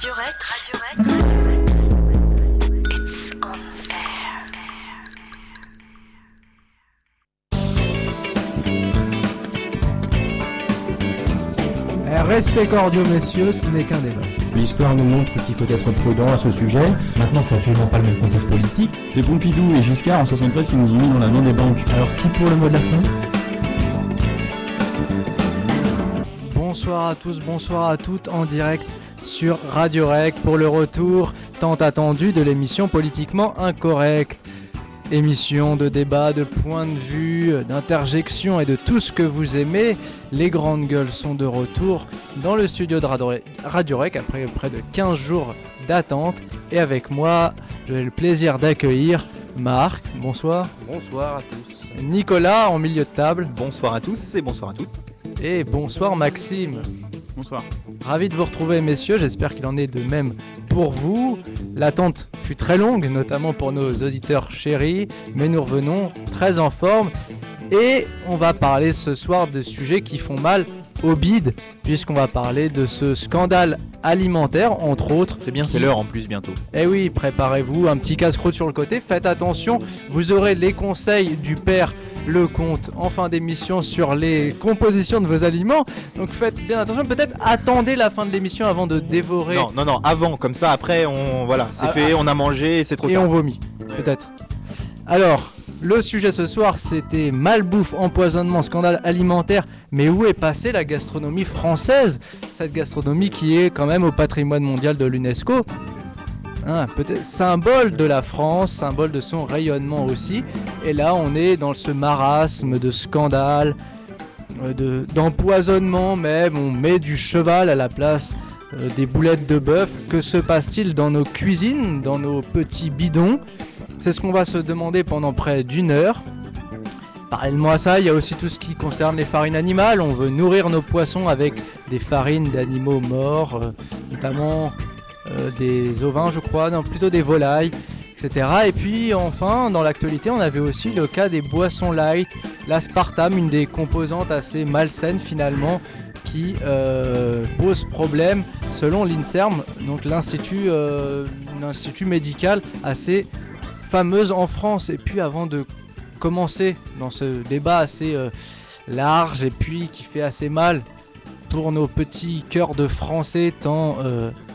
Radio Rec. It's on air. Restez cordiaux, messieurs, ce n'est qu'un débat. L'histoire nous montre qu'il faut être prudent à ce sujet. Maintenant, c'est absolument pas le même contexte politique. C'est Pompidou et Giscard en 73 qui nous ont mis dans la main des banques. Alors, qui pour le mot de la fin ? Bonsoir à tous, bonsoir à toutes, en direct sur Radio Rec pour le retour tant attendu de l'émission Politiquement Incorrect. Émission de débat, de point de vue, d'interjection et de tout ce que vous aimez. Les grandes gueules sont de retour dans le studio de Radio Rec après près de 15 jours d'attente. Et avec moi, j'ai le plaisir d'accueillir Marc. Bonsoir. Bonsoir à tous. Nicolas en milieu de table. Bonsoir à tous et bonsoir à toutes. Et bonsoir Maxime. Bonsoir. Ravi de vous retrouver messieurs, j'espère qu'il en est de même pour vous. L'attente fut très longue, notamment pour nos auditeurs chéris, mais nous revenons très en forme. Et on va parler ce soir de sujets qui font mal au bide, puisqu'on va parler de ce scandale alimentaire, entre autres. C'est bien, c'est l'heure en plus bientôt. Eh oui, préparez-vous, un petit casse-croûte sur le côté, faites attention, vous aurez les conseils du père Lecomte en fin d'émission sur les compositions de vos aliments, donc faites bien attention, peut-être attendez la fin de l'émission avant de dévorer. Non, avant, comme ça après c'est fait, on a mangé et c'est trop tard. Et on vomit, peut-être. Alors, le sujet ce soir c'était malbouffe, empoisonnement, scandale alimentaire, mais où est passée la gastronomie française ? Cette gastronomie qui est quand même au patrimoine mondial de l'UNESCO. Peut-être symbole de la France, symbole de son rayonnement aussi. Et là, on est dans ce marasme de scandale, d'empoisonnement même. On met du cheval à la place des boulettes de bœuf. Que se passe-t-il dans nos cuisines, dans nos petits bidons ? C'est ce qu'on va se demander pendant près d'une heure. Parallèlement à ça, il y a aussi tout ce qui concerne les farines animales. On veut nourrir nos poissons avec des farines d'animaux morts, notamment des ovins, je crois, non, plutôt des volailles, etc. Et puis enfin, dans l'actualité, on avait aussi le cas des boissons light, l'aspartame, une des composantes assez malsaines finalement, qui pose problème selon l'INSERM, donc l'institut médical assez fameuse en France. Et puis avant de commencer dans ce débat assez large et puis qui fait assez mal pour nos petits cœurs de Français tant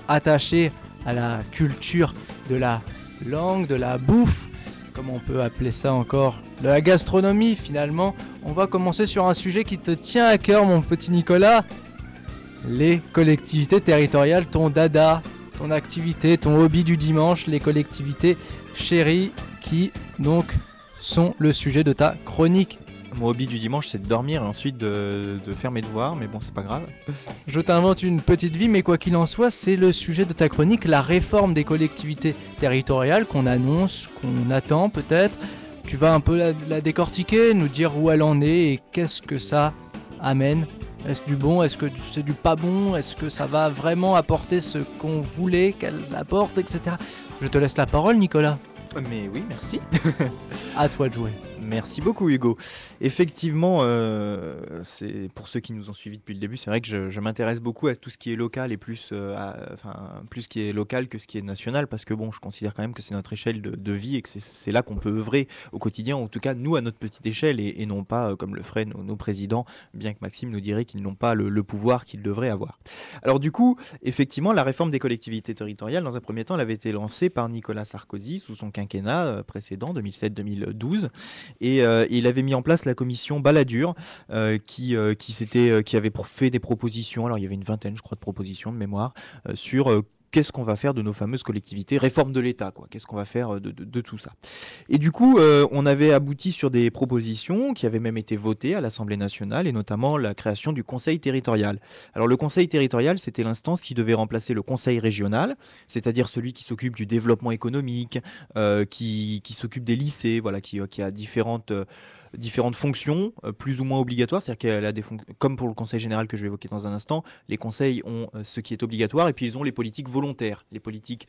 attachés à la culture de la langue, de la bouffe, comme on peut appeler ça encore, de la gastronomie finalement, on va commencer sur un sujet qui te tient à cœur mon petit Nicolas, les collectivités territoriales, ton dada, ton activité, ton hobby du dimanche, les collectivités chéries qui donc sont le sujet de ta chronique. Mon hobby du dimanche, c'est de dormir et ensuite de faire mes devoirs, mais bon, c'est pas grave. Je t'invente une petite vie, mais quoi qu'il en soit, c'est le sujet de ta chronique, la réforme des collectivités territoriales qu'on annonce, qu'on attend peut-être. Tu vas un peu la décortiquer, nous dire où elle en est et qu'est-ce que ça amène. Est-ce du bon, est-ce que c'est du pas bon, est-ce que ça va vraiment apporter ce qu'on voulait qu'elle apporte, etc. Je te laisse la parole, Nicolas. Mais oui, merci. À toi de jouer. Merci beaucoup Hugo. Effectivement, c'est pour ceux qui nous ont suivis depuis le début, c'est vrai que je m'intéresse beaucoup à tout ce qui est local et plus ce qui est local que ce qui est national, parce que bon, je considère quand même que c'est notre échelle de vie et que c'est là qu'on peut œuvrer au quotidien, en tout cas nous à notre petite échelle et non pas comme le feraient nos présidents, bien que Maxime nous dirait qu'ils n'ont pas le pouvoir qu'ils devraient avoir. Alors du coup, effectivement, la réforme des collectivités territoriales, dans un premier temps, elle avait été lancée par Nicolas Sarkozy sous son quinquennat précédent, 2007-2012. Et il avait mis en place la commission Balladur qui avait fait des propositions, alors il y avait une vingtaine je crois de propositions de mémoire sur qu'est-ce qu'on va faire de nos fameuses collectivités, réforme de l'État, quoi. Qu'est-ce qu'on va faire de tout ça. Et du coup, on avait abouti sur des propositions qui avaient même été votées à l'Assemblée nationale, et notamment la création du Conseil territorial. Alors le Conseil territorial, c'était l'instance qui devait remplacer le Conseil régional, c'est-à-dire celui qui s'occupe du développement économique, qui s'occupe des lycées, voilà, qui a différentes fonctions plus ou moins obligatoires, c'est-à-dire qu'elle a comme pour le conseil général que je vais évoquer dans un instant, les conseils ont ce qui est obligatoire et puis ils ont les politiques volontaires, les politiques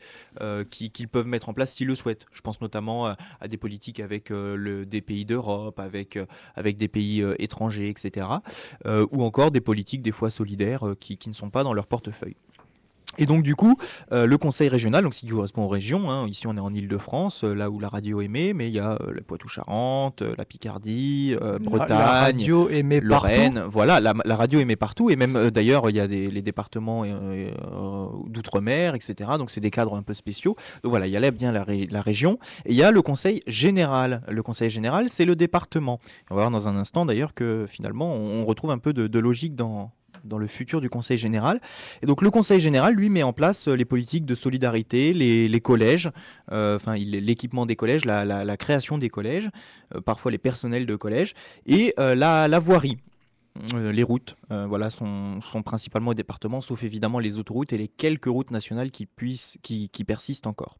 qu'ils peuvent mettre en place s'ils le souhaitent. Je pense notamment à des politiques avec des pays d'Europe, avec des pays étrangers, etc. Ou encore des politiques des fois solidaires qui ne sont pas dans leur portefeuille. Et donc du coup, le conseil régional, donc ce qui correspond aux régions, hein, ici on est en Île-de-France, là où la radio émet, mais il y a la Poitou-Charentes, la Picardie, La Bretagne, radio émet Lorraine, partout. voilà, la radio émet partout, et même d'ailleurs il y a les départements d'outre-mer, etc. Donc c'est des cadres un peu spéciaux. Donc voilà, il y a là bien la région, et il y a le conseil général. Le conseil général, c'est le département. On va voir dans un instant d'ailleurs que finalement on retrouve un peu de logique dans le futur du Conseil général. Et donc le Conseil général, lui, met en place les politiques de solidarité, les collèges, l'équipement des collèges, la création des collèges, parfois les personnels de collèges, et la voirie. Les routes, voilà, sont principalement au département, sauf évidemment les autoroutes et les quelques routes nationales qui persistent encore.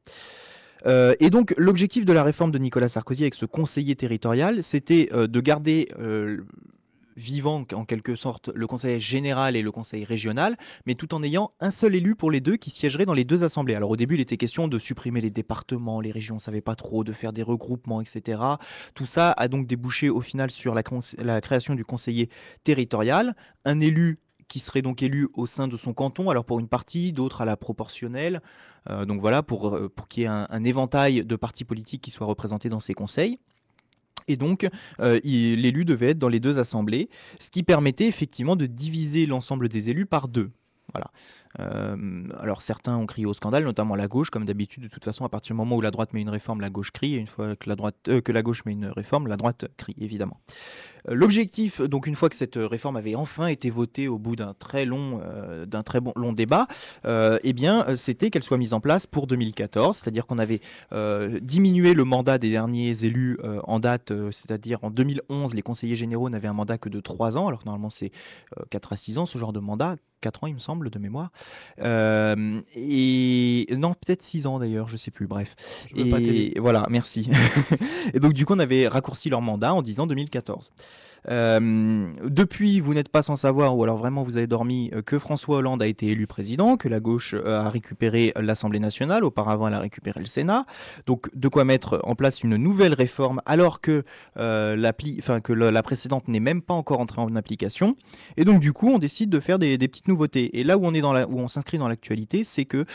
Et donc l'objectif de la réforme de Nicolas Sarkozy avec ce conseiller territorial, c'était de garder vivant en quelque sorte le conseil général et le conseil régional, mais tout en ayant un seul élu pour les deux qui siégerait dans les deux assemblées. Alors au début, il était question de supprimer les départements, les régions ne savaient pas trop, de faire des regroupements, etc. Tout ça a donc débouché au final sur la création du conseiller territorial, un élu qui serait donc élu au sein de son canton, alors pour une partie, d'autres à la proportionnelle. Donc voilà, pour qu'il y ait un éventail de partis politiques qui soient représentés dans ces conseils. Et donc, l'élu devait être dans les deux assemblées, ce qui permettait effectivement de diviser l'ensemble des élus par deux. Voilà. Alors certains ont crié au scandale, notamment la gauche, comme d'habitude. De toute façon, à partir du moment où la droite met une réforme, la gauche crie. Et une fois que la gauche met une réforme, la droite crie, évidemment. L'objectif, donc une fois que cette réforme avait enfin été votée au bout d'un très long débat, c'était qu'elle soit mise en place pour 2014, c'est-à-dire qu'on avait diminué le mandat des derniers élus en date, c'est-à-dire en 2011, les conseillers généraux n'avaient un mandat que de 3 ans, alors que normalement c'est 4 à 6 ans ce genre de mandat, 4 ans il me semble de mémoire, et non peut-être 6 ans d'ailleurs, je sais plus, bref. Je veux pas t'aider. Voilà, merci. Et donc du coup on avait raccourci leur mandat en disant 2014. Depuis, vous n'êtes pas sans savoir, ou alors vraiment vous avez dormi, que François Hollande a été élu président, que la gauche a récupéré l'Assemblée nationale, auparavant elle a récupéré le Sénat. Donc de quoi mettre en place une nouvelle réforme alors que, la précédente n'est même pas encore entrée en application. Et donc du coup on décide de faire des petites nouveautés. Et là où on s'inscrit dans l'actualité, c'est que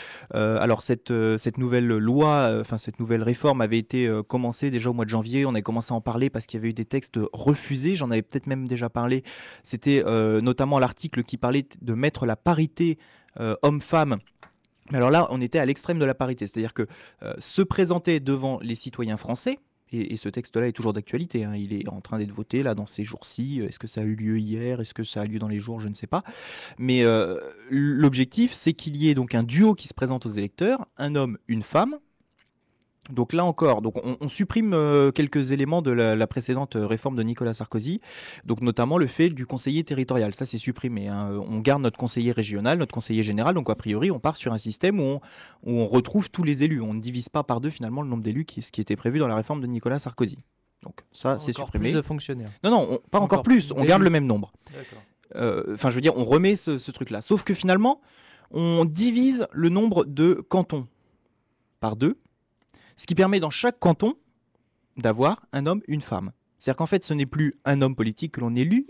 cette nouvelle loi, cette nouvelle réforme avait été commencée déjà au mois de janvier. On avait commencé à en parler parce qu'il y avait eu des textes refusés. J'en avais peut-être même déjà parlé. C'était notamment l'article qui parlait de mettre la parité homme-femme. Mais alors là, on était à l'extrême de la parité, c'est-à-dire que se présenter devant les citoyens français, et ce texte-là est toujours d'actualité, hein, il est en train d'être voté là dans ces jours-ci. Est-ce que ça a eu lieu hier? Est-ce que ça a lieu dans les jours? Je ne sais pas. Mais l'objectif, c'est qu'il y ait donc un duo qui se présente aux électeurs, un homme, une femme. Donc là encore, donc on supprime quelques éléments de la précédente réforme de Nicolas Sarkozy, donc notamment le fait du conseiller territorial, ça c'est supprimé, hein. On garde notre conseiller régional, notre conseiller général, donc a priori on part sur un système où on retrouve tous les élus, on ne divise pas par deux finalement le nombre d'élus, ce qui était prévu dans la réforme de Nicolas Sarkozy. Donc ça c'est Encore supprimé. plus de fonctionnaires. Non, pas encore plus, on d'élus. garde le même nombre. D'accord. Enfin je veux dire, on remet ce truc-là, sauf que finalement on divise le nombre de cantons par deux. Ce qui permet dans chaque canton d'avoir un homme, une femme. C'est-à-dire qu'en fait, ce n'est plus un homme politique que l'on élit,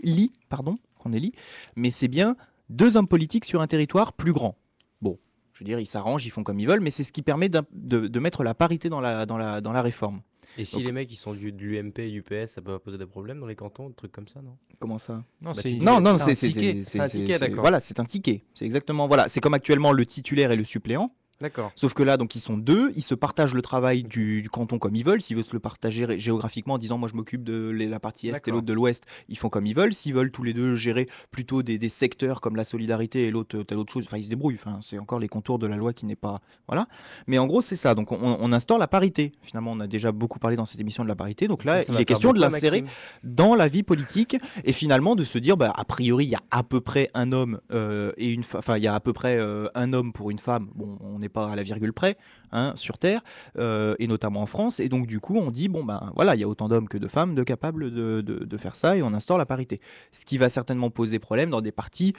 mais c'est bien 2 hommes politiques sur un territoire plus grand. Bon, je veux dire, ils s'arrangent, ils font comme ils veulent, mais c'est ce qui permet de mettre la parité dans la réforme. Et si Donc- les mecs ils sont de l'UMP et UPS, ça peut pas poser des problèmes dans les cantons, des trucs comme ça, non? Comment ça? Non, Bah, c'est tu dis- Non, c'est un c'est ticket. C'est un ticket, d'accord. Voilà, c'est un ticket. C'est exactement, voilà. C'est comme actuellement le titulaire et le suppléant. D'accord. Sauf que là, donc, ils sont 2, ils se partagent le travail du canton comme ils veulent. S'ils veulent se le partager géographiquement en disant moi je m'occupe de la partie est et D'accord. l'autre de l'ouest, ils font comme ils veulent. S'ils veulent tous les deux gérer plutôt des secteurs comme la solidarité et l'autre telle autre chose, enfin ils se débrouillent. Enfin, c'est encore les contours de la loi qui n'est pas. Voilà. Mais en gros, c'est ça. Donc on instaure la parité. Finalement, on a déjà beaucoup parlé dans cette émission de la parité. Donc là, Ça il va est faire question de beaucoup à l'insérer Maxime. dans la vie politique et finalement de se dire a priori il y a à peu près un homme et une femme, enfin il y a à peu près un homme pour une femme. Bon, on n'est pas à la virgule près, hein, sur Terre et notamment en France, et donc du coup on dit voilà, il y a autant d'hommes que de femmes de capables de faire ça et on instaure la parité, ce qui va certainement poser problème dans des partis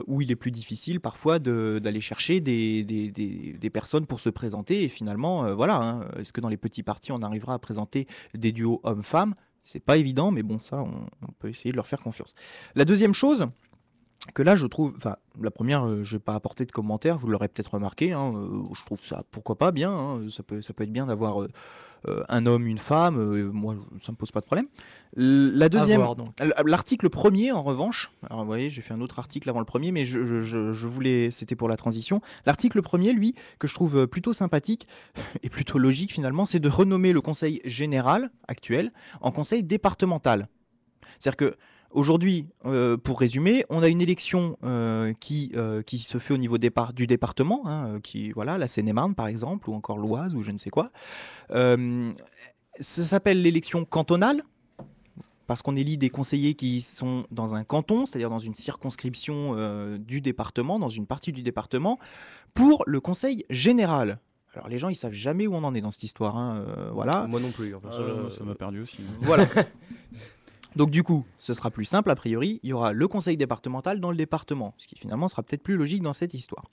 où il est plus difficile parfois d'aller chercher des personnes pour se présenter et finalement voilà, hein, est-ce que dans les petits partis on arrivera à présenter des duos hommes-femmes? C'est pas évident, mais bon, ça, on peut essayer de leur faire confiance. La deuxième chose, que là, je trouve, enfin, la première, je vais pas apporter de commentaires, vous l'aurez peut-être remarqué, hein, je trouve ça, pourquoi pas, bien, hein, ça peut être bien d'avoir un homme, une femme, moi, ça me pose pas de problème. La À deuxième, voir, donc. l'article premier, en revanche, alors vous voyez, j'ai fait un autre article avant le premier, mais je voulais, c'était pour la transition. L'article premier, lui, que je trouve plutôt sympathique et plutôt logique finalement, c'est de renommer le conseil général actuel en conseil départemental. C'est-à-dire que aujourd'hui, pour résumer, on a une élection qui se fait au niveau du département, hein, qui, voilà, la Seine-et-Marne par exemple, ou encore l'Oise, ou je ne sais quoi. Euh, Ça s'appelle l'élection cantonale, parce qu'on élit des conseillers qui sont dans un canton, c'est-à-dire dans une circonscription du département, dans une partie du département, pour le conseil général. Alors les gens, ils savent jamais où on en est dans cette histoire, hein, voilà. Moi non plus. Enfin, Ça m'a perdu aussi. Voilà. Donc du coup, ce sera plus simple, a priori, il y aura le conseil départemental dans le département, ce qui finalement sera peut-être plus logique dans cette histoire.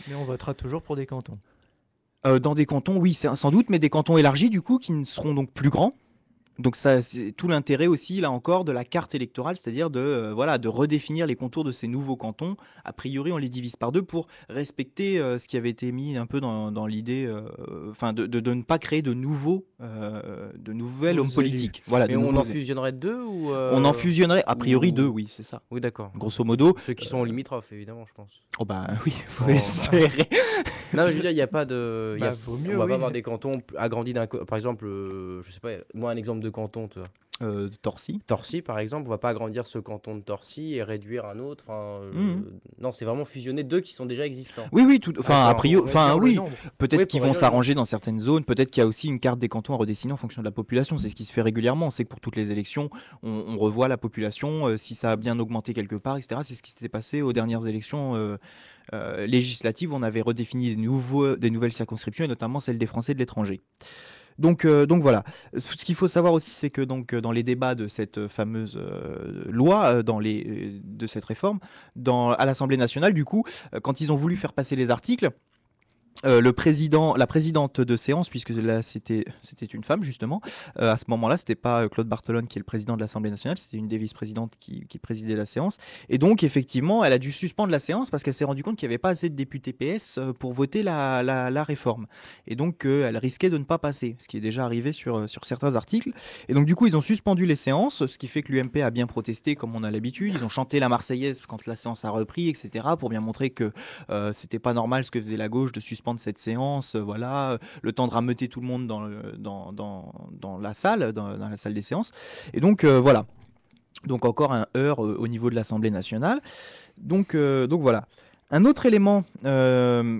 Mais on votera toujours pour des cantons. Dans des cantons, oui, sans doute, mais des cantons élargis, du coup, qui ne seront donc plus grands. Donc ça, c'est tout l'intérêt aussi, là encore, de la carte électorale, c'est-à-dire voilà, de redéfinir les contours de ces nouveaux cantons. A priori, on les divise par deux pour respecter ce qui avait été mis un peu dans l'idée, enfin, de ne pas créer de nouvelles hommes Nouveaux politiques. Voilà, mais de on nouveaux- en fusionnerait deux ou on en fusionnerait, a priori, ou- deux, oui, c'est ça. Oui, d'accord. Grosso modo. Ceux qui sont limitrophes, évidemment, je pense. Oh bah oui, faut Oh. espérer. Non, mais je veux dire, il n'y a pas de. Il y a- Bah, vaut mieux, on va oui. pas avoir des cantons agrandis par exemple, je sais pas, moi, un exemple de canton, tu vois. Torcy. Torcy, par exemple, on va pas agrandir ce canton de Torcy et réduire un autre. Enfin, non, c'est vraiment fusionner deux qui sont déjà existants. Oui, oui, enfin, Attends, a priori, On enfin, réduire le oui. nombre. Peut-être Oui, qu'ils pour vont réduire le s'arranger dans certaines zones. Peut-être qu'il y a aussi une carte des cantons à redessiner en fonction de la population. C'est ce qui se fait régulièrement. On sait que pour toutes les élections, on revoit la population, si ça a bien augmenté quelque part, etc. C'est ce qui s'était passé aux dernières élections législatives. On avait redéfini des nouvelles circonscriptions, et notamment celle des Français de l'étranger. Donc voilà. Ce qu'il faut savoir aussi, c'est que dans les débats de cette fameuse loi, de cette réforme, à l'Assemblée nationale, du coup, quand ils ont voulu faire passer les articles, la présidente de séance, puisque là c'était une femme justement, à ce moment-là, c'était pas Claude Barthelone qui est le président de l'Assemblée nationale, c'était une des vice-présidentes qui présidait la séance. Et donc effectivement, elle a dû suspendre la séance parce qu'elle s'est rendue compte qu'il n'y avait pas assez de députés PS pour voter la réforme. Et donc elle risquait de ne pas passer, ce qui est déjà arrivé sur certains articles. Et donc du coup, ils ont suspendu les séances, ce qui fait que l'UMP a bien protesté comme on a l'habitude. Ils ont chanté la Marseillaise quand la séance a repris, etc., pour bien montrer que c'était pas normal ce que faisait la gauche de suspendre cette séance, voilà, le temps de rameuter tout le monde dans la salle, dans la salle des séances. Et donc voilà. Donc encore un heurt au niveau de l'Assemblée nationale. Donc voilà. Un autre élément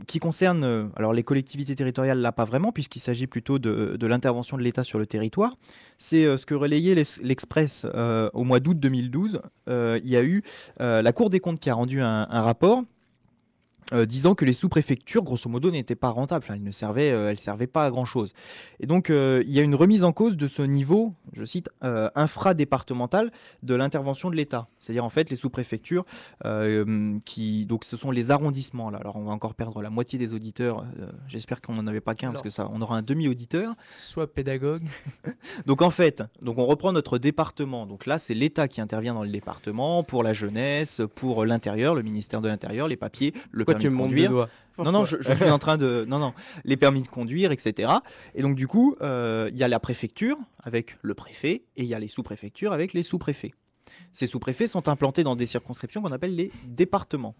qui concerne alors les collectivités territoriales, là pas vraiment, puisqu'il s'agit plutôt de l'intervention de l'État sur le territoire, c'est ce que relayait l'Express au mois d'août 2012. Il y a eu la Cour des comptes qui a rendu un rapport disant que les sous-préfectures, grosso modo, n'étaient pas rentables. Enfin, elles servaient pas à grand-chose. Et donc, il y a une remise en cause de ce niveau, je cite, infradépartemental de l'intervention de l'État. C'est-à-dire, en fait, les sous-préfectures, donc, ce sont les arrondissements. Là. Alors, on va encore perdre la moitié des auditeurs. J'espère qu'on n'en avait pas qu'un, parce que ça, on aura un demi-auditeur. Soit pédagogue. Donc, en fait, on reprend notre département. Donc là, c'est l'État qui intervient dans le département pour la jeunesse, pour l'intérieur, le ministère de l'Intérieur, les papiers, le Pourquoi permis tu de me montres conduire. deux doigts? Non, je suis en train de... Non, les permis de conduire, etc. Et donc, du coup, il y a la préfecture avec le préfet et il y a les sous-préfectures avec les sous-préfets. Ces sous-préfets sont implantés dans des circonscriptions qu'on appelle les départements.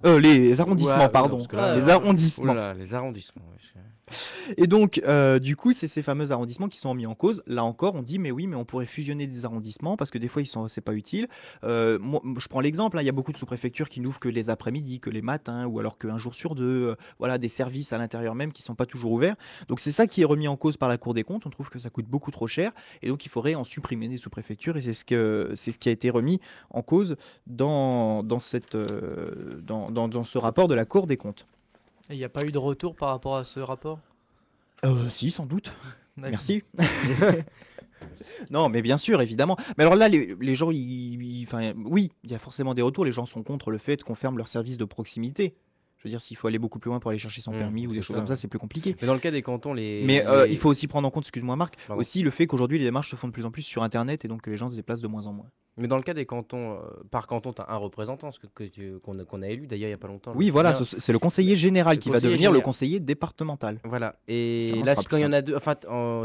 Les arrondissements, Ouais, pardon. parce que là, Les arrondissements. Oh là là, les arrondissements. Et donc, du coup, c'est ces fameux arrondissements qui sont mis en cause. Là encore, on dit, mais oui, mais on pourrait fusionner des arrondissements parce que des fois, c'est pas utile. Moi, je prends l'exemple, hein, il y a beaucoup de sous-préfectures qui n'ouvrent que les après-midi, que les matins, ou alors qu'un jour sur deux. Voilà, des services à l'intérieur même qui sont pas toujours ouverts. Donc, c'est ça qui est remis en cause par la Cour des comptes. On trouve que ça coûte beaucoup trop cher. Et donc, il faudrait en supprimer des sous-préfectures. Et c'est ce qui a été remis en cause dans ce rapport de la Cour des comptes. Et il n'y a pas eu de retour par rapport à ce rapport? Si, sans doute. D'accord. Merci. Non, mais bien sûr, évidemment. Mais alors là, les gens, enfin, oui, il y a forcément des retours. Les gens sont contre le fait qu'on ferme leurs services de proximité. Je veux dire, s'il faut aller beaucoup plus loin pour aller chercher son permis ou des c'est choses ça, comme ça, ouais. c'est plus compliqué. Mais dans le cas des cantons, Mais il faut aussi prendre en compte, excuse-moi Marc, Pardon. aussi le fait qu'aujourd'hui les démarches se font de plus en plus sur Internet et donc que les gens se déplacent de moins en moins. Mais dans le cas des cantons, par canton, tu as un représentant qu'on a élu d'ailleurs il n'y a pas longtemps. je me Oui, voilà, souviens. c'est le conseiller général Le qui va conseiller devenir le général. conseiller départemental. Voilà. Et Ça là, sera si plus quand il y en simple. a deux, enfin,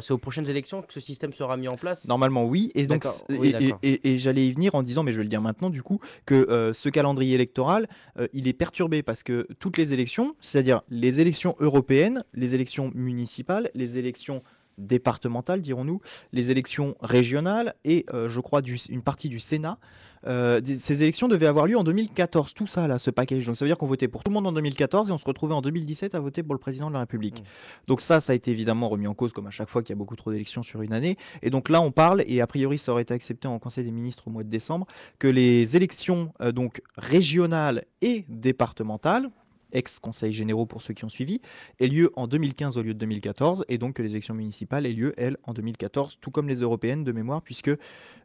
c'est aux prochaines élections que ce système sera mis en place. Normalement, oui. Et donc, D'accord, oui, d'accord. et j'allais y venir en disant, mais je vais le dire maintenant, du coup, que ce calendrier électoral, il est perturbé parce que toutes les élections, c'est-à-dire les élections européennes, les élections municipales, les élections départementales, dirons-nous, les élections régionales et je crois une partie du Sénat, ces élections devaient avoir lieu en 2014, tout ça là, ce package. Donc ça veut dire qu'on votait pour tout le monde en 2014 et on se retrouvait en 2017 à voter pour le président de la République. Donc ça a été évidemment remis en cause, comme à chaque fois qu'il y a beaucoup trop d'élections sur une année. Et donc là, on parle, et a priori ça aurait été accepté en Conseil des ministres au mois de décembre, que les élections donc régionales et départementales, ex-conseils généraux pour ceux qui ont suivi, aient lieu en 2015 au lieu de 2014, et donc que les élections municipales aient lieu, elles, en 2014, tout comme les européennes de mémoire, puisque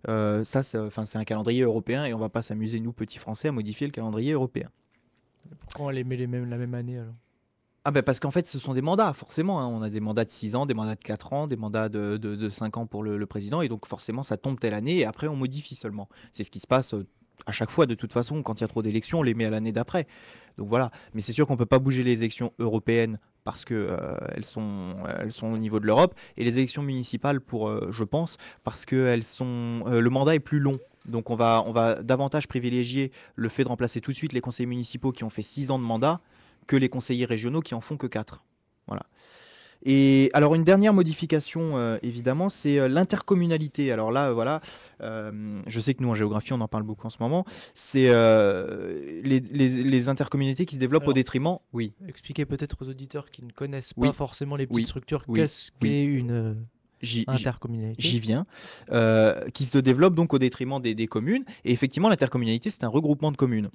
ça, c'est un calendrier européen, et on ne va pas s'amuser, nous, petits Français, à modifier le calendrier européen. Pourquoi on les met la même année alors? Ah ben parce qu'en fait, ce sont des mandats, forcément. Hein. On a des mandats de 6 ans, des mandats de 4 ans, des mandats de 5 ans pour le président, et donc forcément, ça tombe telle année, et après, on modifie seulement. C'est ce qui se passe à chaque fois, de toute façon, quand il y a trop d'élections, on les met à l'année d'après. Donc voilà. Mais c'est sûr qu'on ne peut pas bouger les élections européennes parce que elles sont au niveau de l'Europe, et les élections municipales, je pense, parce que le mandat est plus long. Donc on va davantage privilégier le fait de remplacer tout de suite les conseillers municipaux qui ont fait 6 ans de mandat que les conseillers régionaux qui en font que 4. Voilà. Et alors une dernière modification, évidemment, c'est l'intercommunalité. Alors là, voilà, je sais que nous en géographie, on en parle beaucoup en ce moment. C'est les intercommunalités qui se développent au Alors, détriment. Oui, Expliquez peut-être aux auditeurs qui ne connaissent Oui. pas forcément les petites Oui. structures, Oui. qu'est-ce Oui. qu'est une j'y intercommunalité? j'y viens. Qui se développent donc au détriment des communes. Et effectivement, l'intercommunalité, c'est un regroupement de communes.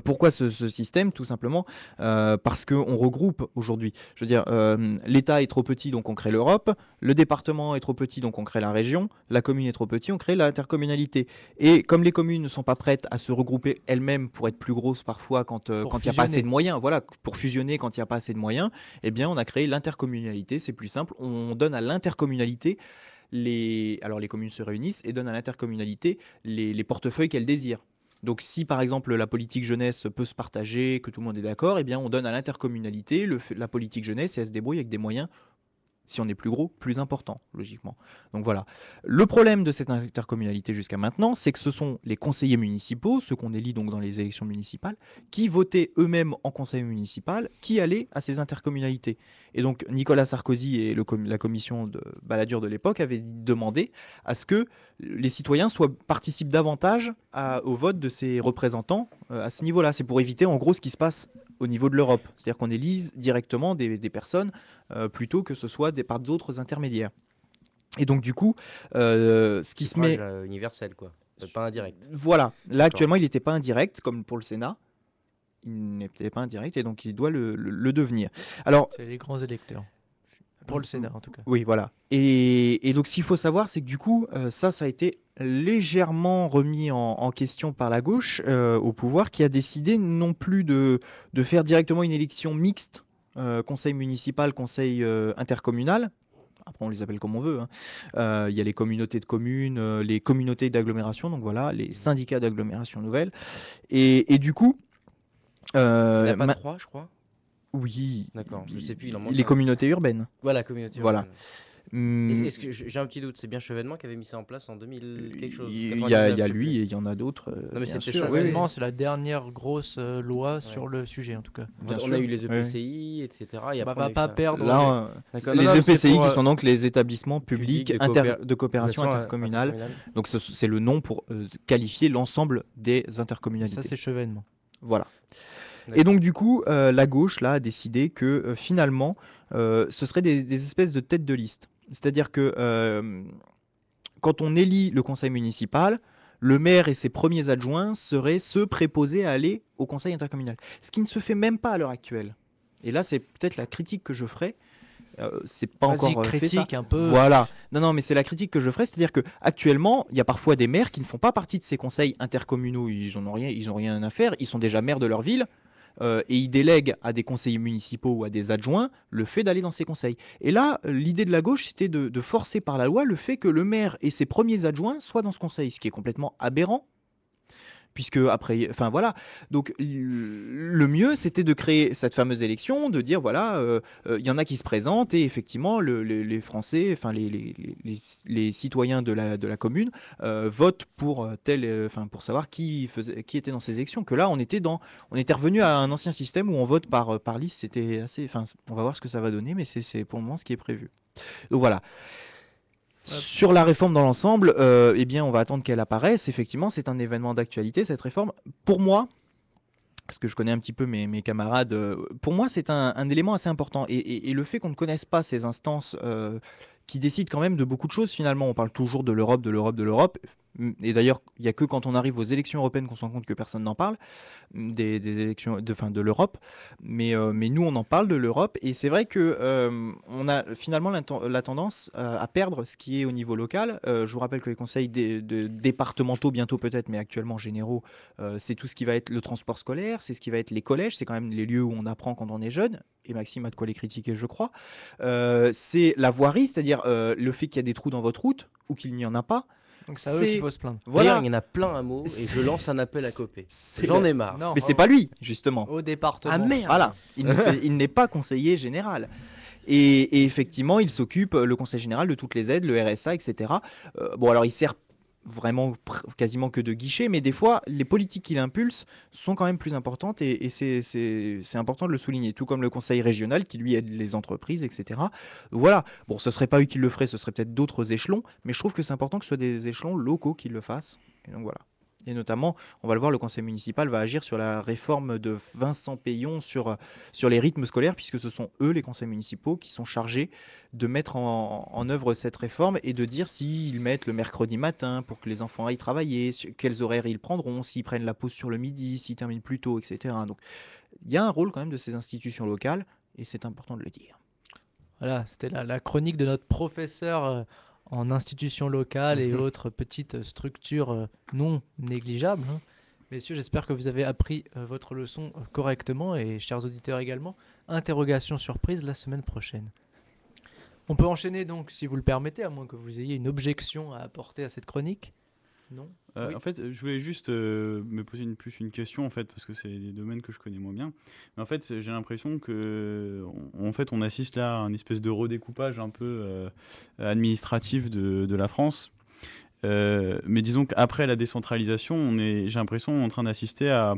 Pourquoi ce système? Tout simplement parce qu'on regroupe aujourd'hui. Je veux dire, l'État est trop petit, donc on crée l'Europe. Le département est trop petit, donc on crée la région. La commune est trop petite, on crée l'intercommunalité. Et comme les communes ne sont pas prêtes à se regrouper elles-mêmes pour être plus grosses parfois quand il n'y a pas assez de moyens, voilà, pour fusionner quand il n'y a pas assez de moyens, eh bien on a créé l'intercommunalité. C'est plus simple. On donne à l'intercommunalité alors les communes se réunissent et donnent à l'intercommunalité les portefeuilles qu'elles désirent. Donc si par exemple la politique jeunesse peut se partager, que tout le monde est d'accord, eh bien on donne à l'intercommunalité la politique jeunesse et elle se débrouille avec des moyens, si on est plus gros, plus important, logiquement. Donc voilà. Le problème de cette intercommunalité jusqu'à maintenant, c'est que ce sont les conseillers municipaux, ceux qu'on élit donc dans les élections municipales, qui votaient eux-mêmes en conseil municipal, qui allaient à ces intercommunalités. Et donc Nicolas Sarkozy et la commission de Balladur de l'époque avaient demandé à ce que les citoyens participent davantage au vote de ces représentants à ce niveau-là. C'est pour éviter en gros ce qui se passe au niveau de l'Europe. C'est-à-dire qu'on élise directement des personnes plutôt que ce soit par d'autres intermédiaires. Et donc du coup, ce qui se met... universel, quoi. Pas indirect. Voilà. Là, actuellement, il n'était pas indirect, comme pour le Sénat. Il n'était pas indirect, et donc il doit le devenir. Alors, c'est les grands électeurs. Pour le Sénat, en tout cas. Oui, voilà. Et donc, ce qu'il faut savoir, c'est que du coup, ça a été légèrement remis en question par la gauche au pouvoir, qui a décidé non plus de faire directement une élection mixte, conseil municipal, conseil intercommunal. Après, on les appelle comme on veut. Hein. Il y a les communautés de communes, les communautés d'agglomération, donc voilà, les syndicats d'agglomération nouvelle. Et du coup... il n'y en a pas 3, je crois. Oui. D'accord, je sais plus. Il en manque les un. communautés urbaines. Voilà, communauté Voilà. urbaine. Est-ce que j'ai un petit doute, c'est bien Chevènement qui avait mis ça en place en 2000 quelque chose. Il y a 99, je sais lui plus. et il y en a d'autres. Non, mais bien c'était sûr. Chevènement, c'est la dernière grosse loi sur le sujet, en tout cas. Bien On sûr. a eu les EPCI, etc. Et On après, on a va eu pas ça. perdre. Là, D'accord. les Non, non, mais c'est EPCI pour, qui sont donc les établissements publics publics de coopération intercommunale. Donc c'est le nom pour qualifier l'ensemble des intercommunalités. Ça, c'est Chevènement. Voilà. D'accord. Et donc du coup, la gauche là a décidé que finalement, ce seraient des espèces de têtes de liste. C'est-à-dire que quand on élit le conseil municipal, le maire et ses premiers adjoints seraient ceux préposés à aller au conseil intercommunal. Ce qui ne se fait même pas à l'heure actuelle. Et là, c'est peut-être la critique que je ferai. C'est pas encore fait ça. un peu. Voilà. Non, mais c'est la critique que je ferai, c'est-à-dire que actuellement, il y a parfois des maires qui ne font pas partie de ces conseils intercommunaux. Ils n'ont rien à faire. Ils sont déjà maires de leur ville. et il délègue à des conseillers municipaux ou à des adjoints le fait d'aller dans ces conseils. Et là, l'idée de la gauche, c'était de forcer par la loi le fait que le maire et ses premiers adjoints soient dans ce conseil, ce qui est complètement aberrant. Puisque après, enfin voilà, donc le mieux c'était de créer cette fameuse élection, de dire voilà, il y en a qui se présentent et effectivement les Français, enfin les citoyens de la commune votent pour enfin pour savoir qui était dans ces élections. Que là on était revenu à un ancien système où on vote par liste, c'était assez, enfin on va voir ce que ça va donner, mais c'est pour le moment ce qui est prévu. Donc voilà. Sur la réforme dans l'ensemble, eh bien, on va attendre qu'elle apparaisse. Effectivement, c'est un événement d'actualité, cette réforme. Pour moi, parce que je connais un petit peu mes camarades, pour moi, c'est un élément assez important. Et le fait qu'on ne connaisse pas ces instances qui décident quand même de beaucoup de choses, finalement, on parle toujours de l'Europe, de l'Europe, de l'Europe. Et d'ailleurs, il n'y a que quand on arrive aux élections européennes qu'on se rend compte que personne n'en parle, des élections de l'Europe. Mais nous, on en parle de l'Europe. Et c'est vrai qu'on a finalement la tendance à perdre ce qui est au niveau local. Je vous rappelle que les conseils départementaux, bientôt peut-être, mais actuellement généraux, c'est tout ce qui va être le transport scolaire, c'est ce qui va être les collèges, c'est quand même les lieux où on apprend quand on est jeune. Et Maxime a de quoi les critiquer, je crois. C'est la voirie, c'est-à-dire le fait qu'il y a des trous dans votre route ou qu'il n'y en a pas. Donc c'est à eux qu'il faut se plaindre. Voilà. Voilà. Il y en a plein à mots et je lance un appel à Copé. C'est- J'en ai marre. Non, Mais c'est pas lui, justement. au département. Ah merde. Voilà, il n'est pas conseiller général. Et effectivement, il s'occupe, le conseil général, de toutes les aides, le RSA, etc. Bon, alors il sert vraiment quasiment que de guichet, mais des fois, les politiques qu'il impulse sont quand même plus importantes et c'est important de le souligner. Tout comme le conseil régional qui, lui, aide les entreprises, etc. Voilà. Bon, ce serait pas eux qui le feraient, ce serait peut-être d'autres échelons, mais je trouve que c'est important que ce soit des échelons locaux qui le fassent. Et donc voilà. Et notamment, on va le voir, le conseil municipal va agir sur la réforme de Vincent Payon sur les rythmes scolaires, puisque ce sont eux, les conseils municipaux, qui sont chargés de mettre en œuvre cette réforme et de dire s'ils mettent le mercredi matin pour que les enfants aillent travailler, quels horaires ils prendront, s'ils prennent la pause sur le midi, s'ils terminent plus tôt, etc. Donc, il y a un rôle quand même de ces institutions locales, et c'est important de le dire. Voilà, c'était la chronique de notre professeur en institutions locales et autres petites structures non négligeables. Hein. Messieurs, j'espère que vous avez appris votre leçon correctement et chers auditeurs également. Interrogation surprise la semaine prochaine. On peut enchaîner donc, si vous le permettez, à moins que vous ayez une objection à apporter à cette chronique. Non ? Oui. En fait, je voulais juste me poser une question, en fait, parce que c'est des domaines que je connais moins bien. Mais en fait, j'ai l'impression que, on assiste là à un espèce de redécoupage un peu administratif de la France. Mais disons qu'après la décentralisation, j'ai l'impression en train d'assister à,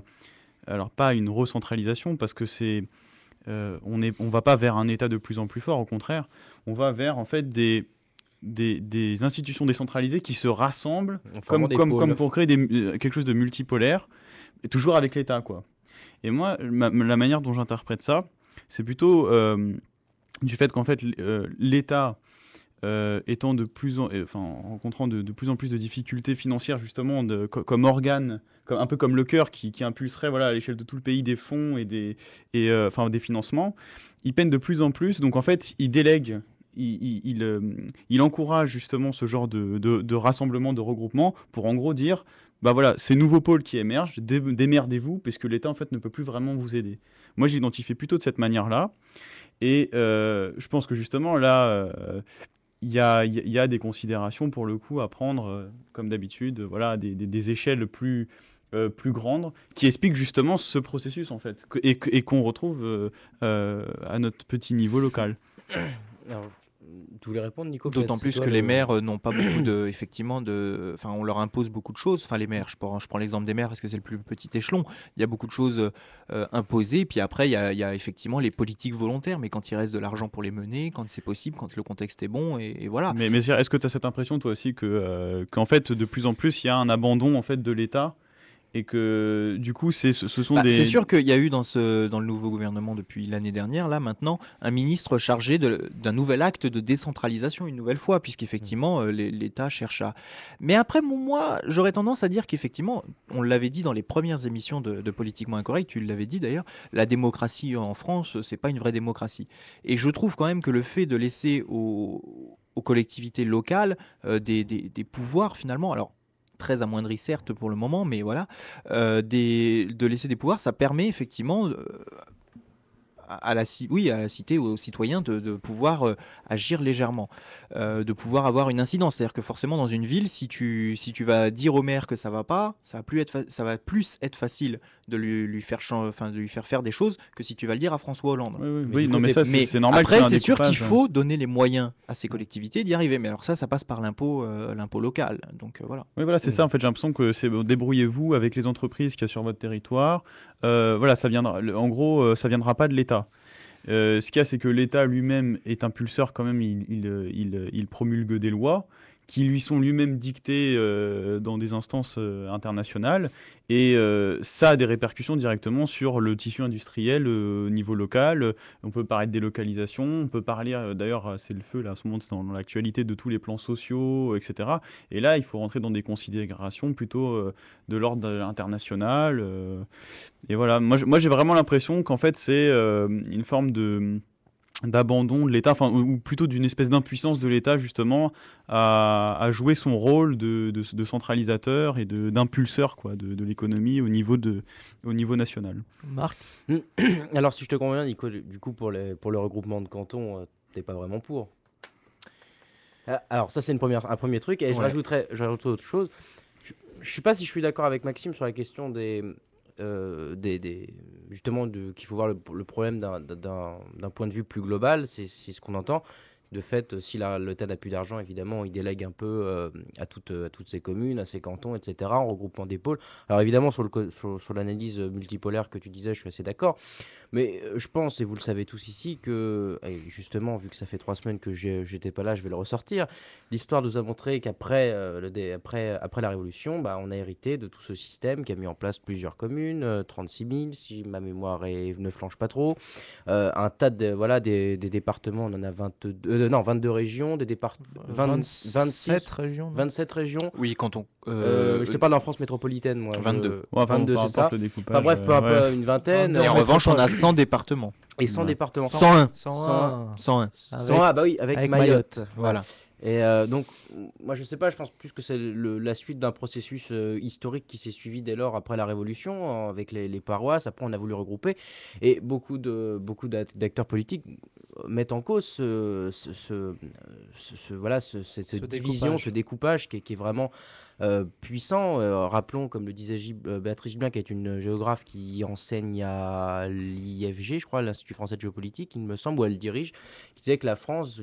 alors pas à une recentralisation, parce que on va pas vers un État de plus en plus fort, au contraire, on va vers en fait des institutions décentralisées qui se rassemblent comme pour créer quelque chose de multipolaire, et toujours avec l'État, quoi. Et moi, la manière dont j'interprète ça, c'est plutôt du fait qu'en fait, l'État étant rencontrant de plus en plus de difficultés financières, justement, comme organe, un peu comme le cœur qui impulserait, voilà, à l'échelle de tout le pays des fonds et des financements, il peine de plus en plus. Donc en fait, il délègue. Il encourage justement ce genre de rassemblement, de regroupement, pour en gros dire, bah voilà, ces nouveaux pôles qui émergent, démerdez-vous, parce que l'État en fait ne peut plus vraiment vous aider. Moi, j'identifie plutôt de cette manière-là, et je pense que justement là, il y a des considérations pour le coup à prendre, comme d'habitude, voilà, des échelles plus grandes, qui expliquent justement ce processus en fait, et qu'on retrouve à notre petit niveau local. Alors, tu voulais répondre, Nico? D'autant plus que les maires n'ont pas beaucoup enfin, on leur impose beaucoup de choses. Enfin, les maires, je prends l'exemple des maires parce que c'est le plus petit échelon. Il y a beaucoup de choses imposées. Puis après, il y a effectivement les politiques volontaires. Mais quand il reste de l'argent pour les mener, quand c'est possible, quand le contexte est bon, et voilà. Mais est-ce que tu as cette impression, toi aussi, qu'en fait, de plus en plus, il y a un abandon en fait, de l'État? Et que du coup, ce sont des... C'est sûr qu'il y a eu dans le nouveau gouvernement depuis l'année dernière, là maintenant, un ministre chargé d'un nouvel acte de décentralisation, une nouvelle fois, puisqu'effectivement, l'État cherche à... Mais après, moi, j'aurais tendance à dire qu'effectivement, on l'avait dit dans les premières émissions de Politiquement Incorrect, tu l'avais dit d'ailleurs, la démocratie en France, c'est pas une vraie démocratie. Et je trouve quand même que le fait de laisser aux collectivités locales des pouvoirs, finalement, alors très amoindri certes pour le moment, mais voilà, de laisser des pouvoirs, ça permet effectivement à la cité ou aux citoyens de pouvoir agir légèrement, de pouvoir avoir une incidence. C'est-à-dire que forcément dans une ville, si tu vas dire au maire que ça va pas, ça va plus être facile de lui faire des choses que si tu vas le dire à François Hollande. Oui, non, mais ça, c'est normal. Après, qu'il y ait un c'est sûr qu'il découpage. faut donner les moyens à ces collectivités d'y arriver. Mais alors ça passe par l'impôt local. Donc voilà. Oui, voilà, c'est ça. En fait, j'ai l'impression que c'est débrouillez-vous avec les entreprises qu'il y a sur votre territoire. Voilà, ça viendra. En gros, ça viendra pas de l'État. Ce qu'il y a, c'est que l'État lui-même est impulseur quand même. Il promulgue des lois qui lui sont lui-même dictées dans des instances internationales. Et ça a des répercussions directement sur le tissu industriel au niveau local. On peut parler de délocalisation, on peut parler, d'ailleurs, c'est le feu, là, en ce moment, c'est dans l'actualité de tous les plans sociaux, etc. Et là, il faut rentrer dans des considérations plutôt de l'ordre international. Et voilà, moi j'ai vraiment l'impression qu'en fait, c'est une forme d'abandon de l'État, enfin, ou plutôt d'une espèce d'impuissance de l'État justement à jouer son rôle de centralisateur et d'impulseur quoi, de l'économie au niveau national. Marc? Alors, si je te comprends bien, Nico, du coup, pour le regroupement de cantons, t'es pas vraiment pour. Alors, ça, c'est un premier truc. Et je Ouais. rajouterais autre chose. Je sais pas si je suis d'accord avec Maxime sur la question justement qu'il faut voir le problème d'un point de vue plus global. C'est ce qu'on entend. De fait, si l'État n'a plus d'argent, évidemment, il délègue un peu à toutes ces communes, à ces cantons, etc., en regroupant des pôles. Alors évidemment, sur l'analyse multipolaire que tu disais, je suis assez d'accord. Mais je pense, et vous le savez tous ici, que, et justement, vu que ça fait 3 semaines que j'étais pas là, je vais le ressortir, l'histoire nous a montré qu'après après la Révolution, bah, on a hérité de tout ce système qui a mis en place plusieurs communes, 36 000, si ma mémoire ne flanche pas trop, un tas des départements, on en a 22 régions, des départements, 27 régions. non 27 régions. Oui, quand on. Je te parle en France métropolitaine, moi. 22. Ouais, enfin, 22, peu c'est ça. importe le découpage, Enfin bref, peu ouais. importe, une vingtaine. Et en revanche, on a 100 départements. Et 100 Ouais. départements. 101. 101. 101. 100, ah bah oui, avec avec Mayotte. Voilà. Et donc, moi je sais pas, je pense plus que c'est la suite d'un processus historique qui s'est suivi dès lors après la Révolution, avec les paroisses. Après, on a voulu regrouper. Et beaucoup d'acteurs politiques mettent en cause cette division, découpage. ce découpage qui est vraiment puissant. Rappelons, comme le disait Béatrice Gibelin, qui est une géographe qui enseigne à l'IFG, je crois, l'Institut français de géopolitique, il me semble, où elle dirige, qui disait que la France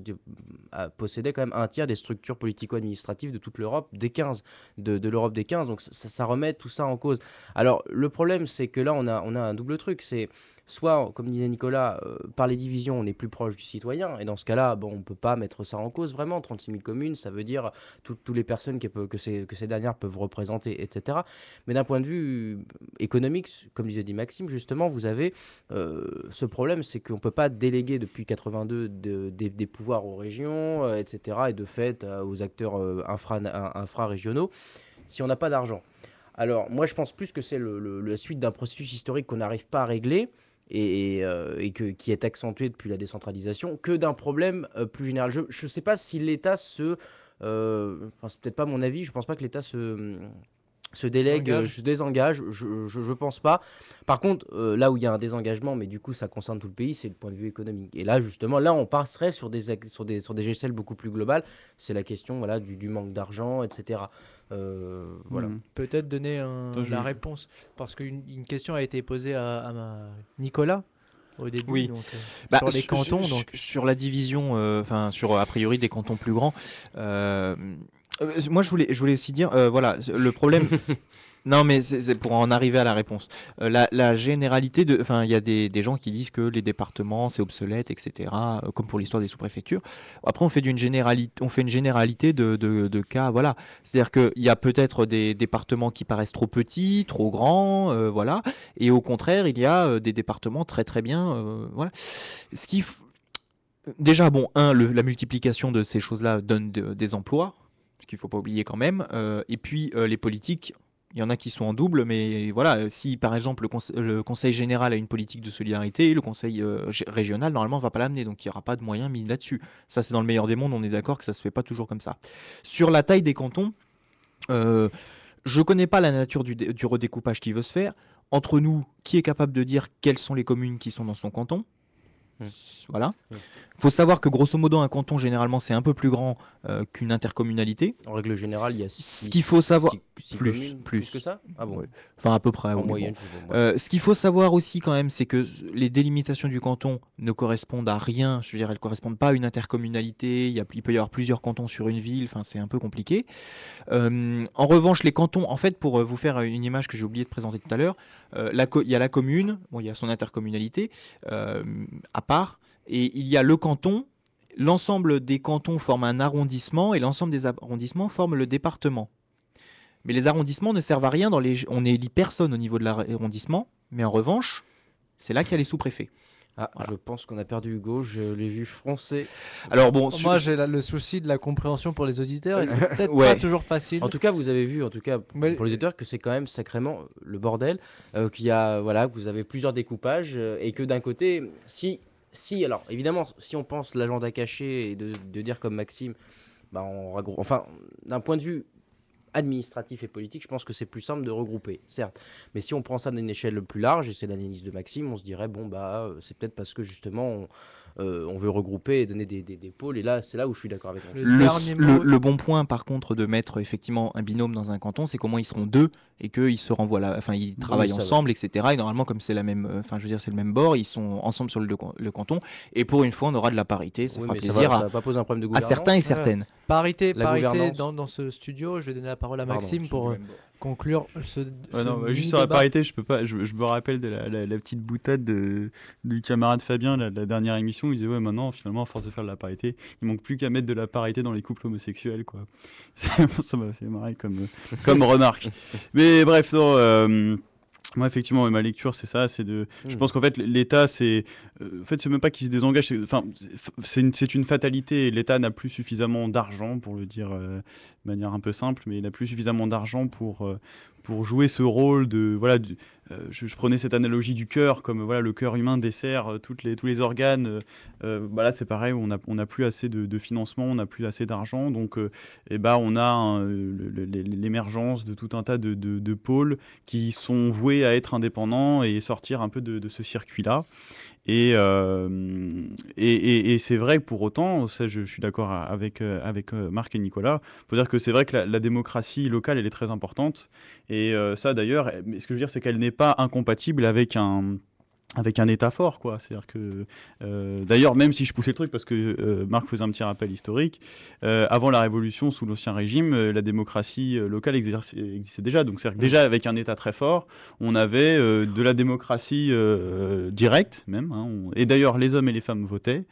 possédait quand même un tiers des structures politico-administratives de toute l'Europe, de l'Europe des 15. Donc ça remet tout ça en cause. Alors le problème, c'est que là, on a un double truc. C'est soit, comme disait Nicolas, par les divisions, on est plus proche du citoyen. Et dans ce cas-là, bon, on ne peut pas mettre ça en cause vraiment. 36 000 communes, ça veut dire toutes les personnes que ces dernières peuvent représenter, etc. Mais d'un point de vue économique, comme disait Maxime, justement, vous avez ce problème, c'est qu'on ne peut pas déléguer depuis 82 des pouvoirs aux régions, etc. Et de fait, aux acteurs infra-régionaux, si on n'a pas d'argent. Alors, moi, je pense plus que c'est la suite d'un processus historique qu'on n'arrive pas à régler qui est accentué depuis la décentralisation, que d'un problème plus général. Je ne sais pas si l'État c'est peut-être pas mon avis, je ne pense pas que l'État se délègue, se désengage, je pense pas. Par contre, là où il y a un désengagement, mais du coup ça concerne tout le pays, c'est le point de vue économique. Et là, justement, on passerait sur des échelles beaucoup plus globales. C'est la question du manque d'argent, etc. Voilà. Peut-être donner la réponse, parce qu'une question a été posée à Nicolas au début, Oui. donc, Bah, sur les cantons. Donc. Sur la division, sur a priori des cantons plus grands. Moi, je voulais aussi dire, voilà, le problème. Non, mais c'est pour en arriver à la réponse. La généralité il y a des gens qui disent que les départements c'est obsolète, etc. Comme pour l'histoire des sous-préfectures. Après, on fait une généralité de cas, voilà. C'est-à-dire qu'il y a peut-être des départements qui paraissent trop petits, trop grands, voilà. Et au contraire, il y a des départements très très bien, voilà. Déjà, bon, la multiplication de ces choses-là donne des emplois, ce qu'il ne faut pas oublier quand même. Et puis, les politiques. Il y en a qui sont en double, mais voilà, si par exemple le conseil général a une politique de solidarité, le conseil régional, normalement, ne va pas l'amener, donc il n'y aura pas de moyens mis là-dessus. Ça, c'est dans le meilleur des mondes, on est d'accord que ça ne se fait pas toujours comme ça. Sur la taille des cantons, je connais pas la nature du redécoupage qui veut se faire. Entre nous, qui est capable de dire quelles sont les communes qui sont dans son canton? Voilà. Il faut savoir que grosso modo, un canton, généralement, c'est un peu plus grand qu'une intercommunalité. En règle générale, il y a Ce qu'il faut savoir... six plus, communes, plus. que ça. Ah bon. Ouais. Enfin, à peu près. En oui, moyenne. bon. Je sais pas. Ce qu'il faut savoir aussi quand même, c'est que les délimitations du canton ne correspondent à rien. Je veux dire, elles ne correspondent pas à une intercommunalité. Il peut y avoir plusieurs cantons sur une ville. Enfin, c'est un peu compliqué. En revanche, les cantons, en fait, pour vous faire une image que j'ai oublié de présenter tout à l'heure, il y a la commune, bon, il y a son intercommunalité à part, et il y a le canton. L'ensemble des cantons forment un arrondissement et l'ensemble des arrondissements forment le département. Mais les arrondissements ne servent à rien. On n'élit personne au niveau de l'arrondissement, mais en revanche, c'est là qu'il y a les sous-préfets. Ah, Voilà. je pense qu'on a perdu Hugo. Je l'ai vu froncer. Alors bon, Moi, j'ai le souci de la compréhension pour les auditeurs et c'est peut-être Ouais. pas toujours facile. En tout cas, vous avez vu, Mais- pour les auditeurs, que c'est quand même sacrément le bordel, qu'il y a, voilà, que vous avez plusieurs découpages et que d'un côté, alors évidemment, si on pense l'agenda caché et de dire comme Maxime, bah enfin, d'un point de vue administratif et politique, je pense que c'est plus simple de regrouper, certes. Mais si on prend ça d'une échelle plus large, et c'est l'analyse de Maxime, on se dirait, bon, bah, c'est peut-être parce que justement, on veut regrouper et donner des pôles. Et là, c'est là où je suis d'accord avec Maxime. dernier mot- le bon point, par contre, de mettre effectivement un binôme dans un canton, c'est qu'au moins ils seront deux et qu'ils se renvoient enfin ils travaillent ça va. ensemble, etc. Et normalement, comme c'est la même, enfin, je veux dire, c'est le même bord, ils sont ensemble sur le canton. Et pour une fois, on aura de la parité. Ça Oui, fera mais plaisir ça va pas poser un problème de à gouvernance. certains et certaines. Parité La gouvernance. dans ce studio. Je vais donner la parole à Pardon, Maxime pour conclure ce Ouais, non, mini juste sur la débat. parité, je peux pas. Je me rappelle de la petite boutade du camarade Fabien, la dernière émission. Il disait ouais, maintenant, finalement, à force de faire de la parité, il manque plus qu'à mettre de la parité dans les couples homosexuels, quoi. Ça m'a fait marrer comme remarque. Mais bref, non, moi, effectivement, ma lecture, c'est ça. Je pense qu'en fait, l'État, en fait, c'est même pas qu'il se désengage. Enfin, c'est une fatalité. L'État n'a plus suffisamment d'argent, pour le dire de manière un peu simple, mais il n'a plus suffisamment d'argent pour jouer ce rôle de voilà. Je prenais cette analogie du cœur, comme voilà, le cœur humain dessert tous les organes. Là, c'est pareil, on n'a plus assez de financement, on n'a plus assez d'argent, donc on a l'émergence de tout un tas de pôles qui sont voués à être indépendants et sortir un peu de ce circuit-là. Et c'est vrai que pour autant, ça, je suis d'accord avec Marc et Nicolas, il faut dire que c'est vrai que la démocratie locale, elle est très importante. Et ça, d'ailleurs, mais ce que je veux dire, c'est qu'elle n'est pas incompatible avec un État fort, quoi. C'est-à-dire que, d'ailleurs, même si je poussais le truc, parce que Marc faisait un petit rappel historique, avant la Révolution, sous l'Ancien Régime, la démocratie locale existait déjà. Donc, c'est-à-dire que déjà, avec un État très fort, on avait de la démocratie directe, même. Hein, et d'ailleurs, les hommes et les femmes votaient.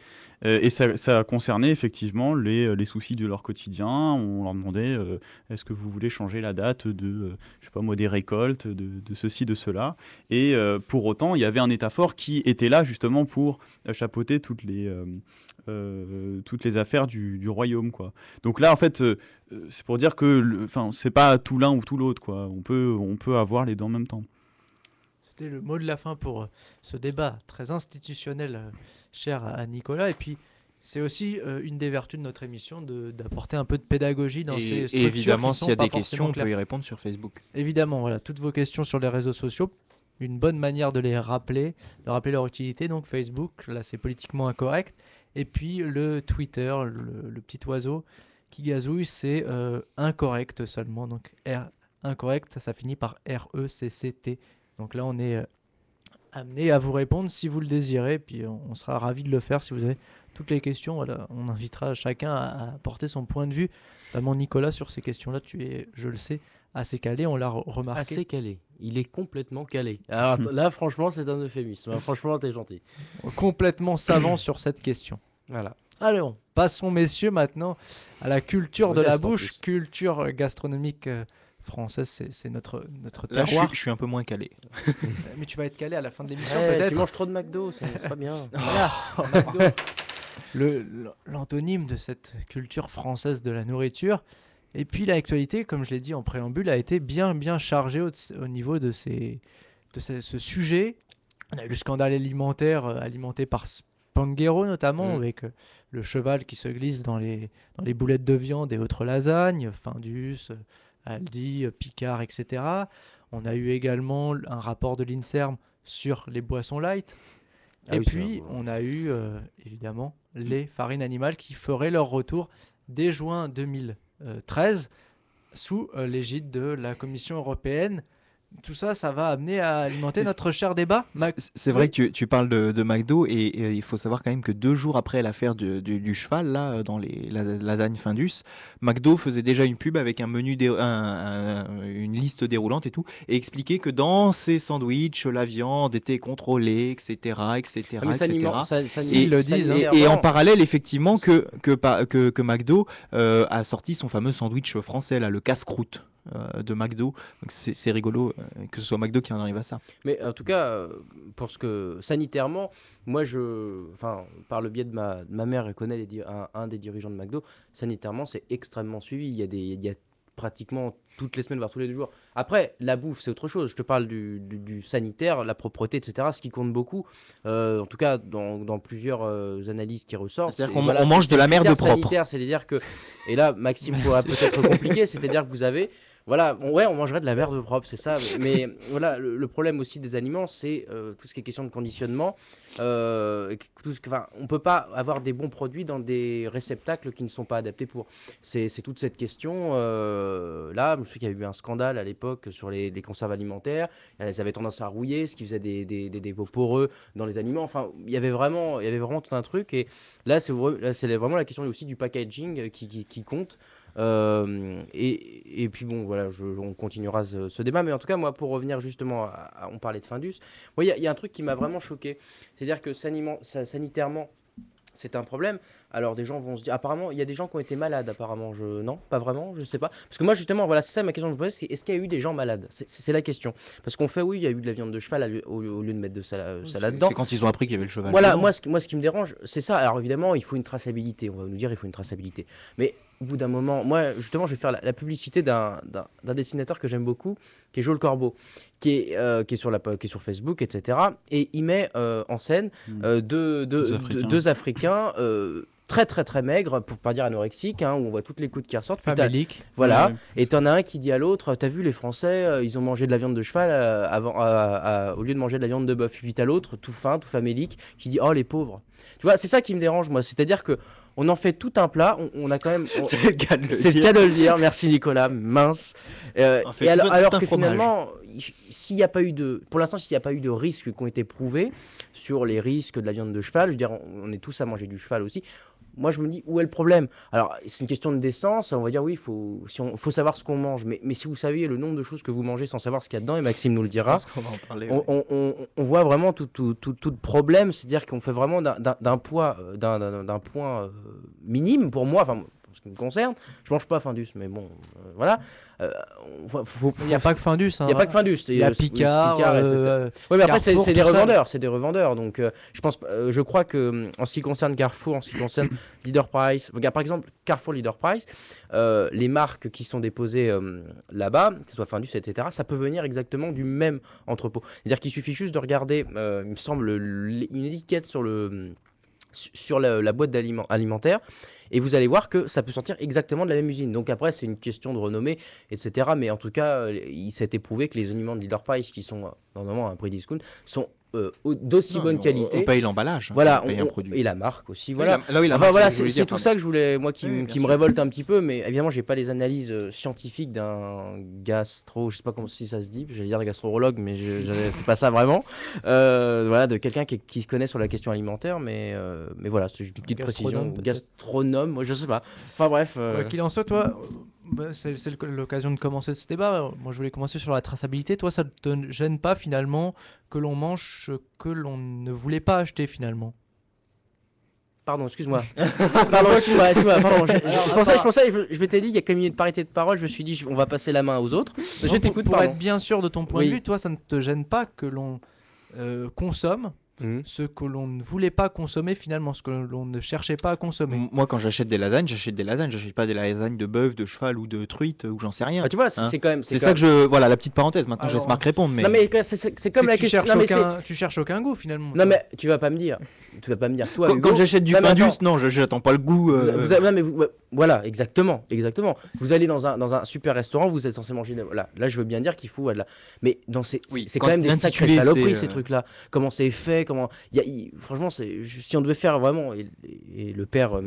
Et ça concernait effectivement les soucis de leur quotidien. On leur demandait est-ce que vous voulez changer la date je sais pas moi, des récoltes, de ceci, de cela. Et pour autant, il y avait un État fort qui était là justement pour chapeauter toutes les affaires du royaume, quoi. Donc là, en fait, c'est pour dire que c'est pas tout l'un ou tout l'autre, quoi. On peut avoir les deux en même temps. C'était le mot de la fin pour ce débat très institutionnel cher à Nicolas. Et puis, c'est aussi une des vertus de notre émission d'apporter un peu de pédagogie dans ces Et structures évidemment, qui sont s'il y a pas des questions, on forcément peut y répondre sur Facebook. Évidemment, voilà, toutes vos questions sur les réseaux sociaux, une bonne manière de les rappeler, de rappeler leur utilité. Donc Facebook, là c'est politiquement incorrect. Et puis le Twitter, le petit oiseau qui gazouille, c'est incorrect seulement. Donc incorrect, ça finit par RECCT. Donc là on est amené à vous répondre si vous le désirez. Puis on sera ravis de le faire si vous avez toutes les questions. Voilà, on invitera chacun à apporter son point de vue. Notamment Nicolas, sur ces questions-là, tu es, je le sais, assez calé, on l'a remarqué. Assez calé. Il est complètement calé. Alors là, franchement, c'est un euphémisme. Franchement, t'es gentil. Complètement savant sur cette question. Voilà. Allons, passons messieurs maintenant à la culture de la Modeste, en bouche, plus. culture gastronomique française, c'est notre Là, terroir. je suis un peu moins calé. Mais tu vas être calé à la fin de l'émission Tu peut-être. manges trop de McDo, c'est pas bien. Voilà, McDo. L'antonyme de cette culture française de la nourriture. Et puis l'actualité, comme je l'ai dit en préambule, a été bien chargée au niveau de ce sujet. On a eu le scandale alimentaire alimenté par Spanghero notamment, avec le cheval qui se glisse dans les boulettes de viande et autres lasagnes, Findus, Aldi, Picard, etc. On a eu également un rapport de l'INSERM sur les boissons light. Ah Et oui, c'est puis, vrai. on a eu évidemment les farines animales qui feraient leur retour dès juin 2013 sous l'égide de la Commission européenne. Tout ça, ça va amener à alimenter notre cher débat. C'est vrai que tu parles de McDo et il faut savoir quand même que 2 jours après l'affaire du cheval, là, dans les lasagnes Findus, McDo faisait déjà une pub avec un menu, une liste déroulante et tout, et expliquait que dans ces sandwichs, la viande était contrôlée, etc., etc., Ah, mais ça etc. n'iment- ça- Ils le ça disent, n'énerve Et en vraiment. parallèle, effectivement, que McDo a sorti son fameux sandwich français, là, le casse-croûte de McDo. Donc c'est rigolo que ce soit McDo qui en arrive à ça. Mais en tout cas, pour ce que sanitairement, moi, par le biais de ma mère, elle connaît un des dirigeants de McDo. Sanitairement, c'est extrêmement suivi. Il y a pratiquement toutes les semaines, voire tous les 2 jours. Après, la bouffe, c'est autre chose. Je te parle du sanitaire, la propreté, etc. Ce qui compte beaucoup, en tout cas dans plusieurs analyses qui ressortent. C'est-à-dire c'est- qu'on voilà, on mange c'est de la le merde critère propre. sanitaire, c'est-à-dire que, et là, Maxime pourra Merci. peut-être compliquer, c'est-à-dire que vous avez. Voilà, on mangerait de la merde propre, c'est ça. Mais voilà, le problème aussi des aliments, c'est tout ce qui est question de conditionnement. On peut pas avoir des bons produits dans des réceptacles qui ne sont pas adaptés pour. C'est toute cette question. Là, je sais qu'il y a eu un scandale à l'époque sur les conserves alimentaires. Elles avaient tendance à rouiller, ce qui faisait des dépôts poreux dans les aliments. Enfin, il y avait vraiment tout un truc. Et là, c'est vraiment la question aussi du packaging qui compte. Et puis bon, voilà, on continuera ce débat. Mais en tout cas, moi, pour revenir justement on parlait de Findus. Moi, il y a un truc qui m'a vraiment choqué. C'est-à-dire que sanitairement, c'est un problème. Alors, des gens vont se dire, apparemment, il y a des gens qui ont été malades, apparemment. Non, pas vraiment, je sais pas. Parce que moi, justement, voilà, c'est ça ma question que je me pose, c'est est-ce qu'il y a eu des gens malades? C'est la question. Parce qu'on fait, oui, il y a eu de la viande de cheval au lieu de mettre de ça là-dedans. C'est quand ils ont appris qu'il y avait le cheval. Voilà, dedans. moi, ce qui me dérange, c'est ça. Alors, évidemment, il faut une traçabilité. On va nous dire, il faut une traçabilité. Mais au bout d'un moment, moi, justement, je vais faire la publicité d'un dessinateur que j'aime beaucoup, qui est Joël Corbeau, qui est sur Facebook, etc. Et il met en scène deux Africains très très très maigres, pour pas dire anorexiques, où on voit toutes les coudes qui ressortent. Puis Famélique. voilà, Ouais. et t'en as un qui dit à l'autre, t'as vu les Français, ils ont mangé de la viande de cheval au lieu de manger de la viande de bœuf. Puis t'as l'autre, tout fin, tout famélique, qui dit oh les pauvres. Tu vois, c'est ça qui me dérange moi, c'est-à-dire que on en fait tout un plat, on a quand même. C'est le cas de le C'est le dire. cas de le dire, merci Nicolas, mince. On fait Et alors, tout alors un que fromage. finalement, s'il n'y a pas eu pour l'instant, s'il n'y a pas eu de risques qui ont été prouvés sur les risques de la viande de cheval, je veux dire, on est tous à manger du cheval aussi. Moi, je me dis, où est le problème? Alors, c'est une question de décence. On va dire, oui, faut savoir ce qu'on mange. Mais si vous saviez le nombre de choses que vous mangez sans savoir ce qu'il y a dedans, et Maxime nous le dira, On va en parler, on, ouais. on voit vraiment tout le problème. C'est-à-dire qu'on fait vraiment d'un point minime pour moi. Enfin, en ce qui me concerne, je mange pas Findus, mais bon, voilà. Il n'y a pas que Findus. Il n'y a pas que Findus. Il y a Picard, etc. Oui, mais après, Carrefour, c'est des tout ça. revendeurs. C'est des revendeurs. Donc, je crois que en ce qui concerne Carrefour, en ce qui concerne Leader Price, regarde, par exemple, Carrefour Leader Price, les marques qui sont déposées là-bas, que ce soit Findus, etc., ça peut venir exactement du même entrepôt. C'est-à-dire qu'il suffit juste de regarder, il me semble, une étiquette sur la boîte alimentaire, et vous allez voir que ça peut sortir exactement de la même usine. Donc après, c'est une question de renommée, etc. Mais en tout cas, il s'est éprouvé que les aliments de Leader Price, qui sont normalement à un prix discount, sont d'aussi Non, bonne mais qualité. On paye l'emballage. Voilà, on paye un produit. et la marque aussi. Voilà. Là, oui, la Enfin marque, voilà, ce que je voulais c'est dire, tout pardon. ça que je voulais, moi, qui Oui, me bien sûr. révolte un petit peu, mais évidemment, j'ai pas les analyses scientifiques d'un je sais pas comment si ça se dit, j'allais dire gastrologue, mais c'est pas ça vraiment. Voilà, de quelqu'un qui se connaît sur la question alimentaire, mais voilà, c'est une petite précision. Gastronome, peut-être. Gastronome, moi, je sais pas. Enfin bref. Quoi qu'il en soit, toi, c'est l'occasion de commencer ce débat. Moi, je voulais commencer sur la traçabilité. Toi, ça ne te gêne pas finalement que l'on mange ce que l'on ne voulait pas acheter finalement? Pardon, excuse-moi. Pardon, excuse-moi. Pardon, je pensais, je m'étais dit, il y a quand même une parité de parole. Je me suis dit, on va passer la main aux autres. Je Non, t'écoute, pour pardon. être bien sûr de ton point Oui. de vue, toi, ça ne te gêne pas que l'on consomme, ce que l'on ne voulait pas consommer finalement, ce que l'on ne cherchait pas à consommer. Moi, quand j'achète des lasagnes, j'achète pas des lasagnes de bœuf, de cheval ou de truite ou j'en sais rien. Ah, tu vois, Hein. c'est quand même. C'est ça que je. Voilà, la petite parenthèse. Maintenant, je Alors, laisse Marc répondre. Mais... Non, mais c'est comme la Tu question. cherches Non, mais tu cherches aucun goût finalement. non, mais tu vas pas me dire. Toi, quand, Hugo. quand j'achète du Non, mais Findus, attends. non, j'attends pas le goût. Non, mais voilà, exactement. Vous allez dans un super restaurant, vous êtes censé manger. Voilà, là, je veux bien dire qu'il faut. Mais Oui, c'est quand quand même des sacrées l'intitulé, saloperies c'est, ces trucs-là. Comment c'est fait, franchement, si on devait faire vraiment, et le père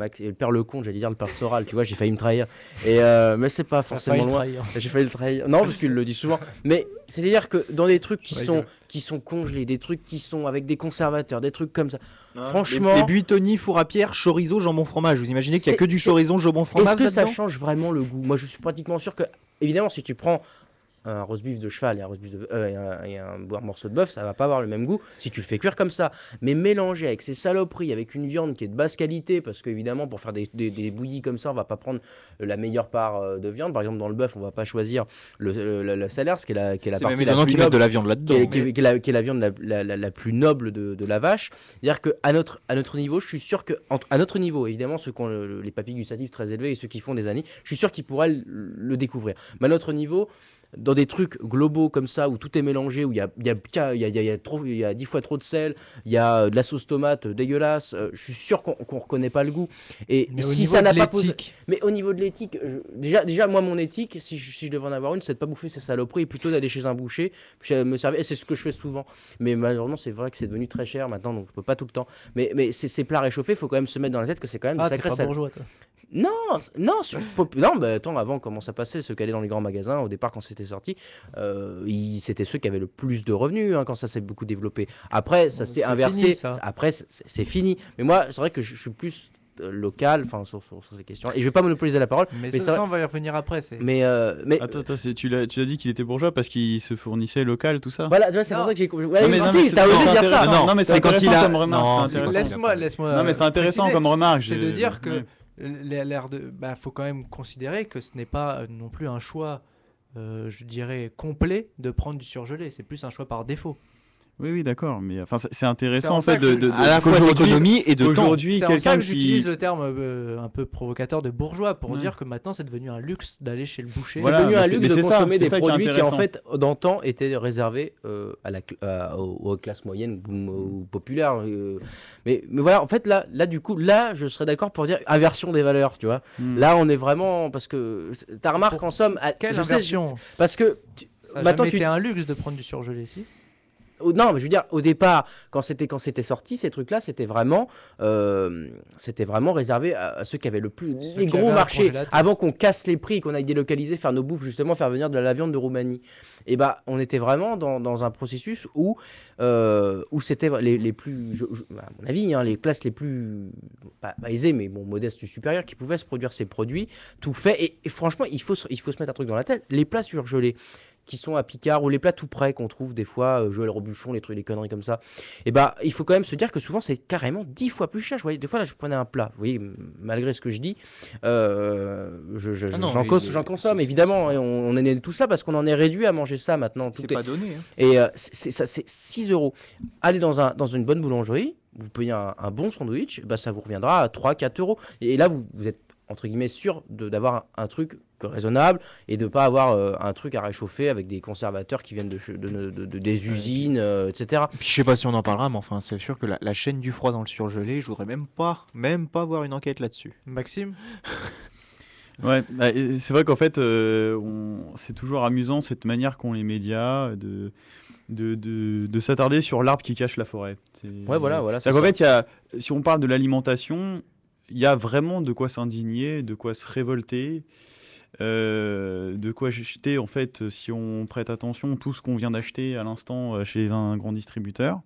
Lecomte, j'allais dire le père Soral, tu vois, j'ai failli me trahir. Mais c'est pas forcément loin. J'ai failli le trahir. Non, parce qu'il le dit souvent. Mais c'est-à-dire que dans des trucs qui sont congelés, des trucs qui sont avec des conservateurs, des trucs comme ça. Franchement, les buitoni, four à pierre, chorizo, jambon fromage. Vous imaginez qu'il y a que du chorizo, jambon fromage est-ce que ça là-dedans change vraiment le goût? Moi, je suis pratiquement sûr que, évidemment, si tu prends un roast beef de cheval et un morceau de bœuf, ça va pas avoir le même goût si tu le fais cuire comme ça. Mais mélanger avec ces saloperies, avec une viande qui est de basse qualité, parce qu'évidemment, pour faire des bouillies comme ça, on va pas prendre la meilleure part de viande. Par exemple, dans le bœuf, on va pas choisir le Salers, qui est la C'est même partie la étonnant plus qu'ils mettent noble, de la viande là-dedans. qui est la viande la plus noble de la vache. C'est-à-dire qu'à notre niveau, je suis sûr à notre niveau, évidemment, ceux qui ont les papilles gustatives très élevées et ceux qui font des années, je suis sûr qu'ils pourraient le découvrir. Mais à notre niveau, dans des trucs globaux comme ça, où tout est mélangé, où il y a 10 fois trop de sel, il y a de la sauce tomate dégueulasse, je suis sûr qu'on reconnaît pas le goût. Et Mais si au ça niveau n'a de pas posé... l'éthique, Mais au niveau de l'éthique, déjà moi mon éthique, si je devais en avoir une, c'est de pas bouffer ces saloperies et plutôt d'aller chez un boucher, puis me servir. Et c'est ce que je fais souvent. Mais malheureusement, c'est vrai que c'est devenu très cher maintenant, donc je peux pas tout le temps. Mais ces plats réchauffés, il faut quand même se mettre dans la tête que c'est quand même des t'es sacrés pas saloperies. bourgeois toi. Non, attends, avant, comment ça passait? Ceux qui allaient dans les grands magasins, au départ, quand c'était sorti, c'était ceux qui avaient le plus de revenus, quand ça s'est beaucoup développé. Après, ça s'est C'est inversé. fini, ça. Après, c'est fini. Mais moi, c'est vrai que je suis plus local, sur ces questions. Et je vais pas monopoliser la parole. Mais c'est ça, vrai- on va y revenir après. Mais Attends, tu l'as dit qu'il était bourgeois parce qu'il se fournissait local, tout ça. voilà, tu vois, c'est pour Non. ça que j'ai. Non, Ouais, mais non, si, mais t'as c'est- osé non, dire c'est ça. intéressant. Non, mais c'est quand il intéressant a- comme remarque. Non, c'est intéressant. Laisse-moi. Non, mais c'est intéressant préciser. comme remarque. C'est de dire que Ouais. l'air de. Faut quand même considérer que ce n'est pas non plus un choix, je dirais, complet de prendre du surgelé. C'est plus un choix par défaut. Oui, d'accord, mais enfin, c'est C'est intéressant en en ça fait que de à la fois qu'aujourd'hui- d'économie et de temps. Aujourd'hui, C'est en ça quelqu'un que qui j'utilise le terme un peu provocateur de bourgeois pour Ouais. dire que maintenant c'est devenu un luxe d'aller chez le boucher. Voilà, C'est devenu mais un c'est- luxe mais de c'est ça, consommer c'est des ça qui est produits qui, en intéressant. fait, d'antan étaient réservés aux classes moyennes ou populaires. Mais voilà, en fait, là, du coup, je serais d'accord pour dire inversion des valeurs, tu vois. Hmm. Là, on est vraiment. Parce que ta remarque, en somme. Quelle je sais, inversion parce que. Ça a maintenant, jamais été un luxe de prendre du surgelé, si. Non, mais je veux dire, au départ, quand c'était sorti, ces trucs-là, c'était vraiment réservé à ceux qui avaient Ceux les qui gros avaient un marchés, congélateur. avant qu'on casse les prix, qu'on aille délocaliser, faire nos bouffes, justement, faire venir de la viande de Roumanie. Et bah, on était vraiment dans un processus où c'était les plus, à mon avis, les classes les plus, pas aisées, mais bon, modestes ou supérieures, qui pouvaient se produire ces produits, tout fait. Et franchement, il faut se mettre un truc dans la tête. Les plats surgelés qui sont à Picard ou les plats tout prêts qu'on trouve des fois, Joël Robuchon, les trucs, les conneries comme ça, et bah il faut quand même se dire que souvent c'est carrément 10 fois plus cher. Je voyais, des fois là je prenais un plat, vous voyez, malgré ce que je dis, non, j'en consomme évidemment, et on est tous là parce qu'on en est réduit à manger ça maintenant. C'est Tout pas donné. Hein. et c'est 6 €. Allez dans une bonne boulangerie, vous payez un bon sandwich, bah, ça vous reviendra à 3-4 €. Et là, vous êtes, entre guillemets, sûr d'avoir un truc raisonnable et de ne pas avoir un truc à réchauffer avec des conservateurs qui viennent des usines, etc. Puis je sais pas si on en parlera, mais enfin, c'est sûr que la chaîne du froid dans le surgelé, je voudrais même pas voir une enquête là-dessus. Maxime. Ouais, et c'est vrai qu'en fait, c'est toujours amusant cette manière qu'ont les médias de s'attarder sur l'arbre qui cache la forêt. Ouais, voilà, c'est C'est-à-dire qu'en ça. fait, si on parle de l'alimentation, il y a vraiment de quoi s'indigner, de quoi se révolter, de quoi jeter, en fait, si on prête attention, tout ce qu'on vient d'acheter à l'instant chez un grand distributeur.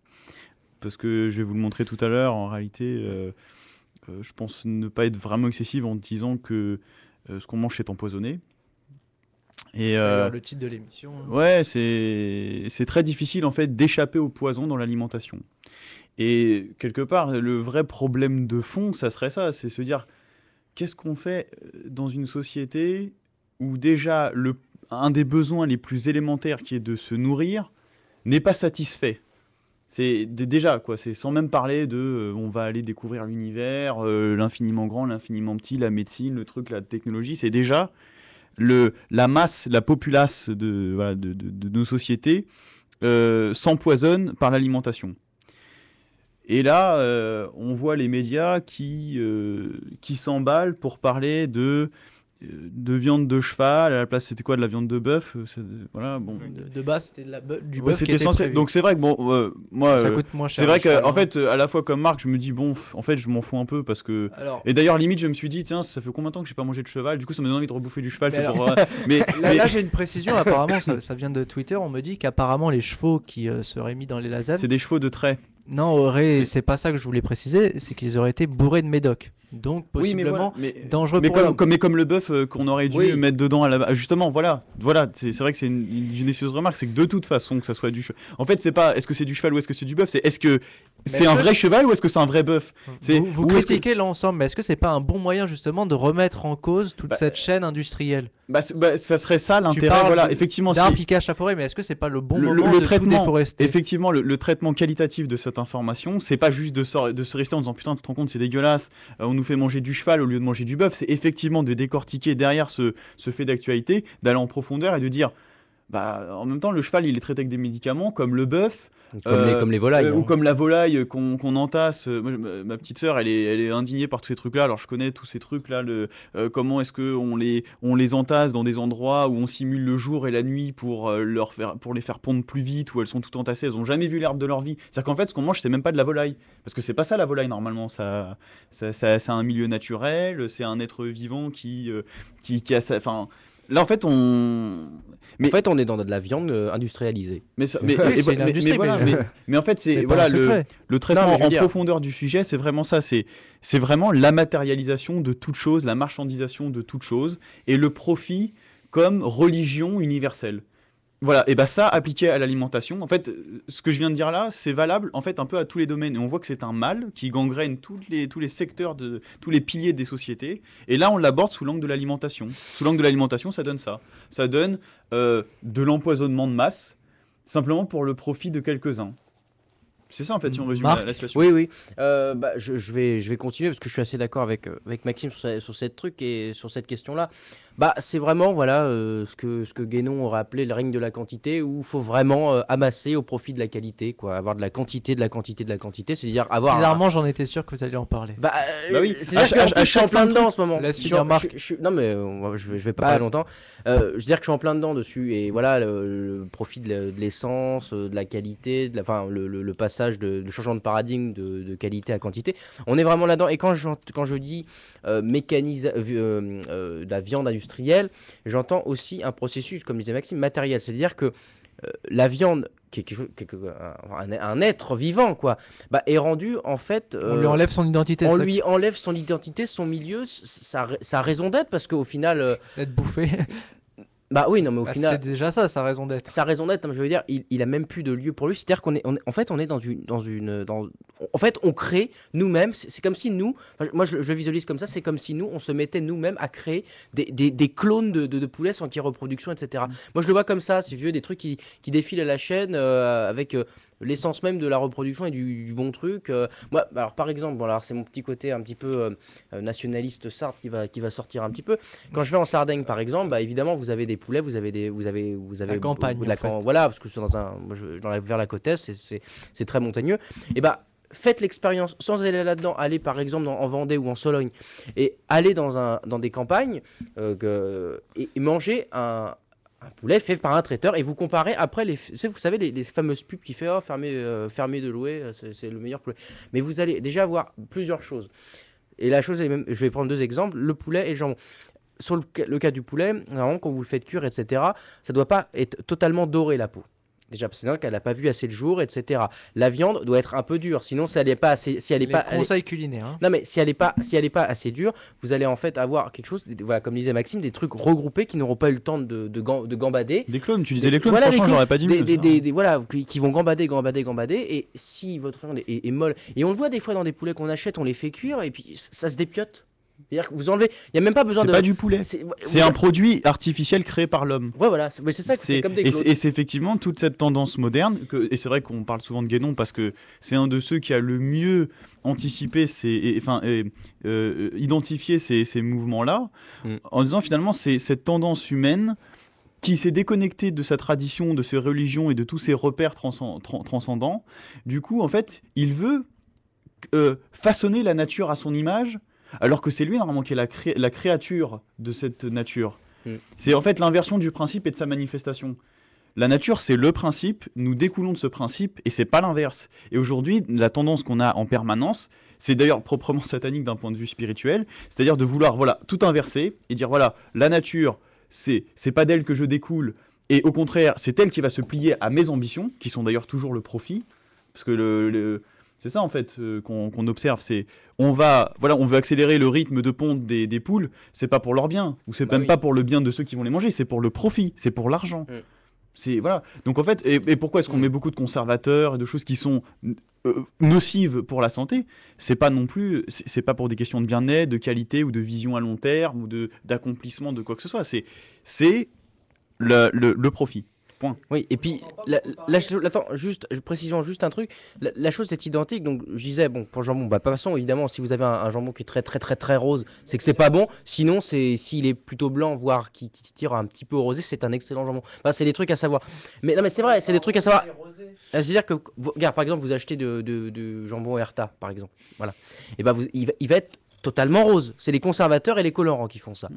Parce que je vais vous le montrer tout à l'heure, en réalité, je pense ne pas être vraiment excessive en disant que ce qu'on mange est empoisonné. Et C'est d'ailleurs le titre de l'émission. ouais, c'est très difficile en fait d'échapper au poison dans l'alimentation. Et quelque part, le vrai problème de fond, ça serait ça, c'est se dire qu'est-ce qu'on fait dans une société où déjà un des besoins les plus élémentaires qui est de se nourrir n'est pas satisfait. C'est déjà, quoi. C'est sans même parler de on va aller découvrir l'univers, l'infiniment grand, l'infiniment petit, la médecine, le truc, la technologie. C'est déjà la masse, la populace voilà, de nos sociétés s'empoisonne par l'alimentation. Et là, on voit les médias qui s'emballent pour parler de viande de cheval. À la place, c'était quoi, de la viande de bœuf? Voilà, bon. De base, c'était du Ouais, bœuf qui c'était était censé. prévu. Donc c'est vrai que bon, moi, Ça coûte moins cher. c'est vrai le cheval, qu'en hein. fait, à la fois comme Marc, je me dis bon, en fait, je m'en fous un peu parce que. Alors, Et d'ailleurs, limite, je me suis dit, tiens, ça fait combien de temps que j'ai pas mangé de cheval? Du coup, ça me donne envie de rebouffer du cheval. Mais C'est alors- pour. Mais, là, j'ai une précision. Apparemment, ça vient de Twitter. On me dit qu'apparemment, les chevaux qui seraient mis dans les lasagnes, c'est des chevaux de trait. non, c'est- c'est pas ça que je voulais préciser. C'est qu'ils auraient été bourrés de médoc. Donc, Oui, mais possiblement voilà, mais- dangereux Mais pour l'homme. comme le bœuf qu'on aurait dû Oui. mettre dedans justement, voilà, c'est vrai que c'est une judicieuse remarque, c'est que de toute façon, que ça soit du cheval. En fait, c'est pas est-ce que c'est du cheval ou est-ce que c'est du bœuf, c'est est-ce que c'est est-ce un que vrai cheval ou est-ce que c'est un vrai bœuf? Vous ou est-ce que- critiquez l'ensemble, mais est-ce que c'est pas un bon moyen justement de remettre en cause toute Bah, cette chaîne industrielle? ça serait ça Tu l'intérêt, parles voilà, effectivement. d'arbres Si, qui cachent la forêt, mais est-ce que c'est pas le bon Le- moment le de tout traitement, déforester? effectivement, le traitement qualitatif de cette information, c'est pas juste de se rester en disant putain, tu te rends compte, c'est dégueulasse, on nous fait manger du cheval au lieu de manger du bœuf. C'est effectivement de décortiquer derrière ce fait d'actualité, d'aller en profondeur et de dire, bah, en même temps, le cheval, il est traité avec des médicaments comme le bœuf. Comme les volailles. Ou hein. comme la volaille qu'on entasse. Moi, ma petite sœur, elle est indignée par tous ces trucs-là. Alors je connais tous ces trucs-là. Comment est-ce qu'on les entasse dans des endroits où on simule le jour et la nuit pour les faire pondre plus vite, où elles sont toutes entassées. Elles n'ont jamais vu l'herbe de leur vie. C'est-à-dire qu'en fait, ce qu'on mange, c'est même pas de la volaille. Parce que c'est pas ça la volaille normalement. Ça, c'est un milieu naturel. C'est un être vivant qui a sa. Enfin, là, en fait, En fait, on est dans de la viande industrialisée. mais Oui, c'est une industrie, voilà, mais- mais en fait, C'est c'est pas voilà un secret. le traitement Non, mais je veux en dire- profondeur du sujet, c'est vraiment ça. C'est vraiment la matérialisation de toute chose, la marchandisation de toute chose, et le profit comme religion universelle. Voilà, et bah ça, appliqué à l'alimentation, en fait, ce que je viens de dire là, c'est valable en fait un peu à tous les domaines. Et on voit que c'est un mal qui gangrène tous les secteurs, tous les piliers des sociétés. Et là, on l'aborde sous l'angle de l'alimentation. Sous l'angle de l'alimentation, ça donne ça. Ça donne de l'empoisonnement de masse, simplement pour le profit de quelques-uns. C'est ça en fait, si on résume Marc, la situation. Oui, oui. Je vais continuer parce que je suis assez d'accord avec Maxime sur cette truc et sur cette question-là. Bah, c'est vraiment voilà ce que Guénon aurait appelé le règne de la quantité, où il faut vraiment amasser au profit de la qualité, quoi, avoir de la quantité, c'est-à-dire avoir. Bizarrement, j'en étais sûr que vous alliez en parler. Bah oui, c'est-à-dire à que je suis en chaque plein fin de dedans en ce moment. Laisse Je suis finir en- Marc. non mais je vais pas Bah, parler longtemps. Je veux dire que je suis en plein dedans dessus et voilà le profit de l'essence, de la qualité, enfin le passage de changement de paradigme de qualité à quantité. On est vraiment là-dedans et quand je dis de la viande industrielle, j'entends aussi un processus, comme disait Maxime, matériel, c'est-à-dire que la viande qui est un être vivant quoi, bah, est rendu en fait On lui enlève son identité, on ça, lui enlève son identité, son milieu, sa raison d'être, parce qu'au final, d'être bouffé. bah oui, non, mais au Bah, final, c'était déjà ça, sa raison d'être. sa raison d'être, je veux dire, il a même plus de lieu pour lui. C'est-à-dire en fait, on est en fait, on crée nous-mêmes. C'est comme si nous, enfin, moi je le visualise comme ça, c'est comme si nous, on se mettait nous-mêmes à créer des clones de poulets sans qu'il y ait reproduction, etc. Moi, je le vois comme ça, si tu veux, des trucs qui défilent à la chaîne avec l'essence même de la reproduction et du bon truc. Moi, alors par exemple, bon, alors c'est mon petit côté un petit peu nationaliste sarde qui va sortir un petit peu. Quand je vais en Sardaigne, par exemple, bah, évidemment, vous avez des poulets, vous avez La campagne, de la en fait. voilà, parce que c'est vers la côte est, c'est très montagneux. Et bah faites l'expérience sans aller là-dedans, allez par exemple en Vendée ou en Sologne et allez dans des campagnes et manger un poulet fait par un traiteur et vous comparez après vous savez les fameuses pubs qui fait fermé de louer, c'est le meilleur poulet. Mais vous allez déjà voir plusieurs choses. Et la chose est même, je vais prendre deux exemples, le poulet et le jambon. Sur le cas du poulet, normalement, quand vous le faites cuire, etc., ça ne doit pas être totalement doré la peau. Déjà, parce que qu'elle n'a pas vu assez de jours, etc. La viande doit être un peu dure, sinon si elle n'est pas assez, Les conseils culinaires. Hein. non mais si elle n'est pas assez dure, vous allez en fait avoir quelque chose, voilà, comme disait Maxime, des trucs regroupés qui n'auront pas eu le temps de gambader. Des clones, tu disais les clones, Voilà, franchement, les clones, j'aurais pas dit mieux. voilà, qui vont gambader, et si votre viande est molle, et on le voit des fois dans des poulets qu'on achète, on les fait cuire, et puis ça se dépiote. C'est-à-dire que vous enlevez, il n'y a même pas besoin C'est de. pas du poulet. C'est un produit artificiel créé par l'homme. Ouais, voilà, mais c'est ça, c'est comme des Et glauques. c'est effectivement toute cette tendance moderne, et c'est vrai qu'on parle souvent de Guénon parce que c'est un de ceux qui a le mieux anticipé, identifié ces mouvements-là, en disant finalement c'est cette tendance humaine qui s'est déconnectée de sa tradition, de ses religions et de tous ses repères transcendants. Du coup, en fait, il veut façonner la nature à son image, alors que c'est lui normalement qui est la créature de cette nature. C'est en fait l'inversion du principe et de sa manifestation. La nature, c'est le principe, nous découlons de ce principe, et c'est pas l'inverse. Et aujourd'hui, la tendance qu'on a en permanence, c'est d'ailleurs proprement satanique d'un point de vue spirituel, c'est-à-dire de vouloir tout inverser, et dire voilà, la nature, c'est pas d'elle que je découle, et au contraire, c'est elle qui va se plier à mes ambitions, qui sont d'ailleurs toujours le profit, parce que c'est ça en fait qu'on observe, c'est on veut accélérer le rythme de ponte des poules, c'est pas pour leur bien, ou c'est même pas pour le bien de ceux qui vont les manger, c'est pour le profit, c'est pour l'argent. Voilà. Donc en fait, et pourquoi est-ce qu'on met beaucoup de conservateurs et de choses qui sont nocives pour la santé? C'est pas non plus, c'est pas pour des questions de bien-être, de qualité ou de vision à long terme ou d'accomplissement de quoi que ce soit. C'est le profit. Point. Oui, et puis, attends, précisons juste un truc. La chose est identique. Donc, je disais, bon, pour le jambon, bah, passons, évidemment, si vous avez un jambon qui est très, très, très, très rose, c'est que c'est pas bon. Sinon, s'il est plutôt blanc, voire qui tire un petit peu au rosé, c'est un excellent jambon. Bah, c'est des trucs à savoir. Mais non, mais c'est vrai, c'est des trucs à savoir. C'est-à-dire que, regarde, par exemple, vous achetez de jambon Herta, par exemple. Voilà. Et bah, il va être totalement rose. C'est les conservateurs et les colorants qui font ça.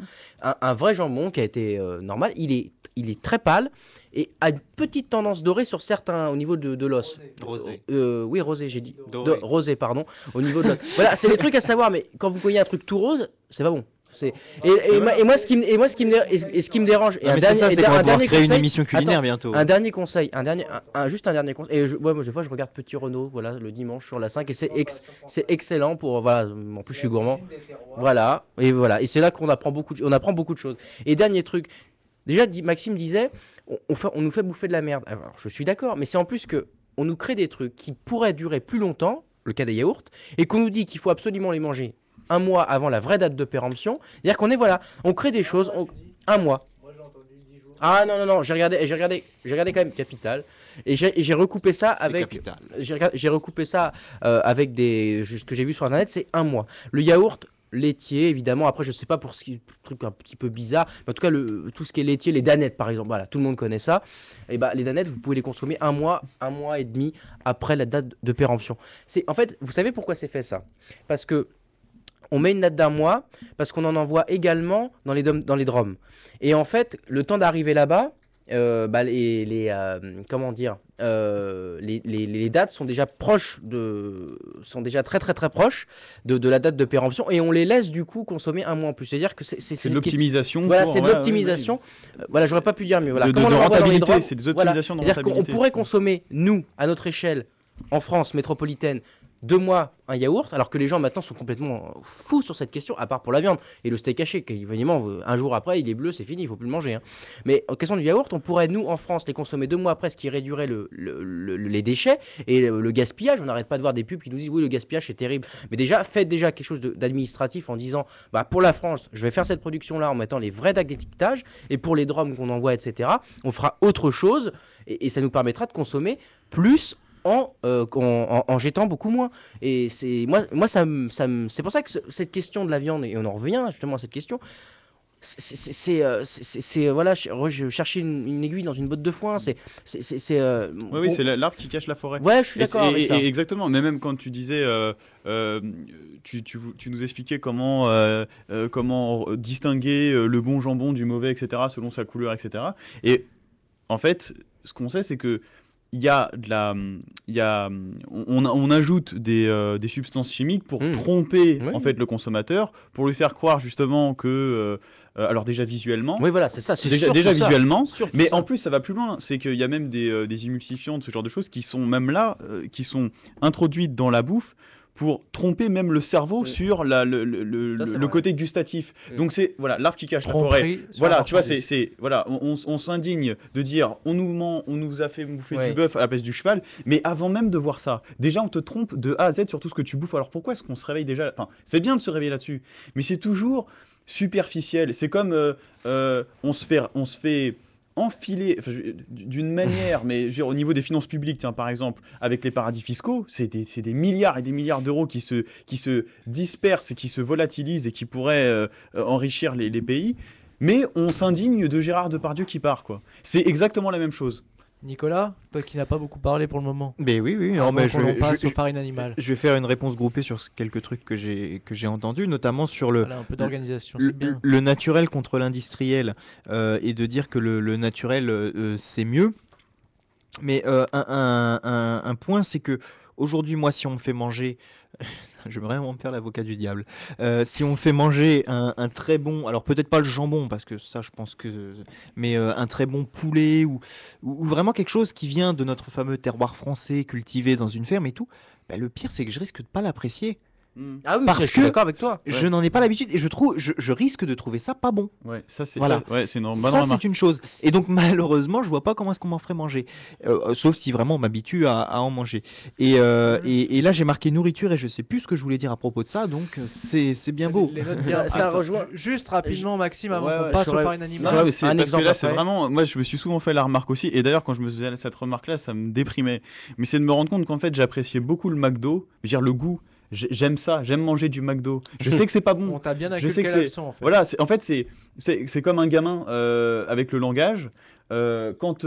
Un vrai jambon qui a été normal, il est très pâle et a une petite tendance dorée sur certains au niveau de l'os. Rosé. Oui, rosé, j'ai dit. Doré. Rosé, pardon. Au niveau de l'os. Voilà, c'est des trucs à savoir, mais quand vous voyez un truc tout rose, c'est pas bon. Moi, ce qui me dérange, et Non, mais c'est ça, c'est qu'on va pouvoir créer une émission culinaire attends, bientôt. Un dernier conseil, juste un dernier conseil. Et moi, des fois, je regarde Petit Renault, voilà, le dimanche sur la 5, et c'est excellent pour, voilà. En plus, je suis gourmand. Voilà, et c'est là qu'on apprend beaucoup de choses. Et dernier truc, déjà, Maxime disait, on nous fait bouffer de la merde. Alors, je suis d'accord, mais c'est en plus que on nous crée des trucs qui pourraient durer plus longtemps, le cas des yaourts, et qu'on nous dit qu'il faut absolument les manger un mois avant la vraie date de péremption. C'est-à-dire on crée des choses, un mois. Ah non, j'ai regardé quand même Capital, et j'ai recoupé ça avec. J'ai recoupé ça avec ce que j'ai vu sur internet, c'est un mois. Le yaourt laitier, évidemment. Après, je sais pas pour ce truc un petit peu bizarre, mais en tout cas, tout ce qui est laitier, les danettes par exemple, voilà, tout le monde connaît ça. Et bah, les danettes, vous pouvez les consommer un mois et demi après la date de péremption. En fait, vous savez pourquoi c'est fait ça? Parce que on met une date d'un mois parce qu'on en envoie également dans les DROM. Et en fait, le temps d'arriver là-bas, comment dire, les dates sont déjà très très très proches de la date de péremption, et on les laisse du coup consommer un mois en plus. C'est-à-dire que c'est de l'optimisation. Voilà, c'est de l'optimisation. Voilà, j'aurais pas pu dire mieux. Voilà, de rentabilité, c'est des optimisations de rentabilité. C'est-à-dire qu'on pourrait consommer, nous, à notre échelle, en France métropolitaine, 2 mois un yaourt, alors que les gens maintenant sont complètement fous sur cette question, à part pour la viande et le steak haché, qui évidemment un jour après il est bleu, c'est fini, il faut plus le manger. Mais en question du yaourt, on pourrait nous en France les consommer 2 mois après, ce qui réduirait les déchets et le gaspillage. On n'arrête pas de voir des pubs qui nous disent oui, le gaspillage c'est terrible, mais faites déjà quelque chose d'administratif en disant bah, pour la France, je vais faire cette production là en mettant les vrais dates d'étiquetage, et pour les drômes qu'on envoie, etc., on fera autre chose, et ça nous permettra de consommer plus en jetant beaucoup moins. Et c'est c'est pour ça que cette question de la viande, et on en revient justement à cette question, voilà, je cherchais une aiguille dans une botte de foin. Oui, c'est l'arbre qui cache la forêt. Ouais, je suis d'accord avec ça. Exactement. Mais même quand tu disais, tu nous expliquais comment distinguer le bon jambon du mauvais, etc., selon sa couleur, etc. Et en fait, ce qu'on sait, c'est que on ajoute des substances chimiques pour tromper en fait le consommateur, pour lui faire croire justement que alors déjà visuellement, oui voilà, c'est ça, c'est déjà visuellement, mais ça. En plus ça va plus loin, c'est qu'il y a même des émulsifiants, de ce genre de choses qui sont même là, qui sont introduites dans la bouffe pour tromper même le cerveau sur le côté gustatif. Donc c'est voilà l'arbre qui cache la forêt. Voilà, tu vois, voilà, on s'indigne de dire on nous ment, on nous a fait bouffer du bœuf à la place du cheval, mais avant même de voir ça, déjà on te trompe de A à Z sur tout ce que tu bouffes. Alors pourquoi est-ce qu'on se réveille déjà? Enfin, c'est bien de se réveiller là-dessus, mais c'est toujours superficiel. C'est comme on se fait enfiler d'une manière, mais je veux dire, au niveau des finances publiques, tiens, par exemple, avec les paradis fiscaux, c'est des milliards et des milliards d'euros qui se dispersent, qui se volatilisent et qui pourraient enrichir les pays. Mais on s'indigne de Gérard Depardieu qui part, quoi. C'est exactement la même chose. Nicolas, toi qui n'as pas beaucoup parlé pour le moment. Mais oui. On passe aux farines animales. Je vais faire une réponse groupée sur quelques trucs que j'ai entendus, notamment sur un peu d'organisation, c'est bien. Le naturel contre l'industriel, et de dire que le naturel c'est mieux. Mais un point, c'est que aujourd'hui, moi, si on me fait manger, je vais vraiment me faire l'avocat du diable. Si on me fait manger un très bon, alors peut-être pas le jambon, parce que ça, je pense que, mais un très bon poulet ou vraiment quelque chose qui vient de notre fameux terroir français, cultivé dans une ferme et tout, bah, le pire, c'est que je risque de pas l'apprécier. Ah oui, parce je que suis d'accord avec toi. Je n'en ai pas l'habitude et je risque de trouver ça pas bon. Ouais, ça c'est voilà. c'est une bonne ça remarque. C'est une chose. Et donc malheureusement, je vois pas comment est-ce qu'on m'en ferait manger, sauf si vraiment on m'habitue à en manger. Et là j'ai marqué nourriture et je sais plus ce que je voulais dire à propos de ça, donc c'est bien beau. Ça rejoint juste rapidement, Maxime, avant qu'on passe aux farines animales. Non, mais c'est parce que là c'est vraiment, moi je me suis souvent fait la remarque aussi, et d'ailleurs quand je me faisais cette remarque là, ça me déprimait. Mais c'est de me rendre compte qu'en fait j'appréciais beaucoup le McDo, je veux dire le goût. J'aime ça, j'aime manger du McDo. Je sais que c'est pas bon. On t'a bien inculqué la leçon, en fait. Voilà, c'est comme un gamin avec le langage. Quand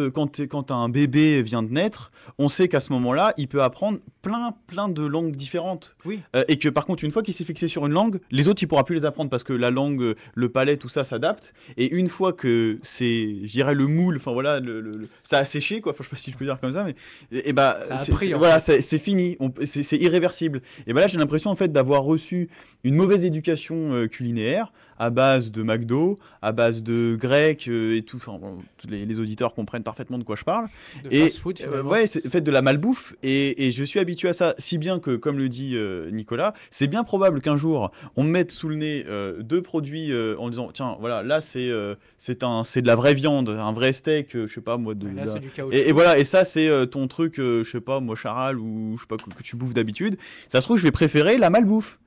un bébé vient de naître, on sait qu'à ce moment-là, il peut apprendre plein de langues différentes. Oui. Et que par contre, une fois qu'il s'est fixé sur une langue, les autres, il pourra plus les apprendre parce que la langue, le palais, tout ça s'adapte. Et une fois que c'est, je dirais, le moule, enfin voilà, ça a séché, quoi. Enfin, je sais pas si je peux dire comme ça, mais c'est fini. C'est irréversible. Et ben là, j'ai l'impression en fait d'avoir reçu une mauvaise éducation culinaire à base de McDo, à base de grec et tout. Enfin, bon, les auditeurs comprennent parfaitement de quoi je parle. De fast-food, ouais, c'est fait de la malbouffe et je suis habitué à ça, si bien que, comme le dit Nicolas, c'est bien probable qu'un jour on me mette sous le nez deux produits en disant tiens, voilà, là c'est de la vraie viande, un vrai steak, je sais pas moi. Là, c'est du caoutchouc. Et voilà, et ça c'est ton truc, je sais pas moi, charal ou je sais pas que tu bouffes d'habitude. Ça se trouve, je vais préférer la malbouffe.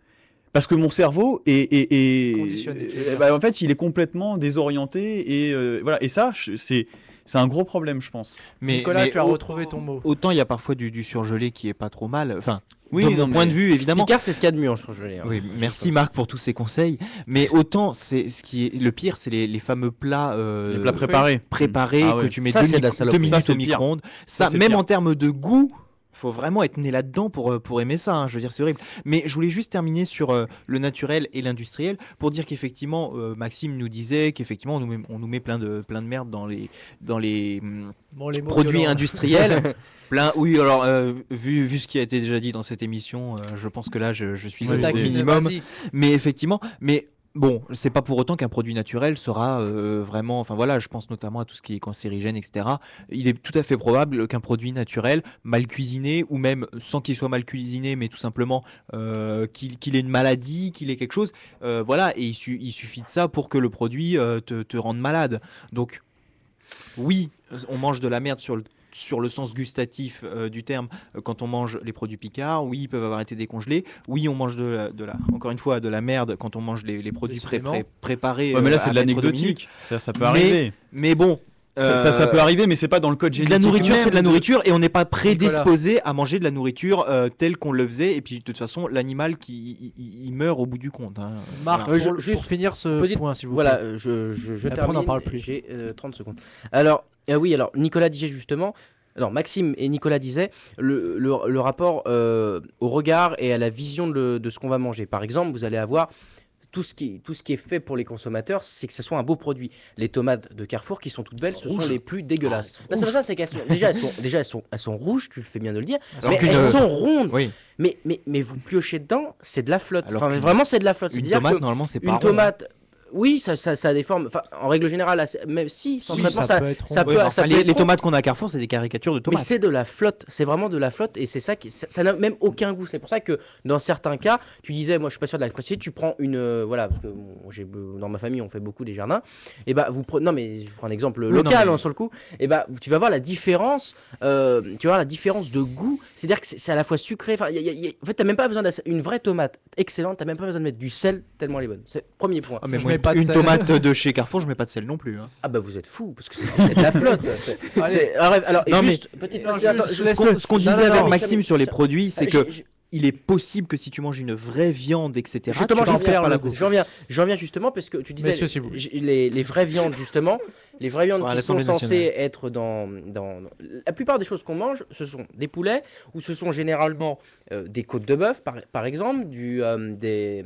Parce que mon cerveau est conditionné. En fait, il est complètement désorienté et voilà. Et ça, c'est un gros problème, je pense. Nicolas, tu as retrouvé ton mot. Autant il y a parfois du surgelé qui est pas trop mal. Enfin, oui, de mon point de vue, évidemment. Picard, c'est ce qu'il y a de mieux en surgelé. Oui, merci Marc pour tous ces conseils. Mais autant, c'est ce qui est le pire, c'est les fameux plats, les plats préparés, que tu mets 2 minutes au micro-ondes. Ça, même en termes de goût. Faut vraiment être né là-dedans pour aimer ça, hein. Je veux dire, c'est horrible. Mais je voulais juste terminer sur le naturel et l'industriel pour dire qu'effectivement, Maxime nous disait qu'effectivement, on nous met plein de merde dans les produits industriels. Oui, alors, vu ce qui a été déjà dit dans cette émission, je pense que là, je suis au minimum. Mais effectivement, bon, c'est pas pour autant qu'un produit naturel sera vraiment... Enfin voilà, je pense notamment à tout ce qui est cancérigène, etc. Il est tout à fait probable qu'un produit naturel, mal cuisiné, ou même sans qu'il soit mal cuisiné, mais tout simplement qu'il ait une maladie, qu'il ait quelque chose, voilà, et il suffit de ça pour que le produit te rende malade. Donc, oui, on mange de la merde sur le sens gustatif du terme quand on mange les produits Picard. Oui, ils peuvent avoir été décongelés. Oui, on mange encore une fois de la merde quand on mange les produits préparés. Ouais, mais là c'est de l'anecdotique, ça peut arriver. Mais bon, ça peut arriver, mais c'est pas dans le code génétique. La nourriture, c'est de la nourriture et on n'est pas prédisposé à manger de la nourriture telle qu'on le faisait. Et puis de toute façon, l'animal il meurt au bout du compte, hein. Marc, pour finir ce point, s'il vous plaît. Voilà, je termine. On n'en parle plus. J'ai 30 secondes. Alors, oui, alors Nicolas disait justement. Alors Maxime et Nicolas disaient le rapport au regard et à la vision de ce qu'on va manger. Par exemple, vous allez avoir tout ce qui est fait pour les consommateurs, c'est que ce soit un beau produit. Les tomates de Carrefour qui sont toutes belles, ce sont les plus dégueulasses. C'est pas ça, c'est qu'elles sont elles sont rouges, tu le fais bien de le dire, mais elles sont rondes. Oui. Mais vous piochez dedans, c'est de la flotte. Enfin, vraiment, c'est de la flotte. Une tomate, normalement, c'est pas une tomate. Oui, ça a des formes. Enfin, en règle générale, même si, sans Si, traitement, ça peut être rond. ça Ouais, peut, mais ça enfin, peut les être rond. tomates qu'on a à Carrefour, c'est des caricatures de Mais tomates. c'est de la flotte, c'est vraiment de la flotte et c'est ça qui ça n'a même aucun goût. C'est pour ça que dans certains cas, tu disais moi je suis pas sûr de l'apprécier, tu prends une voilà parce que dans ma famille on fait beaucoup des jardins et bah vous prenez non mais je prends un exemple Oui, local non, mais- sur le coup et bah tu vas voir la différence tu vas voir la différence de goût, c'est-à-dire que c'est à la fois sucré enfin en fait tu même pas besoin d'une vraie tomate excellente, tu même pas besoin de mettre du sel tellement elle est bonne. C'est premier point. Ah, mais Je moi, mets pas de une sel. tomate de chez Carrefour, je mets pas de sel non plus. Hein. Ah bah vous êtes fou parce que c'est de la flotte. Alors et Non, mais- juste petite Non, attends, je je- laisse- Ce qu'on Non, disait non, avec non, Maxime sur les ça- produits, c'est que j'ai- il est possible que si tu manges une vraie viande, etc., Justement, tu j'en respires viens, pas la le goût. goût. J'en viens justement parce que tu disais Messieurs, s'il vous plaît. les vraies viandes justement, les vraies viandes À qui sont l'Assemblée censées nationale. être dans la plupart des choses qu'on mange, ce sont des poulets ou ce sont généralement des côtes de bœuf par exemple, des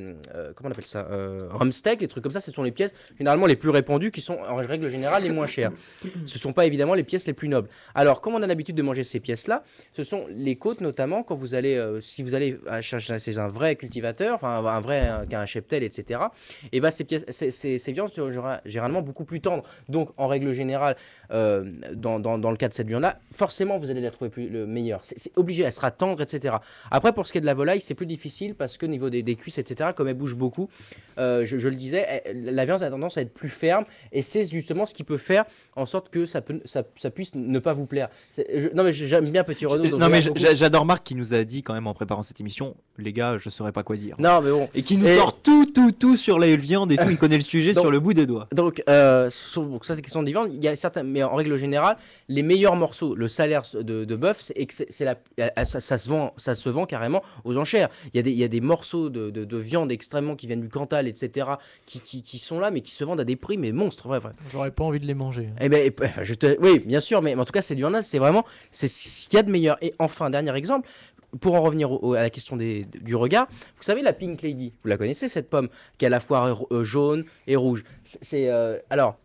comment on appelle ça, rumsteak, des trucs comme ça. Ce sont les pièces généralement les plus répandues qui sont en règle générale les moins chères. Ce sont pas évidemment les pièces les plus nobles. Alors comme on a l'habitude de manger ces pièces-là, ce sont les côtes notamment quand vous allez si vous allez chercher chez un vrai cultivateur, enfin un vrai qui a un cheptel, etc. Et ben ces pièces, ces viandes sont généralement beaucoup plus tendres. Donc en règle générale, dans le cas de cette viande-là, forcément vous allez la trouver le meilleure. C'est obligé, elle sera tendre, etc. Après pour ce qui est de la volaille, c'est plus difficile parce que au niveau des cuisses, etc. Comme elle bouge beaucoup, je le disais, la viande a tendance à être plus ferme et c'est justement ce qui peut faire en sorte que ça puisse ne pas vous plaire. Non mais j'aime bien Petit Renaud. donc Non, mais je regarde beaucoup. j'adore Marc qui nous a dit quand même en préparant cette émission, les gars, je saurais pas quoi dire. Non mais bon. Et qui nous Et- sort tout sur la viande et tout, il connaît le sujet Donc- sur le bout des doigts. Donc, donc ça, c'est question de viande. Il y a certains, mais en règle générale, les meilleurs morceaux, le salaire de bœuf, ça se vend carrément aux enchères. Il y a des morceaux de viande extrêmement qui viennent du Cantal, etc., qui sont là, mais qui se vendent à des prix mais monstres, vrai. J'aurais pas envie de les manger. Eh ben, oui, bien sûr, mais en tout cas, c'est du viande, c'est ce qu'il y a de meilleur. Et enfin, dernier exemple. Pour en revenir à la question du regard, vous savez la Pink Lady, vous la connaissez cette pomme qui a la fois jaune et rouge. Alors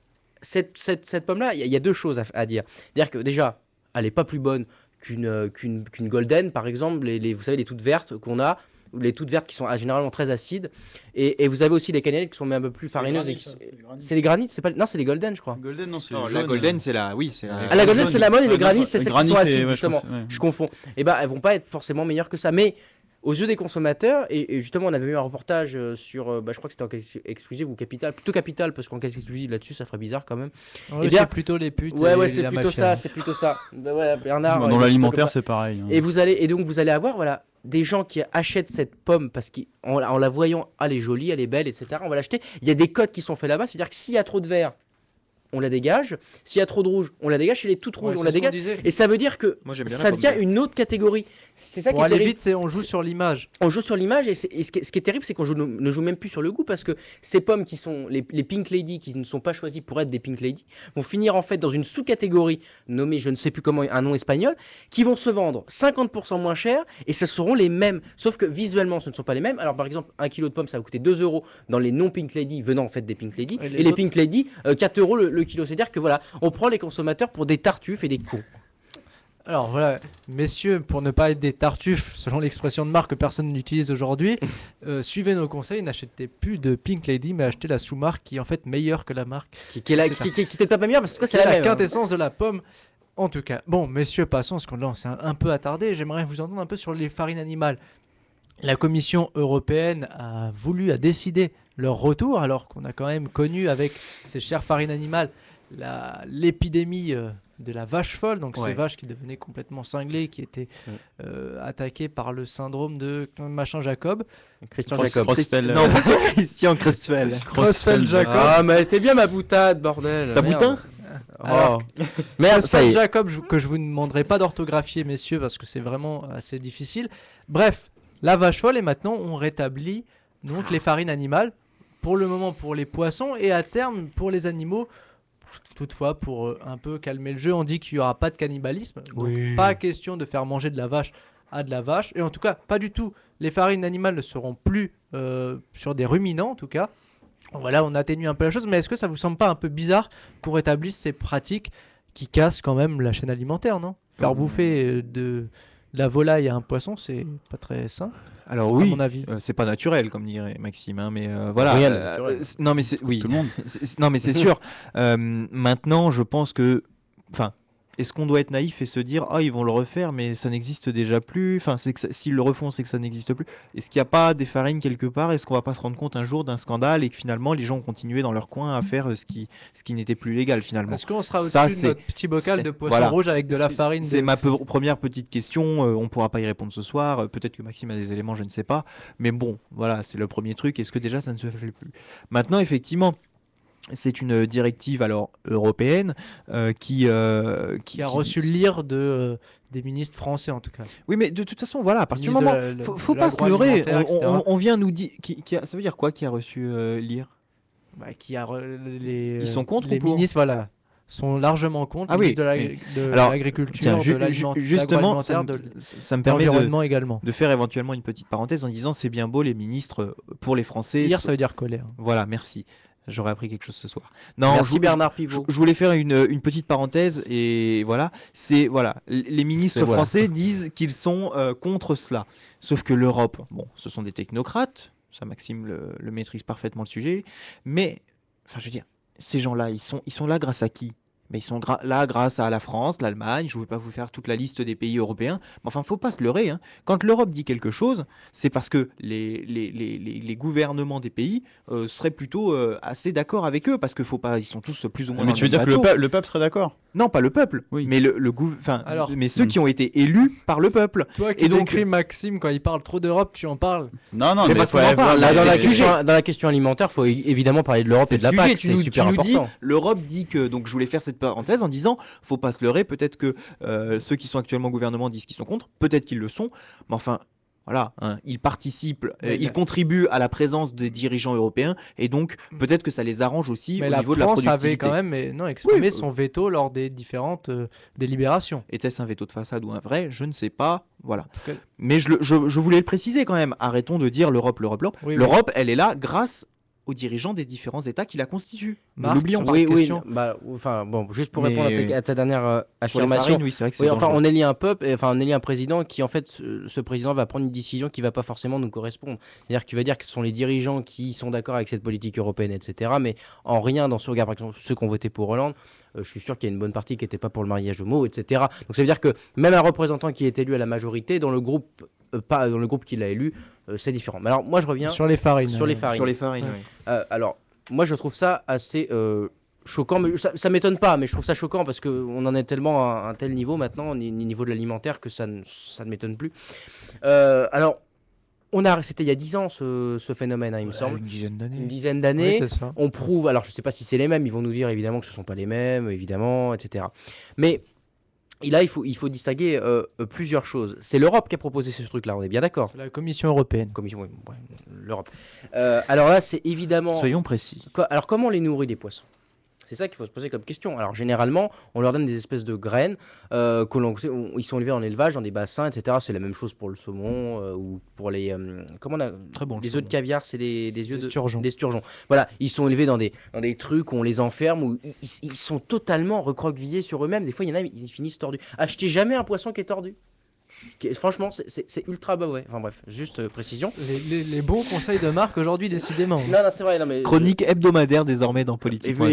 cette pomme-là, il y a deux choses à dire. C'est-à-dire que déjà, elle n'est pas plus bonne qu'une golden, par exemple. Vous savez les toutes vertes qu'on a, ou les toutes vertes qui sont généralement très acides. Et vous avez aussi les cannelles qui sont même un peu plus farineuses. C'est les granites, non, c'est les golden, je crois. Golden, non, c'est Non, jaune. la golden, c'est la. Oui, c'est la. Ah, la golden, jaune. c'est la bonne et les Ouais, granits, non, c'est les celles qui granits, sont c'est- acides, ouais, je justement. pense, ouais. Je confonds. Et bah, elles vont pas être forcément meilleures que ça. Mais aux yeux des consommateurs, et justement, on avait eu un reportage sur, je crois que c'était en exclusive ou Capital, plutôt Capital, parce qu'en exclusive là-dessus, ça ferait bizarre quand même. Ouais, bien- c'est plutôt les putes. Ouais, et c'est la plutôt mafia. ça, c'est plutôt ça. Bah ouais, Bernard. Dans il est l'alimentaire, plutôt c'est pareil. hein. et donc vous allez avoir voilà des gens qui achètent cette pomme parce qu'en la voyant, elle est jolie, elle est belle, etc. On va l'acheter. Il y a des codes qui sont faits là-bas, c'est-à-dire que s'il y a trop de vert, on la dégage. S'il y a trop de rouge, on la dégage. Chez les toutes rouges, Ouais, on c'est la ce qu'on dégage. disait. Et ça veut dire que Moi, j'aime bien la ça pomme devient verte. une autre catégorie. C'est ça qui Pour est aller terrible. vite, on joue sur l'image. On joue sur l'image et ce qui est terrible, c'est qu'on ne joue même plus sur le goût parce que ces pommes qui sont les Pink Lady, qui ne sont pas choisies pour être des Pink Lady, vont finir en fait dans une sous-catégorie nommée, je ne sais plus comment, un nom espagnol, qui vont se vendre 50% moins cher et ce seront les mêmes. Sauf que visuellement, ce ne sont pas les mêmes. Alors par exemple, un kilo de pommes, ça va coûter 2 euros dans les non Pink Lady, venant en fait des Pink Lady. Et les Et les autres Pink Lady, 4 euros le kilo. C'est-à-dire que voilà, on prend les consommateurs pour des tartuffes et des cons. Alors voilà, messieurs, pour ne pas être des tartuffes, selon l'expression de marque que personne n'utilise aujourd'hui, suivez nos conseils, n'achetez plus de Pink Lady, mais achetez la sous-marque qui est en fait meilleure que la marque. Qui est peut-être pas meilleure parce que c'est la la même. hein. quintessence de la pomme. En tout cas, bon, messieurs, passons, parce qu'on là, on s'est un peu attardé. J'aimerais vous entendre un peu sur les farines animales. La Commission européenne a décidé leur retour, alors qu'on a quand même connu avec ces chères farines animales l'épidémie de la vache folle, donc ces Ouais. vaches qui devenaient complètement cinglées, qui étaient attaquées par le syndrome de machin Jacob. Christian Jacob. Creutzfeldt. Non, Christian Creutzfeldt. Creutzfeldt Jacob. Ah, mais t'es bien ma boutade, bordel. T'as Merde. boutin Alors, Oh. Merde, ça y Creutzfeldt est. Jacob, que je vous demanderai pas d'orthographier, messieurs, parce que c'est vraiment assez difficile. Bref, la vache folle, et maintenant on rétablit donc les farines animales, pour le moment pour les poissons, et à terme pour les animaux. Toutefois, pour un peu calmer le jeu, on dit qu'il n'y aura pas de cannibalisme. Donc pas question de faire manger de la vache à de la vache. Et en tout cas, pas du tout. Les farines animales ne seront plus sur des ruminants, en tout cas. Voilà, on atténue un peu la chose. Mais est-ce que ça vous semble pas un peu bizarre qu'on rétablisse ces pratiques qui cassent quand même la chaîne alimentaire, non? Faire bouffer de la volaille à un poisson, c'est pas très sain, Alors à oui, mon avis. c'est pas naturel comme dirait Maxime, hein, mais voilà. Rien n'est naturel. Non mais c'est oui. Tout le monde. Non mais c'est sûr. Maintenant, je pense que, enfin, est-ce qu'on doit être naïf et se dire ah ils vont le refaire mais ça n'existe déjà plus. Enfin, c'est que s'ils le refont, c'est que ça n'existe plus. Est-ce qu'il n'y a pas des farines quelque part? Est-ce qu'on va pas se rendre compte un jour d'un scandale et que finalement les gens ont continué dans leur coin à faire ce qui n'était plus légal finalement? Est-ce qu'on sera Ça, au-dessus de c'est- notre petit bocal de poisson Voilà. rouge avec de la C'est- farine C'est de- ma première petite question. On pourra pas y répondre ce soir. Peut-être que Maxime a des éléments, je ne sais pas. Mais bon, voilà, c'est le premier truc. Est-ce que déjà ça ne se fait plus? Maintenant, effectivement. C'est une directive alors européenne qui qui a reçu l'ire des ministres français en tout cas. Oui, mais de toute façon, voilà, à partir du Ministre moment, de faut de pas se leurrer. l'agroalimentaire, etc. On vient nous dire, ça veut dire quoi qui a reçu l'IR? Bah, qui a les, Ils sont contre les ou pour? ministres, voilà, sont largement contre. Ah Le oui, ministre de alors, l'agriculture, Tiens, de l'aliment- justement, l'agroalimentaire, de ça me permet l'environnement également. de faire éventuellement une petite parenthèse en disant c'est bien beau les ministres pour les Français. Lire, ça veut dire colère. Voilà, merci. J'aurais appris quelque chose ce soir. Non, Merci je- Bernard je, Pivot. je voulais faire une petite parenthèse et voilà, les ministres C'est voilà. français disent qu'ils sont contre cela. Sauf que l'Europe, bon, ce sont des technocrates, ça Maxime le maîtrise parfaitement le sujet, mais enfin je veux dire, ces gens-là, ils sont là grâce à qui? Mais ils sont là grâce à la France, l'Allemagne, je ne vais pas vous faire toute la liste des pays européens, mais enfin, faut pas se leurrer, hein. Quand l'Europe dit quelque chose, c'est parce que les gouvernements des pays seraient plutôt assez d'accord avec eux, parce que faut pas, ils sont tous plus ou moins Mais dans tu veux le dire même que bateau. le peuple serait d'accord? Non, pas le peuple, Oui. mais Alors, mais ceux qui ont été élus par le peuple. Toi qui Et donc- décris Maxime quand il parle trop d'Europe, tu en parles. Non, non, Mais mais parce qu'on ouais, en parle, voilà, là, Dans c'est la, le sujet. dans la question alimentaire, il faut évidemment parler de l'Europe C'est et de la le sujet. PAC. Tu C'est nous super dis, important. l'Europe dit que, donc je voulais faire cette parenthèse en disant, faut pas se leurrer, peut-être que ceux qui sont actuellement au gouvernement disent qu'ils sont contre, peut-être qu'ils le sont, mais enfin, voilà, hein, ils participent, ils contribuent à la présence des dirigeants européens, et donc peut-être que ça les arrange aussi Mais au la niveau de la France productivité. avait quand même exprimé Oui, son veto lors des différentes délibérations. Était-ce un veto de façade ou un vrai? Je ne sais pas, voilà. tout cas- Mais je voulais le préciser quand même, arrêtons de dire l'Europe, l'Europe, l'Europe. Oui, oui. L'Europe, elle est là grâce aux dirigeants des différents États qui la constituent. Ne Marc, l'oublions sur pas. cette Oui, oui. question. Bah, enfin, bon, juste pour Mais- répondre à ta dernière Sur les affirmation. farines, oui, c'est vrai que c'est Oui, enfin, dangereux. on élit un peuple, enfin, on élit un président qui, en fait, ce président va prendre une décision qui va pas forcément nous correspondre. C'est-à-dire que tu vas dire que ce sont les dirigeants qui sont d'accord avec cette politique européenne, etc. Mais en rien, dans ce regard, par exemple, ceux qui ont voté pour Hollande, je suis sûr qu'il y a une bonne partie qui n'était pas pour le mariage homo, etc. Donc ça veut dire que même un représentant qui est élu à la majorité, dans le groupe, pas dans le groupe qui l'a élu, c'est différent. Mais alors, moi, je reviens Sur les farines. sur les farines. Sur les farines, Ouais. oui. Alors, moi, je trouve ça assez choquant. Mais ça m'étonne pas, mais je trouve ça choquant parce qu'on en est tellement à un tel niveau maintenant, au niveau de l'alimentaire, que ça ne m'étonne plus. Alors, c'était il y a 10 ans ce phénomène, hein, il me semble. Une dizaine d'années. Une dizaine Oui, d'années. c'est ça. On prouve, alors je ne sais pas si c'est les mêmes, ils vont nous dire évidemment que ce ne sont pas les mêmes, évidemment, etc. Mais et là, il faut distinguer plusieurs choses. C'est l'Europe qui a proposé ce truc-là, on est bien d'accord. C'est la Commission européenne. Commission, ouais, l'Europe. Alors là, c'est évidemment. Soyons précis. Alors, comment on les nourrit des poissons? C'est ça qu'il faut se poser comme question. Alors, généralement, on leur donne des espèces de graines. Ils sont élevés en élevage, dans des bassins, etc. C'est la même chose pour le saumon ou pour les. Comment on a. Très bon. Les œufs de caviar, c'est des œufs Des de. sturgeons. Des sturgeons. Voilà, ils sont élevés dans des trucs où on les enferme, où ils sont totalement recroquevillés sur eux-mêmes. Des fois, il y en a, ils finissent tordus. Achetez jamais un poisson qui est tordu. Franchement, c'est ultra bas, ouais. Enfin bref, juste précision. Les bons conseils de Marc aujourd'hui, décidément. Non, c'est vrai, non, mais. Chronique hebdomadaire désormais dans Et Politique. vous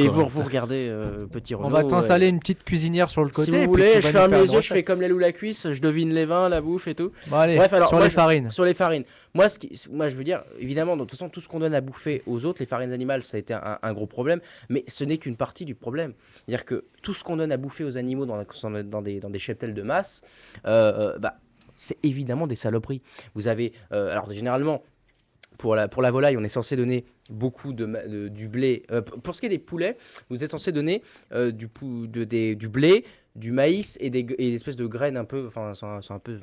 regardez petit On Renaud. va t'installer une petite cuisinière sur le côté. Si et vous puis voulez, tu je vas ferme nous faire les une yeux, je fais recette. comme l'aile ou la cuisse, je devine les vins, la bouffe et tout. Bon, allez, Bref, alors, sur moi, les farines. Sur les farines. Moi, je veux dire, évidemment, de toute façon, tout ce qu'on donne à bouffer aux autres, les farines animales, ça a été un gros problème, mais ce n'est qu'une partie du problème. C'est-à-dire que tout ce qu'on donne à bouffer aux animaux dans des cheptels de masse, c'est évidemment des saloperies. Vous avez, alors généralement, pour la volaille, on est censé donner beaucoup du blé. Pour ce qui est des poulets, vous êtes censé donner du blé, du maïs et des espèces de graines un peu. Enfin, c'est un peu.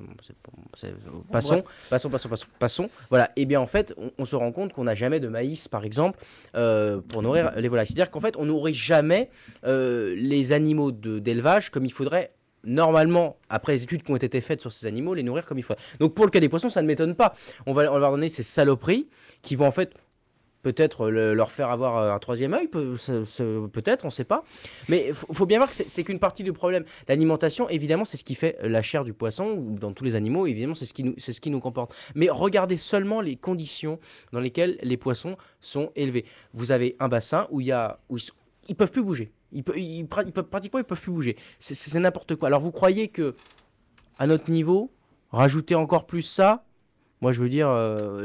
Passons. Voilà. Et bien, en fait, on se rend compte qu'on n'a jamais de maïs, par exemple, pour nourrir les volailles. C'est-à-dire qu'en fait, on nourrit jamais les animaux d'élevage comme il faudrait. Normalement, après les études qui ont été faites sur ces animaux, les nourrir comme il faut. Donc pour le cas des poissons, ça ne m'étonne pas. On va leur donner ces saloperies qui vont en fait peut-être leur faire avoir un troisième œil, peut-être, on ne sait pas. Mais il faut bien voir que c'est qu'une partie du problème. L'alimentation, évidemment, c'est ce qui fait la chair du poisson, ou dans tous les animaux, évidemment, c'est ce qui nous comporte. Mais regardez seulement les conditions dans lesquelles les poissons sont élevés. Vous avez un bassin où ils peuvent plus bouger. Pratiquement, ils peuvent plus bouger. C'est n'importe quoi. Alors, vous croyez que, à notre niveau, rajouter encore plus ça, moi, je veux dire,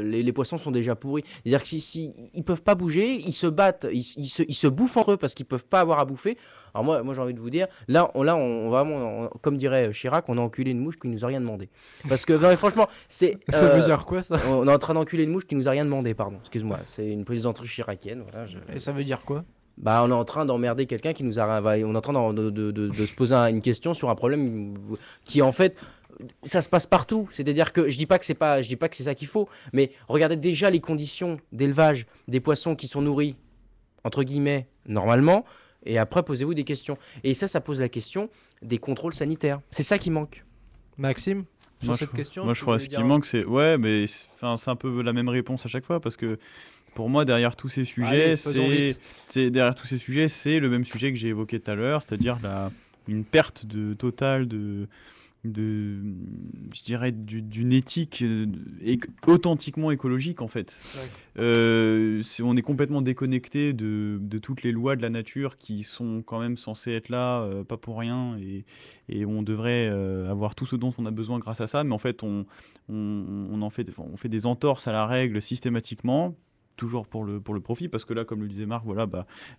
les poissons sont déjà pourris. C'est-à-dire que si ils peuvent pas bouger, ils se battent, ils se bouffent entre eux parce qu'ils peuvent pas avoir à bouffer. Alors moi j'ai envie de vous dire, là, on vraiment, comme dirait Chirac, on a enculé une mouche qui nous a rien demandé. Parce que, non, mais franchement, c'est... Ça veut dire quoi, ça? On est en train d'enculer une mouche qui nous a rien demandé, pardon. Excuse-moi, c'est une plaisanterie chiracienne. Voilà, Et ça veut dire quoi? Bah, on est en train d'emmerder quelqu'un qui nous a... On est en train de se poser une question sur un problème qui, en fait... Ça se passe partout, c'est-à-dire que je dis pas que c'est ça qu'il faut, mais regardez déjà les conditions d'élevage des poissons qui sont nourris entre guillemets normalement, et après posez-vous des questions. Et ça pose la question des contrôles sanitaires. C'est ça qui manque. Maxime, sur Moi, cette question, Moi, tu je crois que voulais ce qui dire- manque, c'est. Ouais, mais c'est un peu la même réponse à chaque fois parce que pour moi, derrière tous ces sujets, Allez, faisons vite. derrière tous ces sujets, c'est le même sujet que j'ai évoqué tout à l'heure, c'est-à-dire une perte totale je dirais, d'une éthique authentiquement écologique en fait. On est complètement déconnecté de toutes les lois de la nature qui sont quand même censées être là, pas pour rien, et on devrait avoir tout ce dont on a besoin grâce à ça, mais en fait on fait des entorses à la règle systématiquement, toujours pour le profit, parce que là, comme le disait Marc, voilà,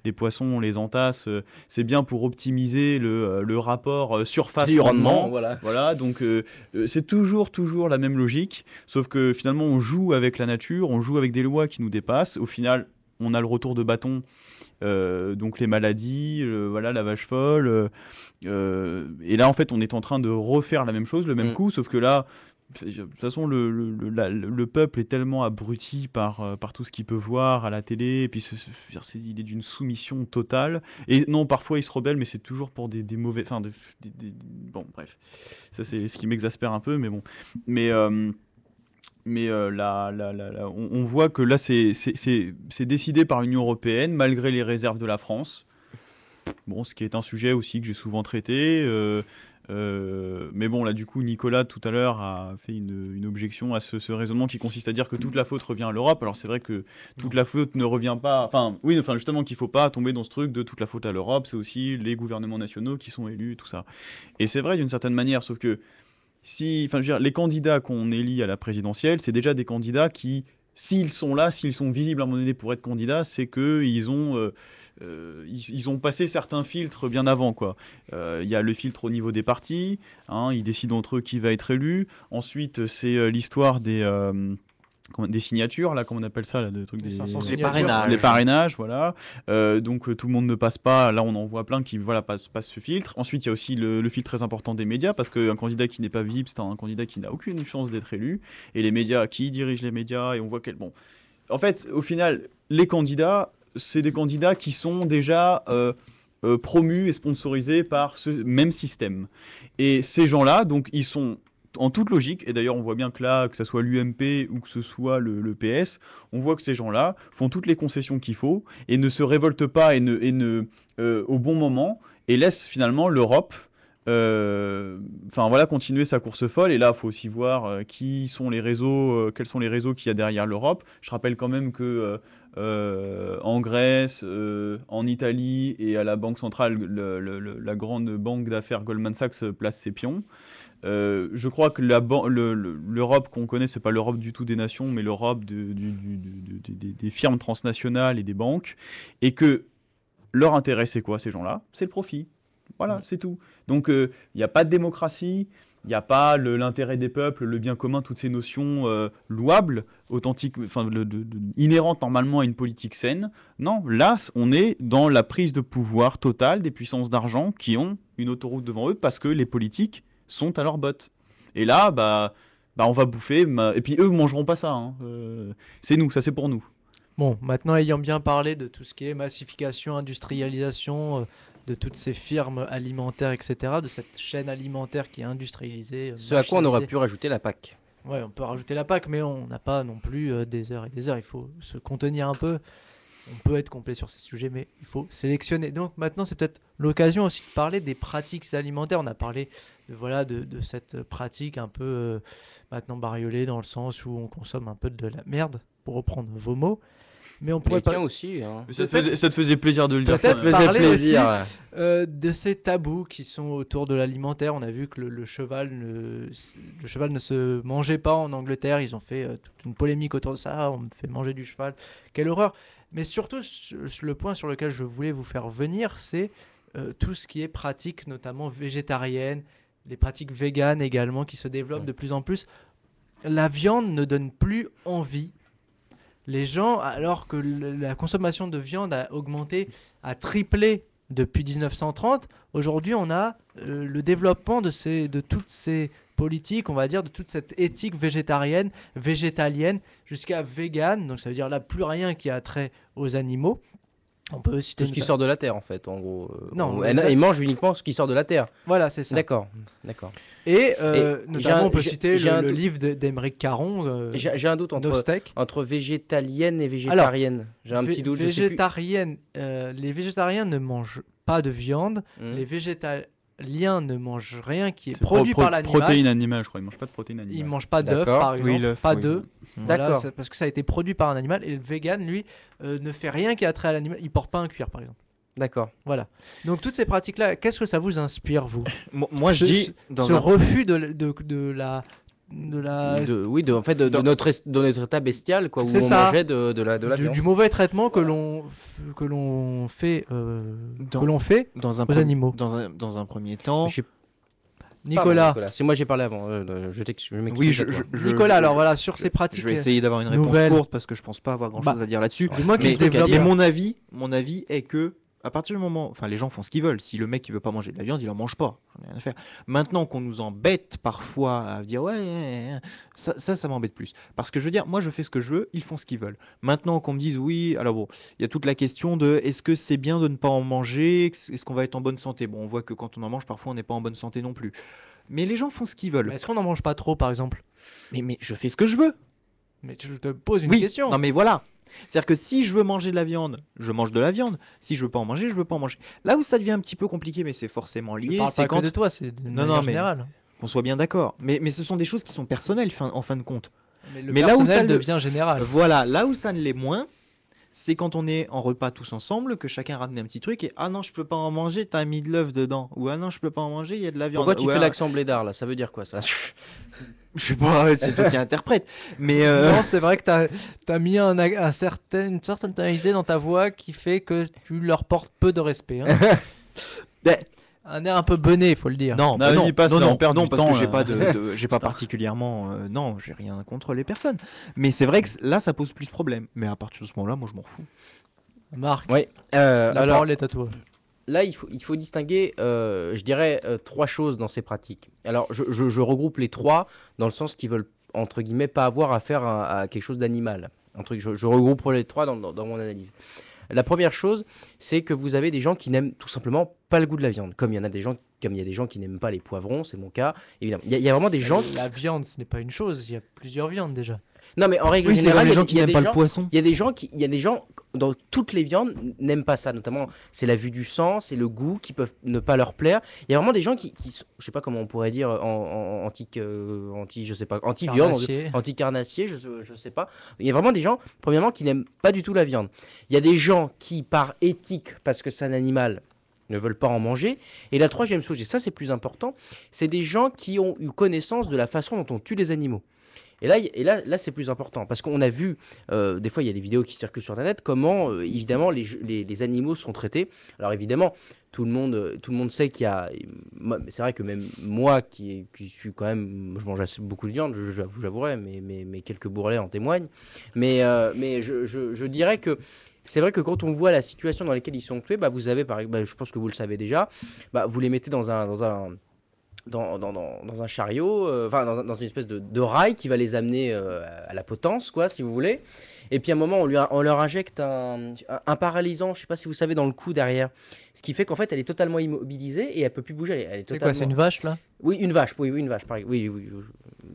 les poissons, on les entasse, c'est bien pour optimiser le rapport surface-rendement. Voilà, donc c'est toujours la même logique, sauf que finalement, on joue avec la nature, on joue avec des lois qui nous dépassent. Au final, on a le retour de bâton, donc les maladies, voilà, la vache folle. Et là, en fait, on est en train de refaire la même chose, le même coup, sauf que là, de toute façon, le peuple est tellement abruti par tout ce qu'il peut voir à la télé, et puis il est d'une soumission totale. Et non, parfois il se rebelle, mais c'est toujours pour des mauvais... Enfin, bon, bref. Ça, c'est ce qui m'exaspère un peu, mais bon. On voit que là, c'est décidé par l'Union européenne, malgré les réserves de la France. Bon, ce qui est un sujet aussi que j'ai souvent traité. Mais bon, là, du coup, Nicolas, tout à l'heure, a fait une objection à ce raisonnement qui consiste à dire que toute la faute revient à l'Europe. Alors, c'est vrai que toute la faute ne revient pas... Enfin, oui, justement, qu'il ne faut pas tomber dans ce truc de toute la faute à l'Europe. C'est aussi les gouvernements nationaux qui sont élus, tout ça. Et c'est vrai d'une certaine manière, sauf que je veux dire, les candidats qu'on élit à la présidentielle, c'est déjà des candidats qui, s'ils sont là, s'ils sont visibles à un moment donné pour être candidats, c'est qu'ils ont... ils ont passé certains filtres bien avant, quoi. Il y a le filtre au niveau des partis, hein, ils décident entre eux qui va être élu. Ensuite, c'est l'histoire des signatures, là, comment on appelle ça, là, Les 500 Les signatures. parrainages. les parrainages, voilà. Donc tout le monde ne passe pas. Là, on en voit plein qui passent ce filtre. Ensuite, il y a aussi le filtre très important des médias, parce qu'un candidat qui n'est pas visible, c'est un candidat qui n'a aucune chance d'être élu. Et les médias, qui dirigent les médias, et on voit bon. En fait, au final, les candidats, c'est des candidats qui sont déjà promus et sponsorisés par ce même système. Et ces gens-là, donc, ils sont en toute logique, et d'ailleurs on voit bien que là, que ce soit l'UMP ou que ce soit le PS, on voit que ces gens-là font toutes les concessions qu'il faut et ne se révoltent pas au bon moment, et laissent finalement l'Europe continuer sa course folle. Et là, il faut aussi voir quels sont les réseaux qu'il y a derrière l'Europe. Je rappelle quand même que en Grèce, en Italie et à la Banque centrale, la grande banque d'affaires Goldman Sachs place ses pions. Je crois que l'Europe qu'on connaît, c'est pas l'Europe du tout des nations, mais l'Europe des firmes transnationales et des banques, et que leur intérêt, c'est quoi, ces gens-là? C'est le profit. Voilà, c'est tout. Donc, il n'y a pas de démocratie, il n'y a pas l'intérêt des peuples, le bien commun, toutes ces notions louables, authentiques, inhérentes normalement à une politique saine. Non, là, on est dans la prise de pouvoir totale des puissances d'argent qui ont une autoroute devant eux parce que les politiques sont à leur botte. Et là, on va bouffer, et puis eux ne mangeront pas ça. Hein. C'est nous, ça c'est pour nous. Bon, maintenant ayant bien parlé de tout ce qui est massification, industrialisation, de toutes ces firmes alimentaires, etc., de cette chaîne alimentaire qui est industrialisée. Ce à quoi on aurait pu rajouter la PAC. Ouais, on peut rajouter la PAC, mais on n'a pas non plus des heures et des heures. Il faut se contenir un peu. On peut être complet sur ces sujets, mais il faut sélectionner. Donc maintenant, c'est peut-être l'occasion aussi de parler des pratiques alimentaires. On a parlé de cette pratique un peu maintenant bariolée dans le sens où on consomme un peu de la merde, pour reprendre vos mots. Mais on pourrait Les pas tiens aussi. Hein. Ça te faisait plaisir de le dire. peut-être quand même. parler plaisir. de ces tabous qui sont autour de l'alimentaire. On a vu que le cheval ne se mangeait pas en Angleterre. Ils ont fait toute une polémique autour de ça. On me fait manger du cheval. Quelle horreur. Mais surtout, le point sur lequel je voulais vous faire venir, c'est tout ce qui est pratique, notamment végétarienne, les pratiques véganes également qui se développent de plus en plus. La viande ne donne plus envie. Les gens, alors que la consommation de viande a augmenté, a triplé depuis 1930, aujourd'hui on a le développement de toutes ces politiques, on va dire, de toute cette éthique végétarienne, végétalienne, jusqu'à vegan, donc ça veut dire là plus rien qui a trait aux animaux. On peut citer Tout ce qui sort de la terre, en fait, en gros. Non, Ils mangent uniquement ce qui sort de la terre. Voilà, c'est ça. D'accord. Et notamment, on peut j'ai citer un le doute. livre d'Émeric Caron, J'ai un doute No entre, Steak. entre végétalienne et végétarienne. J'ai un petit doute, je sais plus. Végétarienne, les végétariens ne mangent pas de viande. Les végétaliens ne mangent rien qui est C'est produit par l'animal. Protéines animales, je crois. Ils mangent pas de protéines Ils animales. mangent pas d'œufs, D'accord. par exemple. Oui, l'œuf, pas oui. d'œufs. Voilà, D'accord. parce que ça a été produit par un animal. Et le vegan, lui, ne fait rien qui a trait à l'animal. Il porte pas un cuir, par exemple. D'accord. Voilà. Donc toutes ces pratiques-là, qu'est-ce que ça vous inspire, vous? Moi, je dis, ce refus de la En fait, de notre état bestial, quoi, où C'est on ça. mangeait de la viande. du mauvais traitement que l'on fait dans un aux animaux. dans un premier temps. Je sais- Nicolas. Pardon, C'est moi j'ai parlé avant. Je m'excuse. Oui, à toi. Nicolas, alors voilà, sur ces Je pratiques. vais essayer d'avoir une réponse nouvelles. courte parce que je pense pas avoir grand chose Bah, à dire là-dessus. Du moins qui Mais, se développe. dire. mon avis est que à partir du moment, enfin les gens font ce qu'ils veulent. Si le mec il veut pas manger de la viande, il en mange pas. J'en ai rien à faire. Maintenant qu'on nous embête parfois à dire ouais, ça m'embête plus. Parce que je veux dire, moi je fais ce que je veux, ils font ce qu'ils veulent. Maintenant qu'on me dise oui, alors bon, il y a toute la question de est-ce que c'est bien de ne pas en manger, est-ce qu'on va être en bonne santé. Bon, on voit que quand on en mange, parfois on n'est pas en bonne santé non plus. Mais les gens font ce qu'ils veulent. Est-ce qu'on n'en mange pas trop, par exemple? Mais je fais ce que je veux. Mais je te pose une Oui, question. non mais voilà. C'est-à-dire que si je veux manger de la viande, je mange de la viande. Si je veux pas en manger, je veux pas en manger. Là où ça devient un petit peu compliqué, mais c'est forcément Je lié, parle c'est pas quand que de toi, c'est de Non, manière mais- générale. qu'on soit bien d'accord. Mais ce sont des choses qui sont personnelles en fin de compte. Mais mais là où ça personnel le- devient général. Voilà, là où ça ne l'est moins, c'est quand on est en repas tous ensemble, que chacun ramène un petit truc et ah non, je peux pas en manger, t'as mis de l'œuf dedans. Ou ah non, je peux pas en manger, il y a de la viande. Pourquoi tu Ou, fais ah, l'accent blédard là? Ça veut dire quoi ça? Je sais pas, c'est toi qui interprète. Mais Non, c'est vrai que t'as mis une certaine tonalité dans ta voix qui fait que tu leur portes peu de respect. Hein. ben, Un air un peu bené, il faut le dire. non, Non, bah vas-y, passe, là, on perd non, du parce temps, que j'ai là. pas j'ai pas particulièrement, non, j'ai rien contre les personnes. Mais c'est vrai que là, ça pose plus de problèmes. Mais à partir de ce moment-là, moi, je m'en fous. Marc, Oui. la Alors parole est à toi. là, il faut distinguer, je dirais, trois choses dans ces pratiques. Alors, je regroupe les trois dans le sens qu'ils veulent, entre guillemets, pas avoir affaire à quelque chose d'animal. Je regroupe les trois dans mon analyse. La première chose, c'est que vous avez des gens qui n'aiment tout simplement pas le goût de la viande. Comme il y a des gens qui n'aiment pas les poivrons, c'est mon cas. Évidemment, il y a vraiment des gens. La viande, ce n'est pas une chose, il y a plusieurs viandes déjà. Non, mais en règle Oui, c'est générale, comme les gens il qui y a n'aiment des pas gens- le poisson. Il y a des gens dans toutes les viandes n'aiment pas ça, notamment c'est la vue du sang, c'est le goût qui peuvent ne pas leur plaire. Il y a vraiment des gens qui sont, je sais pas comment on pourrait dire je sais pas, anti-viande, Carnassier. anti-carnassier, je sais pas. Il y a vraiment des gens, premièrement, qui n'aiment pas du tout la viande. Il y a des gens qui, par éthique, parce que c'est un animal, ne veulent pas en manger. Et la troisième chose, et ça c'est plus important, c'est des gens qui ont eu connaissance de la façon dont on tue les animaux. Et là c'est plus important, parce qu'on a vu, des fois il y a des vidéos qui circulent sur Internet, comment évidemment les animaux sont traités. Alors évidemment, tout le monde sait qu'il y a... C'est vrai que même moi, qui suis quand même... Je mange assez beaucoup de viande, j'avouerai, mais quelques bourrelets en témoignent. Mais je dirais que c'est vrai que quand on voit la situation dans laquelle ils sont tués, bah, vous avez, je pense que vous le savez déjà, bah, vous les mettez dans un chariot, dans une espèce de rail qui va les amener à la potence, quoi, si vous voulez. Et puis à un moment, on leur injecte un paralysant, je sais pas si vous savez, dans le cou derrière. Ce qui fait qu'en fait, elle est totalement immobilisée et elle peut plus bouger. Elle est C'est totalement... quoi, c'est une vache là? Oui, une vache, pareil. Oui,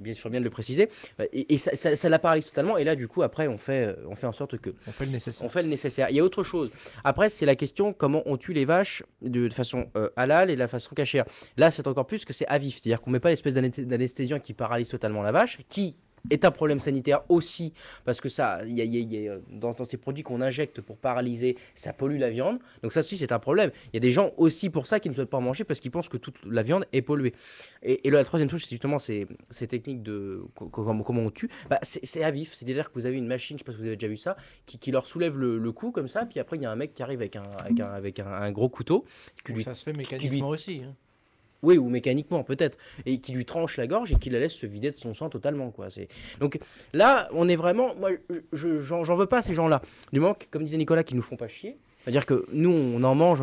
bien sûr bien de le préciser. Et ça la paralyse totalement. Et là, du coup, après, on fait en sorte que On fait le nécessaire. on fait le nécessaire. Il y a autre chose. Après, c'est la question comment on tue les vaches de façon halal et de la façon cachère. Là, c'est encore plus que c'est à vif. C'est-à-dire qu'on met pas l'espèce d'anesthésiant qui paralyse totalement la vache, qui est un problème sanitaire aussi, parce que ça, dans ces produits qu'on injecte pour paralyser, ça pollue la viande. Donc ça aussi, c'est un problème. Il y a des gens aussi pour ça qui ne souhaitent pas en manger parce qu'ils pensent que toute la viande est polluée. Et la troisième chose, c'est justement ces techniques de comment on tue. Bah, c'est à vif. C'est-à-dire que vous avez une machine, je ne sais pas si vous avez déjà vu ça, qui leur soulève le cou comme ça, puis après, il y a un mec qui arrive avec un gros couteau. Ça se fait mécaniquement aussi. Hein. Oui, ou mécaniquement peut-être, et qui lui tranche la gorge et qui la laisse se vider de son sang totalement, quoi. Donc là, on est vraiment, moi, j'en veux pas à ces gens-là. Du moment que, comme disait Nicolas, qu'ils nous font pas chier. C'est-à-dire que nous, on en mange.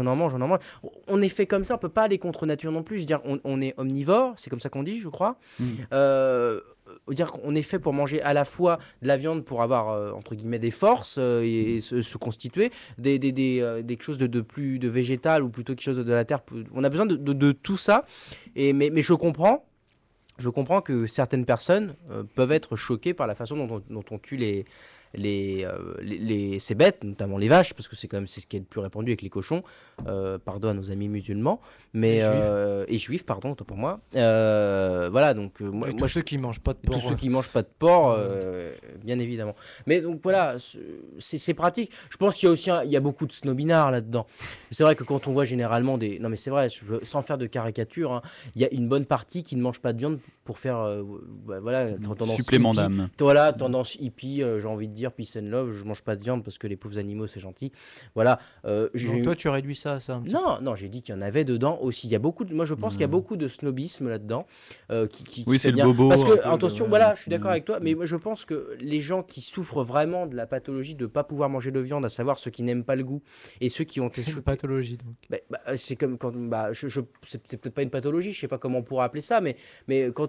On est fait comme ça, on peut pas aller contre nature non plus. Je veux dire, on est omnivore, c'est comme ça qu'on dit, je crois. Dire qu'on est fait pour manger à la fois de la viande pour avoir entre guillemets des forces et se constituer, des choses de plus de végétal ou plutôt quelque chose de la terre. On a besoin de tout ça. Mais je comprends que certaines personnes peuvent être choquées par la façon dont on tue ces bêtes, notamment les vaches, parce que c'est ce qui est le plus répandu avec les cochons. Pardon à nos amis musulmans, mais et juifs, pardon, autant pour moi. Voilà, donc Tous ceux qui mangent pas de porc. Tous ceux qui mangent pas de porc, bien évidemment. Mais donc voilà, c'est pratique. Je pense qu'il y a aussi il y a beaucoup de snobinards là-dedans. C'est vrai que quand on voit généralement non mais c'est vrai, sans faire de caricature, hein, il y a une bonne partie qui ne mange pas de viande pour faire voilà, tendance supplément hippie. d'âme. Voilà, tendance hippie, j'ai envie de dire peace and love, je mange pas de viande parce que les pauvres animaux c'est gentil. Voilà. Donc toi tu réduis ça à ça un petit peu. Non, j'ai dit qu'il y en avait dedans aussi. Il y a moi je pense qu'il y a beaucoup de snobisme là-dedans. Oui, c'est le bien. bobo. Parce que, un peu, attention, voilà, je suis d'accord avec toi, mais moi je pense que les gens qui souffrent vraiment de la pathologie de ne pas pouvoir manger de viande, à savoir ceux qui n'aiment pas le goût et ceux qui ont C'est une pathologie donc. c'est comme quand c'est peut-être pas une pathologie, je sais pas comment on pourrait appeler ça, mais quand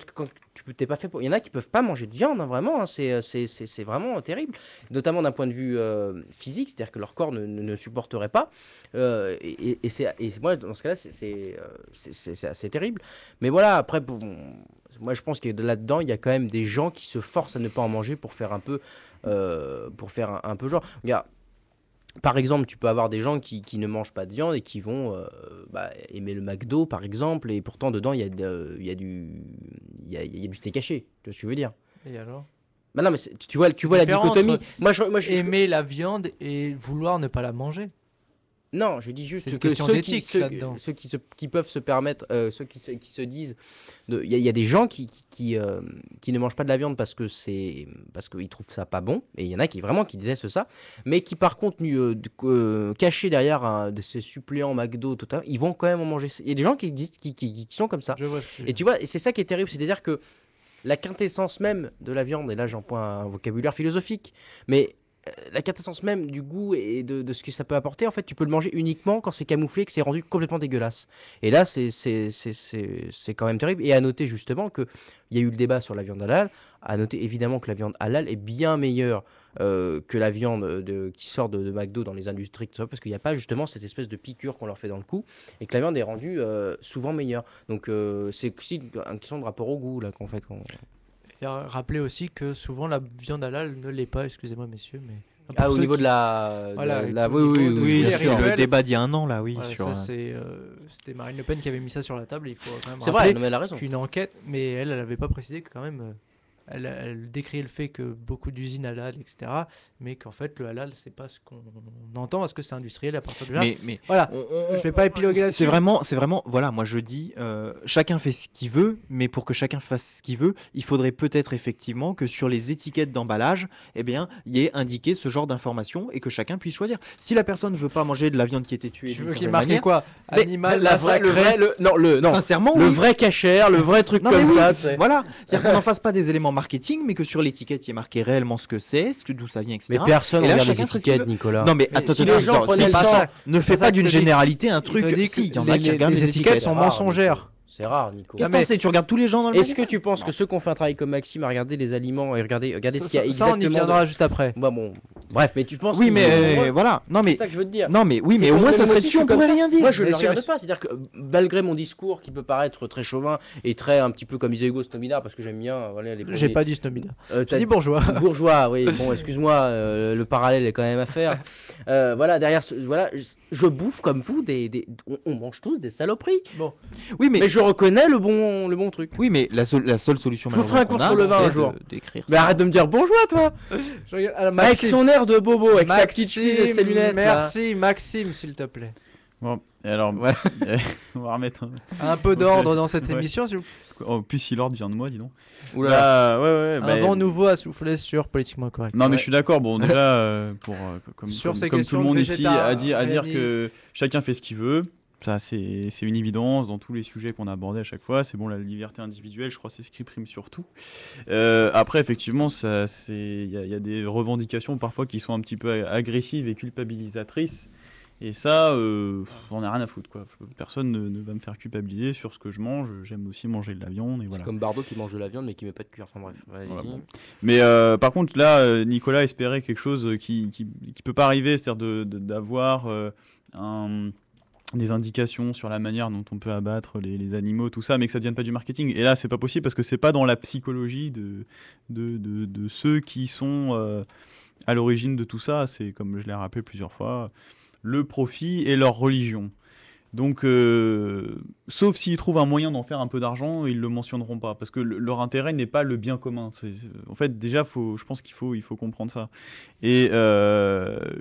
tu t'es pas fait pour, il y en a qui peuvent pas manger de viande, hein, vraiment, hein, c'est vraiment terrible, notamment d'un point de vue physique, c'est-à-dire que leur corps ne supporterait pas, et moi dans ce cas-là c'est assez terrible, mais voilà, après moi je pense que là-dedans il y a quand même des gens qui se forcent à ne pas en manger pour faire un peu genre. Regarde, par exemple, tu peux avoir des gens qui ne mangent pas de viande et qui vont aimer le McDo, par exemple, et pourtant dedans il y a du steak haché. Tu vois ce que je veux dire? Et alors? Bah non, mais tu vois la dichotomie. Moi, aimer la viande et vouloir ne pas la manger. Non, je dis juste une que question d'éthique là-dedans. ceux qui peuvent se permettre, ceux qui se disent, il y a des gens qui ne mangent pas de la viande parce qu'ils trouvent ça pas bon, et il y en a qui détestent ça, mais qui par contre cachés derrière de ces suppléants McDo, ils vont quand même en manger. Il y a des gens qui sont comme ça. Je vois ce que tu veux Et tu vois, et c'est ça qui est terrible, c'est-à-dire que la quintessence même de la viande, et là j'emploie un vocabulaire philosophique, mais la quintessence même du goût et de ce que ça peut apporter, en fait, tu peux le manger uniquement quand c'est camouflé, que c'est rendu complètement dégueulasse. Et là, c'est quand même terrible. Et à noter justement qu'il y a eu le débat sur la viande halal. À noter évidemment que la viande halal est bien meilleure que la viande qui sort de McDo dans les industries, parce qu'il n'y a pas justement cette espèce de piqûre qu'on leur fait dans le cou, et que la viande est rendue souvent meilleure. Donc c'est aussi une question de rapport au goût, là, qu'en fait. Et rappelez aussi que souvent la viande halal ne l'est pas, excusez-moi messieurs, mais au niveau de la... Voilà, Oui, c'est sur le rituel. débat d'il y a un an, là, oui. voilà, sur, ça, c'était Marine Le Pen qui avait mis ça sur la table, et il faut quand même C'est vrai, rappeler non, mais elle a raison. qu'une enquête, mais elle n'avait pas précisé que quand même, elle décriait le fait que beaucoup d'usines halal, etc., mais qu'en fait le halal c'est pas ce qu'on entend parce que c'est industriel à partir de là. mais Voilà, je vais pas épiloguer là-dessus. c'est vraiment, voilà, moi je dis, chacun fait ce qu'il veut, mais pour que chacun fasse ce qu'il veut, il faudrait peut-être effectivement que sur les étiquettes d'emballage, eh bien, il y ait indiqué ce genre d'informations et que chacun puisse choisir. Si la personne ne veut pas manger de la viande qui a été tuée, Tu d'une veux qu'il certaine marque manière, quoi? mais Animal, sincèrement, le oui. vrai cachère, le vrai truc Non, comme mais oui, ça. c'est- voilà, c'est-à-dire qu'on n'en fasse pas des éléments marketing, mais que sur l'étiquette, il y ait marqué réellement ce que c'est, d'où ça vient, etc. Mais personne Et là, regarde les chacun fait ce qu'il étiquettes, veut. Nicolas. Non, mais Mais attends, si attends, les gens attends, prenaient c'est le pas temps- ça. Ne c'est fais pas ça pas que d'une je te dis. généralité un Il truc. te dit Si, il y en que a qui regardent les étiquettes étiquettes. sont rare, mensongères. C'est rare, Nico. Qu'est-ce mais- que c'est? Tu regardes tous les gens dans le Est-ce que magasin? tu penses que ceux qui ont fait un travail comme Maxime à regarder les aliments et regarder ce qu'il y a Ça, on y exactement viendra juste après. Bah bon, Bref, mais tu penses Oui, que- mais voilà. Non, mais C'est ça que je veux te dire. non, mais oui, C'est mais au comme- moins mais ça moi serait aussi, dessus, je on suis comme pourrait ça. rien dire. Moi, je ne Bien le sûr. regarde pas. C'est-à-dire que malgré mon discours qui peut paraître très chauvin et très un petit peu comme disait Hugo Snobinard, parce que j'aime bien voilà, les J'ai pas dit snobida. t'as J'ai dit bourgeois. bourgeois, oui. Bon, excuse-moi, le parallèle est quand même à faire. Voilà, derrière, voilà, je bouffe comme vous on mange tous des saloperies. Bon, Oui, mais je reconnais le bon truc. oui, mais la seule solution. Je vous ferai un malheureusement, cours qu'on a, sur le vin un c'est jour. d'écrire Mais ça. arrête de me dire bourgeois, toi. Avec son air de bobo, avec sa petite chemise et ses lunettes. là. Merci, Maxime, s'il te plaît. Bon, et alors, Ouais. on va remettre Un peu d'ordre dans cette Ouais. émission, s'il vous plaît. En plus, si l'ordre vient de moi, dis donc. Ouh là là. Ouais, Un vent nouveau à souffler sur Politiquement Correct. Non, mais Ouais. je suis d'accord. Bon, déjà, Sur ces comme tout questions le monde de ici, à dire que chacun fait ce qu'il veut. Ça, c'est une évidence dans tous les sujets qu'on a abordés à chaque fois. C'est bon, la liberté individuelle, je crois, c'est ce qui prime surtout. Après, effectivement, il y a des revendications parfois qui sont un petit peu agressives et culpabilisatrices. Et ça, on n'a rien à foutre, quoi. Personne ne va me faire culpabiliser sur ce que je mange. J'aime aussi manger de la viande. Et voilà. C'est comme Bardot qui mange de la viande mais qui met pas de cuir. Enfin bref. Ouais, Voilà, allez-y. bon. Mais par contre, là, Nicolas espérait quelque chose qui peut pas arriver, c'est-à-dire d'avoir des indications sur la manière dont on peut abattre les animaux, tout ça, mais que ça ne devienne pas du marketing. Et là, c'est pas possible parce que c'est pas dans la psychologie de ceux qui sont à l'origine de tout ça. C'est, comme je l'ai rappelé plusieurs fois, le profit et leur religion. Donc, sauf s'ils trouvent un moyen d'en faire un peu d'argent, ils le mentionneront pas, parce que leur intérêt n'est pas le bien commun. En fait, déjà, je pense qu'il faut comprendre ça. Et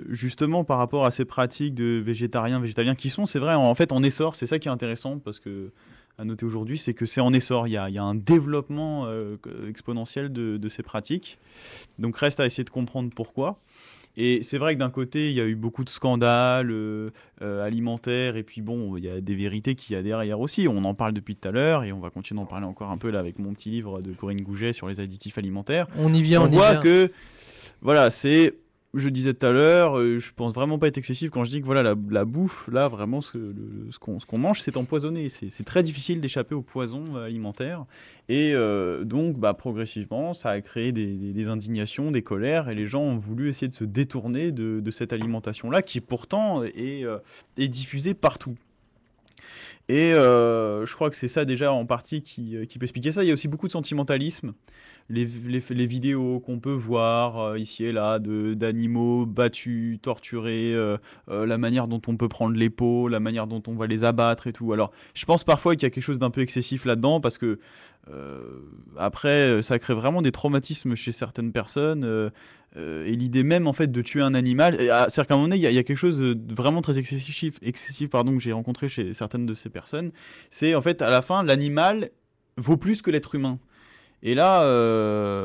justement, par rapport à ces pratiques de végétariens qui sont, c'est vrai, en fait, en essor, c'est ça qui est intéressant, parce que à noter aujourd'hui, c'est que c'est en essor. Il y a un développement exponentiel de ces pratiques. Donc, reste à essayer de comprendre pourquoi. Et c'est vrai que d'un côté, il y a eu beaucoup de scandales alimentaires, et puis bon, il y a des vérités qu'il y a derrière aussi. On en parle depuis tout à l'heure, et on va continuer d'en parler encore un peu là avec mon petit livre de Corinne Gouget sur les additifs alimentaires. On y vient, On on y voit vient. que, voilà, je disais tout à l'heure, je pense vraiment pas être excessif quand je dis que voilà, la bouffe, là, vraiment, ce qu'on mange, c'est empoisonné. C'est très difficile d'échapper au poison alimentaire. Et donc, progressivement, ça a créé des indignations, des colères, et les gens ont voulu essayer de se détourner de cette alimentation-là, qui pourtant est diffusée partout. Et je crois que c'est ça déjà en partie qui peut expliquer ça. Il y a aussi beaucoup de sentimentalisme. Les vidéos qu'on peut voir ici et là d'animaux battus, torturés, la manière dont on peut prendre les peaux, la manière dont on va les abattre et tout. Alors, je pense parfois qu'il y a quelque chose d'un peu excessif là-dedans parce que après, ça crée vraiment des traumatismes chez certaines personnes. Et l'idée même en fait de tuer un animal, c'est-à-dire qu'à un moment donné, il y a quelque chose de vraiment très excessif que j'ai rencontré chez certaines de ces personnes. C'est en fait à la fin, l'animal vaut plus que l'être humain. Et là,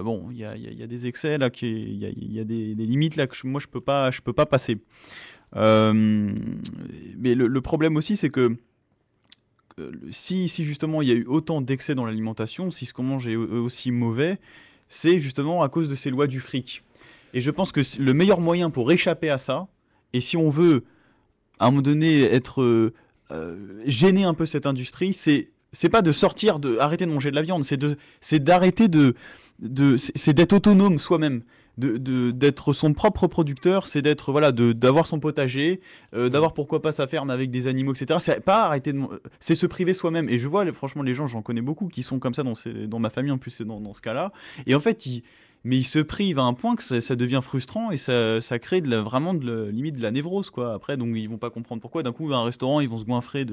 bon, il y a des excès là, il y a des limites là que moi je peux pas passer. Mais le problème aussi, c'est que si justement il y a eu autant d'excès dans l'alimentation, si ce qu'on mange est aussi mauvais, c'est justement à cause de ces lois du fric. Et je pense que le meilleur moyen pour échapper à ça, et si on veut à un moment donné gêner un peu cette industrie, c'est pas de arrêter de manger de la viande, c'est d'arrêter c'est d'être autonome soi-même, d'être son propre producteur, c'est d'avoir son potager, d'avoir pourquoi pas sa ferme avec des animaux, etc. C'est pas c'est se priver soi-même. Et je vois franchement les gens, j'en connais beaucoup qui sont comme ça dans ma famille en plus, c'est dans ce cas-là. Et en fait mais ils se privent à un point que ça devient frustrant et ça crée vraiment limite de la névrose, quoi. Après, donc ils vont pas comprendre pourquoi. D'un coup, à un restaurant, ils vont se goinfrer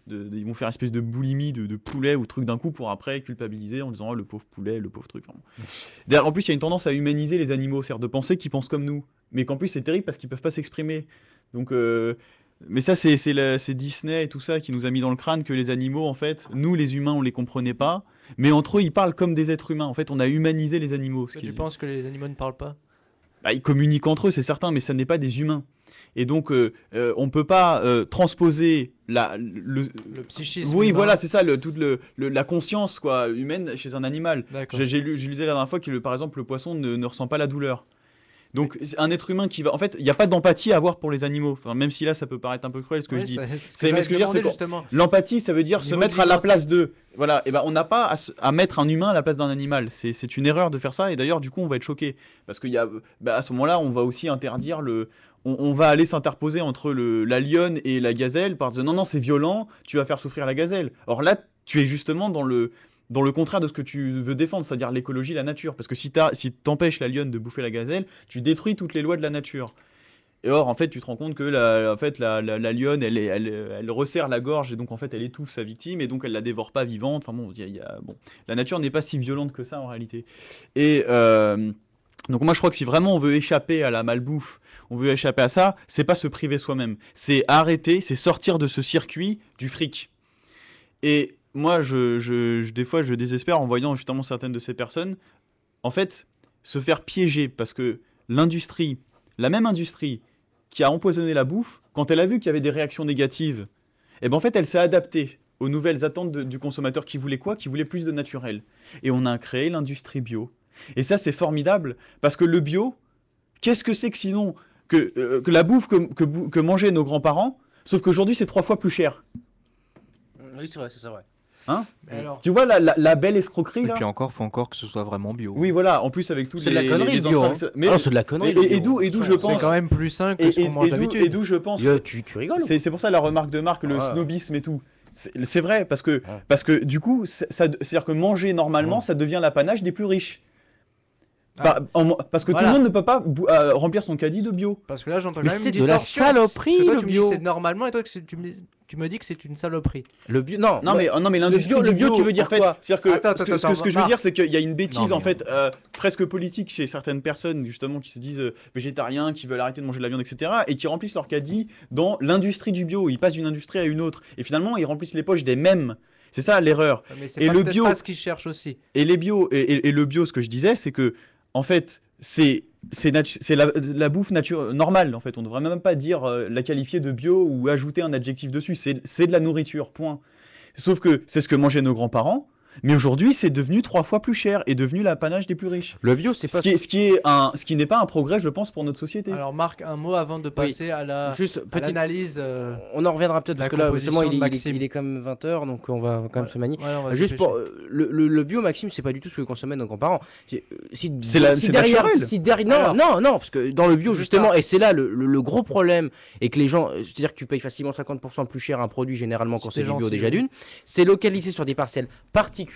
ils vont faire une espèce de boulimie de poulet ou truc d'un coup pour après culpabiliser en disant oh, le pauvre poulet, le pauvre truc. D'ailleurs, en plus, il y a une tendance à humaniser les animaux, c'est-à-dire de penser qu'ils pensent comme nous. Mais qu'en plus, c'est terrible parce qu'ils peuvent pas s'exprimer. Donc, mais ça, c'est Disney et tout ça qui nous a mis dans le crâne que les animaux, en fait, nous, les humains, on les comprenait pas. Mais entre eux, ils parlent comme des êtres humains. En fait, on a humanisé les animaux. Tu penses que les animaux ne parlent pas ? Ils communiquent entre eux, c'est certain, mais ça n'est pas des humains. Et donc, on ne peut pas transposer le psychisme. Oui, humain. voilà, c'est ça, toute la conscience humaine chez un animal. Je lisais la dernière fois que, par exemple, le poisson ne ressent pas la douleur. Donc un être humain qui va... En fait, il n'y a pas d'empathie à avoir pour les animaux. Enfin, même si là, ça peut paraître un peu cruel ce que je dis. C'est ce que Mais j'allais ce que je veux dire, c'est demander, que justement. l'empathie, ça veut dire Au se niveau mettre de à la l'identité. place d'eux. Voilà, et ben on n'a pas à mettre un humain à la place d'un animal. C'est une erreur de faire ça, et d'ailleurs, du coup, on va être choqué. Parce qu'il y a, à ce moment-là, on va aussi interdire le. On va aller s'interposer entre la lionne et la gazelle par dire non, c'est violent, tu vas faire souffrir la gazelle. Or là, tu es justement dans le contraire de ce que tu veux défendre, c'est-à-dire l'écologie, la nature. Parce que si t'empêches la lionne de bouffer la gazelle, tu détruis toutes les lois de la nature. Et or, en fait, tu te rends compte que la lionne, elle resserre la gorge et donc en fait, elle étouffe sa victime et donc elle la dévore pas vivante. Enfin bon, bon, la nature n'est pas si violente que ça en réalité. Et donc moi, je crois que si vraiment on veut échapper à la malbouffe, on veut échapper à ça, c'est pas se priver soi-même, c'est arrêter, c'est sortir de ce circuit du fric. Et moi, des fois, je désespère en voyant justement certaines de ces personnes, en fait, se faire piéger parce que l'industrie, la même industrie qui a empoisonné la bouffe, quand elle a vu qu'il y avait des réactions négatives, et ben en fait, elle s'est adaptée aux nouvelles attentes du consommateur qui voulait quoi? Qui voulait plus de naturel. Et on a créé l'industrie bio. Et ça, c'est formidable, parce que le bio, qu'est-ce que c'est que sinon que la bouffe que mangeaient nos grands-parents, sauf qu'aujourd'hui, c'est 3 fois plus cher. Oui, c'est vrai, c'est vrai. Hein? Mais alors, Tu vois la belle escroquerie, Et là? puis encore, faut encore que ce soit vraiment bio. Oui, voilà, en plus avec tous C'est les, de la connerie, les le bio, entraves, hein. etc. Mais, Ah non, c'est de la connerie. le et bio. d'où je c'est pense... quand même plus sain que ce qu'on mange et d'habitude. d'où je pense... Tu rigoles. C'est pour ça la remarque de Marc, le Ouais. snobisme et tout. C'est vrai, parce que du coup, c'est-à-dire que manger normalement, ça devient l'apanage des plus riches. Ah. Parce que Voilà. tout le monde ne peut pas remplir son caddie de bio. Parce que là, j'entends Mais quand même c'est une de la distorsion. saloperie, Parce que toi, le tu me dis que bio. c'est normalement et toi, tu me dis que c'est une saloperie. Le bio, non. Non, mais l'industrie le du bio, tu veux dire en fait, quoi? c'est-à-dire que Attends, ce que je veux Marc. dire, c'est qu'il y a une bêtise Non, mais en fait presque politique chez certaines personnes justement qui se disent végétariens, qui veulent arrêter de manger de la viande, etc. et qui remplissent leur caddie dans l'industrie du bio. Ils passent d'une industrie à une autre et finalement ils remplissent les poches des mêmes. C'est ça l'erreur. Mais c'est Et pas le peut-être bio- pas ce qu'ils cherchent aussi. Et les bio et le bio, ce que je disais, c'est que en fait c'est la bouffe normale en fait. On ne devrait même pas dire la qualifier de bio ou ajouter un adjectif dessus. C'est de la nourriture, point. Sauf que c'est ce que mangeaient nos grands-parents, mais aujourd'hui c'est devenu 3 fois plus cher et devenu l'apanage des plus riches. Le bio, c'est pas. Ce qui n'est pas un progrès, je pense, pour notre société. Alors, Marc, un mot avant de passer à Juste à petite. l'analyse. On en reviendra peut-être la parce que là, justement, composition de Maxime. il est quand même 20h, donc on va quand même se manier. Ouais, on va se Juste dépêcher. pour le bio, Maxime, c'est pas du tout ce que consommaient nos grands-parents. Si c'est derrière, naturel. non, parce que dans le bio Juste justement, un- et c'est là le gros problème, et que les gens, c'est-à-dire que tu payes facilement 50% plus cher un produit généralement quand C'était c'est du bio gentil, déjà oui. d'une, c'est localisé sur des parcelles particulières,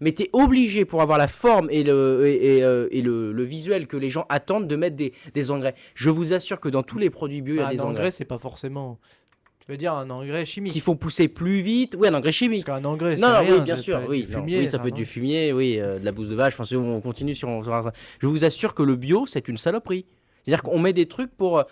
mais tu es obligé pour avoir la forme et le visuel que les gens attendent de mettre des engrais. Je vous assure que dans tous les produits bio, il y a Bah, des un engrais engrais, c'est pas forcément. Tu veux dire un engrais chimique. qui font pousser plus vite. Oui, un engrais Parce chimique. qu'un engrais, c'est Non, rien. oui, bien ça sûr, peut être oui, du non, fumier, oui, ça ça, peut être non du fumier, oui, de la bouse de vache. Enfin, si on continue je vous assure que le bio, c'est une saloperie. C'est-à-dire qu'on met des trucs pour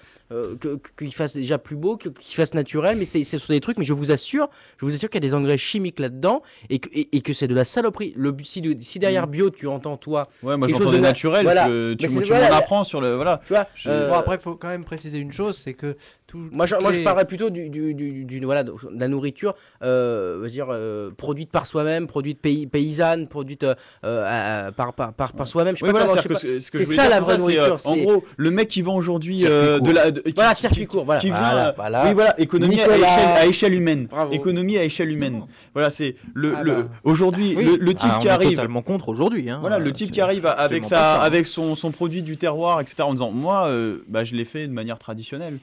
qu'il fasse déjà plus beau, qu'il fasse naturel, mais c'est sur des trucs. Mais je vous assure qu'il y a des engrais chimiques là-dedans et que c'est de la saloperie. Si derrière bio, tu entends toi, Ouais, moi Quelque chose j'entendais de naturel. voilà. Tu Mais c'est- m'en voilà. apprends sur le voilà. tu vois. Bon, après, il faut quand même préciser une chose, c'est que tout. Moi, je parlerais plutôt voilà, de la nourriture, produite par soi-même, produite paysanne, produite par soi-même. Je sais Oui, pas voilà, comment- c'est-à-dire que ce que c'est je voulais ça, dire, la c'est vraie ça, c'est, nourriture, en c'est- gros, le mec qui vend aujourd'hui Circuit court. Voilà, qui- circuit court, voilà. qui vient Voilà. oui, voilà, économie Nicolas. à échelle humaine. Bravo. Économie à échelle humaine. Voilà, c'est Ah bah. aujourd'hui Oui. le type Ah, qui on est arrive. totalement contre aujourd'hui. Hein. Voilà, le type C'est qui arrive avec absolument pas ça, hein. avec son produit du terroir, etc. En disant, moi, je l'ai fait de manière traditionnelle.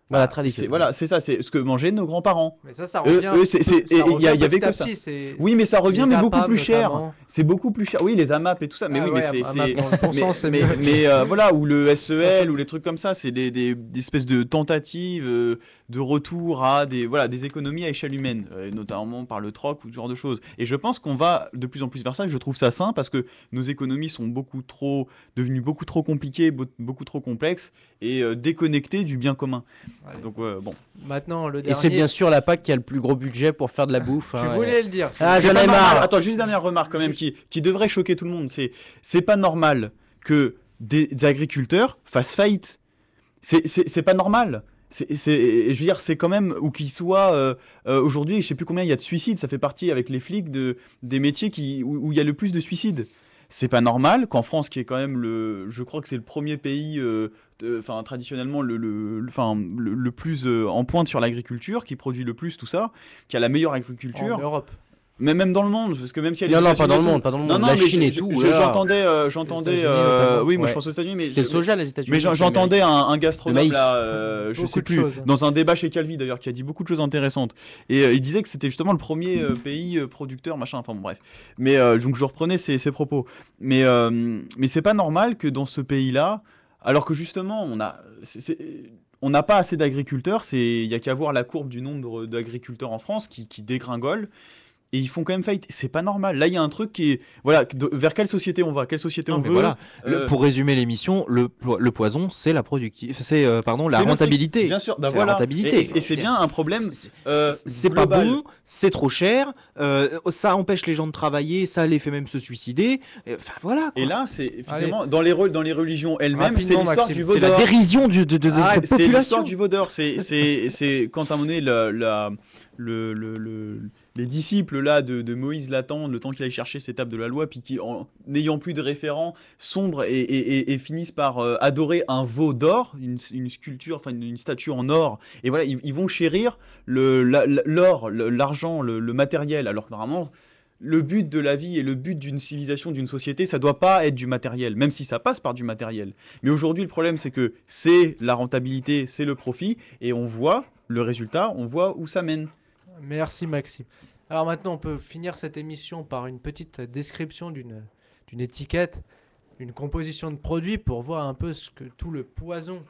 Voilà, tradition. Voilà, c'est ça, c'est ce que mangeaient nos grands-parents. Mais ça Eux, revient. c'est- ça et il y revient avait petit que à ça. petit, c'est- Oui, mais ça revient, les mais beaucoup APAM, plus cher. notamment. C'est beaucoup plus cher. Oui, les AMAP et tout ça. Mais Ah oui, ouais, mais AMAP c'est dans le bon sens, c'est mieux. voilà, ou le Ça, SEL ou les trucs comme ça, c'est des espèces de tentatives de retour à des économies à échelle humaine, notamment par le troc ou ce genre de choses. Et je pense qu'on va de plus en plus vers ça. Et je trouve ça sain parce que nos économies sont devenues beaucoup trop compliquées, beaucoup trop complexes et déconnectées du bien commun. Allez. Donc bon. Maintenant, le Et dernier. c'est bien sûr la PAC qui a le plus gros budget pour faire de la bouffe. Tu hein, voulais le dire. Ah, C'est j'en pas ai normal. marre. Attends, juste dernière remarque quand même qui devrait choquer tout le monde. C'est pas normal que des agriculteurs fassent faillite. C'est pas normal. Je veux dire, c'est quand même, ou qu'ils soient, aujourd'hui, je sais plus combien il y a de suicides, ça fait partie avec les flics des métiers où il y a le plus de suicides. c'est pas normal qu'en France, qui est quand même je crois que c'est le premier pays, traditionnellement le plus en pointe sur l'agriculture, qui produit le plus tout ça, qui a la meilleure agriculture. En Europe. Mais même dans le monde, parce que même si elle est Non, pas dans le monde, pas dans le monde. La Chine et tout. J'entendais, notamment. oui, moi Ouais. je pense aux États-Unis, mais C'est le soja, les États-Unis. mais j'entendais un gastronome maïs. là, je Beaucoup sais de plus, choses, hein. dans un débat chez Calvi d'ailleurs, qui a dit beaucoup de choses intéressantes. Et il disait que c'était justement le premier pays producteur, machin, enfin bon, bref. Mais donc je reprenais ses propos. Mais c'est pas normal que dans ce pays-là, alors que justement on n'a pas assez d'agriculteurs, il y a qu'à voir la courbe du nombre d'agriculteurs en France qui dégringole. Et ils font quand même faillite. C'est pas normal. Là, il y a un truc qui est. Voilà, vers quelle société on va, quelle société Non, on mais veut. voilà. euh, Pour résumer l'émission, le poison, c'est la la c'est le rentabilité. fric. Bien sûr, bah C'est voilà. la rentabilité. Et c'est bien un problème. C'est pas global. bon, c'est trop cher, ça empêche les gens de travailler, ça les fait même se suicider. Enfin voilà. Quoi. Et là, c'est effectivement dans les religions elles-mêmes, c'est Rapidement, l'histoire Maxime. du c'est la vaudor. dérision de notre C'est l'histoire population. du vaudor. C'est quand à un moment donné, les disciples là de Moïse l'attendent, le temps qu'il aille chercher ses tables de la loi, puis qui, n'ayant plus de référent, sombrent et finissent par adorer un veau d'or, une sculpture, enfin une statue en or. Et voilà, ils vont chérir l'or, l'argent, le matériel, alors que normalement. Le but de la vie et le but d'une civilisation, d'une société, ça doit pas être du matériel, même si ça passe par du matériel. Mais aujourd'hui, le problème, c'est que c'est la rentabilité, c'est le profit, et on voit le résultat, on voit où ça mène. Merci Maxime. Alors maintenant, on peut finir cette émission par une petite description d'une étiquette, d'une composition de produits pour voir un peu ce que tout le poison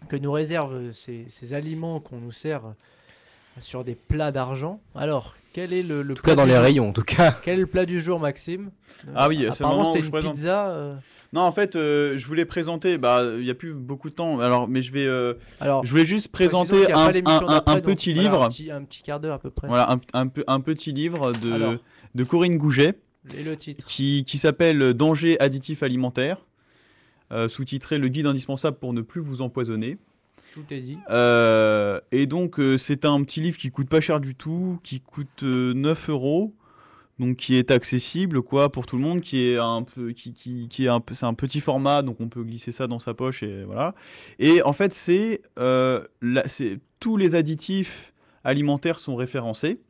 que nous réservent ces aliments qu'on nous sert sur des plats d'argent. Alors, quel est le En tout plat cas, dans du les jour rayons, en tout cas. Quel est le plat du jour, Maxime? Ah oui, c'est le Apparemment, moment où c'était je une présente. pizza. Non, en fait, je voulais présenter, il n'y a plus beaucoup de temps, alors, mais Alors, je voulais juste précisons présenter qu'il y a pas l'émission un d'après, donc petit voilà, livre, un petit quart d'heure à peu près. voilà, un petit livre Alors. de Corinne Gouget, Et le titre. qui s'appelle Danger additif alimentaire, sous-titré Le guide indispensable pour ne plus vous empoisonner. Tout est dit. Et donc, c'est un petit livre qui coûte pas cher du tout, qui coûte 9 €, donc qui est accessible quoi pour tout le monde, qui est un peu, c'est un petit format, donc on peut glisser ça dans sa poche et voilà. Et en fait, tous les additifs alimentaires sont référencés.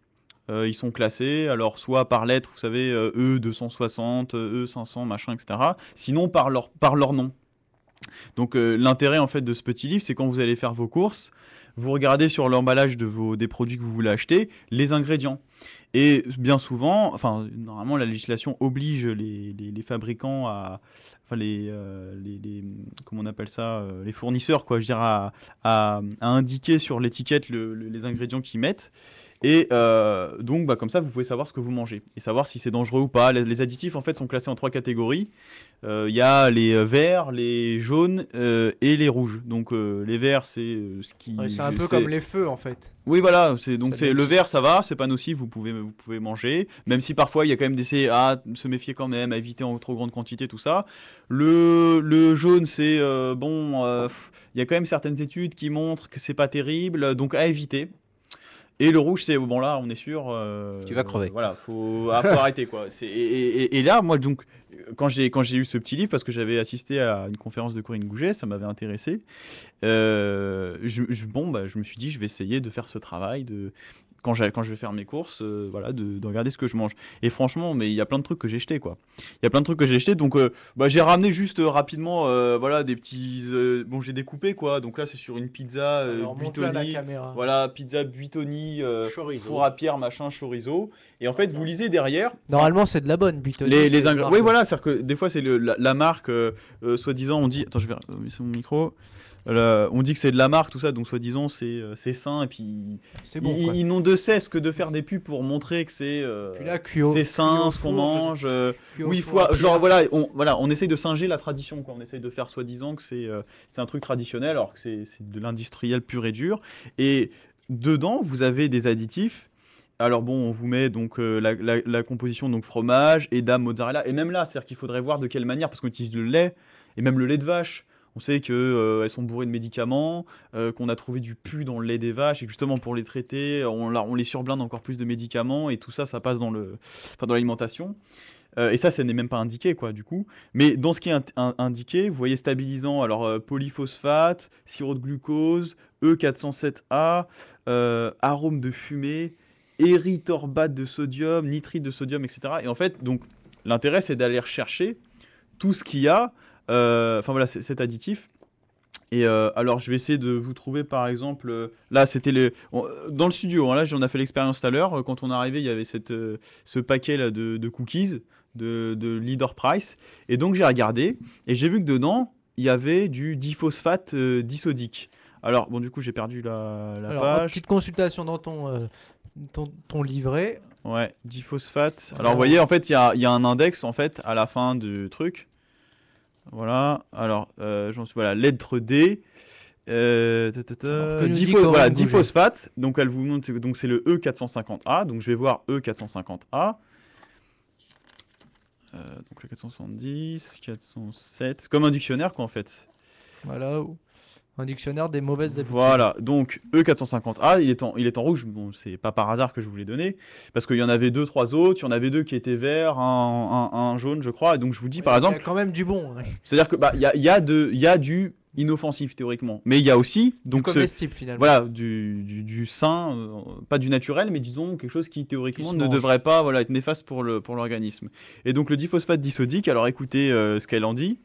Ils sont classés, alors soit par lettre, vous savez, E260, E500, machin, etc. Sinon par leur nom. Donc l'intérêt en fait de ce petit livre, c'est quand vous allez faire vos courses, vous regardez sur l'emballage des produits que vous voulez acheter, les ingrédients. Et bien souvent, enfin normalement la législation oblige les fabricants enfin comment on appelle ça, les fournisseurs quoi, je dirais à indiquer sur l'étiquette les ingrédients qu'ils mettent. Et donc, comme ça, vous pouvez savoir ce que vous mangez et savoir si c'est dangereux ou pas. Les additifs, en fait, sont classés en 3 catégories. Il y a les verts, les jaunes et les rouges. Donc, les verts, c'est ce qui... Ouais, c'est un peu comme les feux en fait. Oui, voilà. Ça Le vert, ça va, c'est pas nocif, vous pouvez manger. Même si parfois, il y a quand même des essais à se méfier quand même, à éviter en trop grande quantité, tout ça. Le jaune, c'est il y a quand même certaines études qui montrent que c'est pas terrible, donc à éviter. Et le rouge, c'est bon là, on est sûr. Tu vas crever. Voilà, faut arrêter quoi. Et là, moi donc, quand j'ai eu ce petit livre, parce que j'avais assisté à une conférence de Corinne Gouget, ça m'avait intéressé. Je me suis dit, je vais essayer de faire ce travail quand je vais faire mes courses, de regarder ce que je mange. Et franchement, mais il y a plein de trucs que j'ai jetés quoi. Il y a plein de trucs que j'ai jetés, donc j'ai ramené juste rapidement, des petits. J'ai découpé quoi. Donc là, c'est sur une pizza Alors, montre-la à la Buitoni. caméra. Voilà, pizza Buitoni, Chorizo. four à pierre, machin, chorizo. Et en fait, vous lisez derrière. Normalement, c'est de la bonne Buitoni. Les ingrédients. Oui, voilà, c'est-à-dire que des fois, c'est la marque, soi-disant, on dit. Attends, je vais baisser mon micro. On dit que c'est de la marque, tout ça, donc soi-disant, c'est sain. Et puis, C'est bon. Quoi. ils n'ont de cesse que de faire des pubs pour montrer que c'est Puis là, cuit c'est sain, cuit au ce qu'on four, mange. cuit au Oui, four à genre, pierre. on essaye de singer la tradition, quoi. On essaye de faire soi-disant que c'est un truc traditionnel, alors que c'est de l'industriel pur et dur. Et dedans, vous avez des additifs. Alors bon, on vous met donc la composition, donc fromage, edam, mozzarella. Et même là, c'est-à-dire qu'il faudrait voir de quelle manière, parce qu'on utilise le lait, et même le lait de vache. On sait qu'elles sont bourrées de médicaments, qu'on a trouvé du pus dans le lait des vaches, et que justement pour les traiter, on les surblinde encore plus de médicaments, et tout ça, ça passe dans l'alimentation. Et ça n'est même pas indiqué, quoi, du coup. Mais dans ce qui est indiqué, vous voyez stabilisant, alors polyphosphate, sirop de glucose, E407A, arôme de fumée, érythorbate de sodium, nitrite de sodium, etc. Et en fait, donc, l'intérêt, c'est d'aller rechercher tout ce qu'il y a, enfin voilà, cet additif. Et alors, je vais essayer de vous trouver, par exemple, là, c'était dans le studio, hein, là, j'en ai fait l'expérience tout à l'heure. Quand on est arrivé, il y avait ce paquet là de cookies de Leader Price. Et donc, j'ai regardé et j'ai vu que dedans, il y avait du diphosphate disodique. Alors, bon, du coup, j'ai perdu la Alors, page. petite consultation dans ton livret. Ouais, diphosphate. Alors, vous voyez, en fait, il y a un index, en fait, à la fin du truc. Voilà, alors, voilà, lettre D. Voilà, diphosphate. Donc, elle vous montre, donc c'est le E450A. Donc, je vais voir E450A. Donc, le 470, 407. Comme un dictionnaire, quoi, en fait. Voilà, un dictionnaire des mauvaises habitudes. Voilà, donc E450A, il est en rouge. Bon, c'est pas par hasard que je vous l'ai donné, parce qu'il y en avait 2-3 autres. Il y en avait 2 qui étaient verts, un jaune, je crois. Et donc je vous dis, par exemple, il y a quand même du bon. c'est-à-dire que il y a du inoffensif théoriquement, mais il y a aussi donc comestible finalement. Voilà, du sain, pas du naturel, mais disons quelque chose qui théoriquement ne mange. devrait pas être néfaste pour l'organisme. Et donc le diphosphate disodique, alors écoutez ce qu'elle en dit.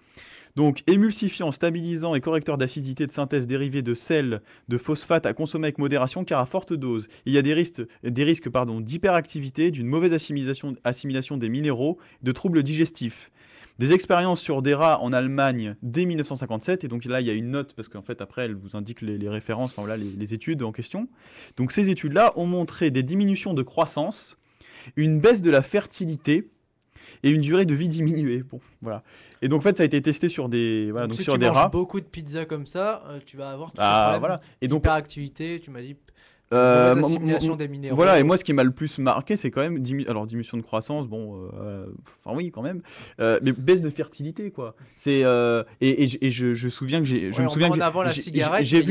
Donc, émulsifiant, stabilisant et correcteur d'acidité de synthèse dérivé de sel, de phosphate à consommer avec modération car à forte dose. Il y a des risques d'hyperactivité, d'une mauvaise assimilation des minéraux, de troubles digestifs. Des expériences sur des rats en Allemagne dès 1957, et donc là il y a une note parce qu'en fait après elle vous indique les références, enfin voilà les études en question. Donc ces études-là ont montré des diminutions de croissance, une baisse de la fertilité, et une durée de vie diminuée. Bon, voilà. Et donc en fait, ça a été testé sur des donc, si sur tu des manges rats. beaucoup de pizza comme ça, tu vas avoir tout ce problème Voilà. Et donc hyperactivité, tu m'as dit mauvaise assimilation des minéraux. Voilà, et moi ce qui m'a le plus marqué, c'est quand même diminution de croissance, bon, enfin oui quand même, mais baisse de fertilité quoi. C'est je souviens que je me souviens que avant la cigarette, j'ai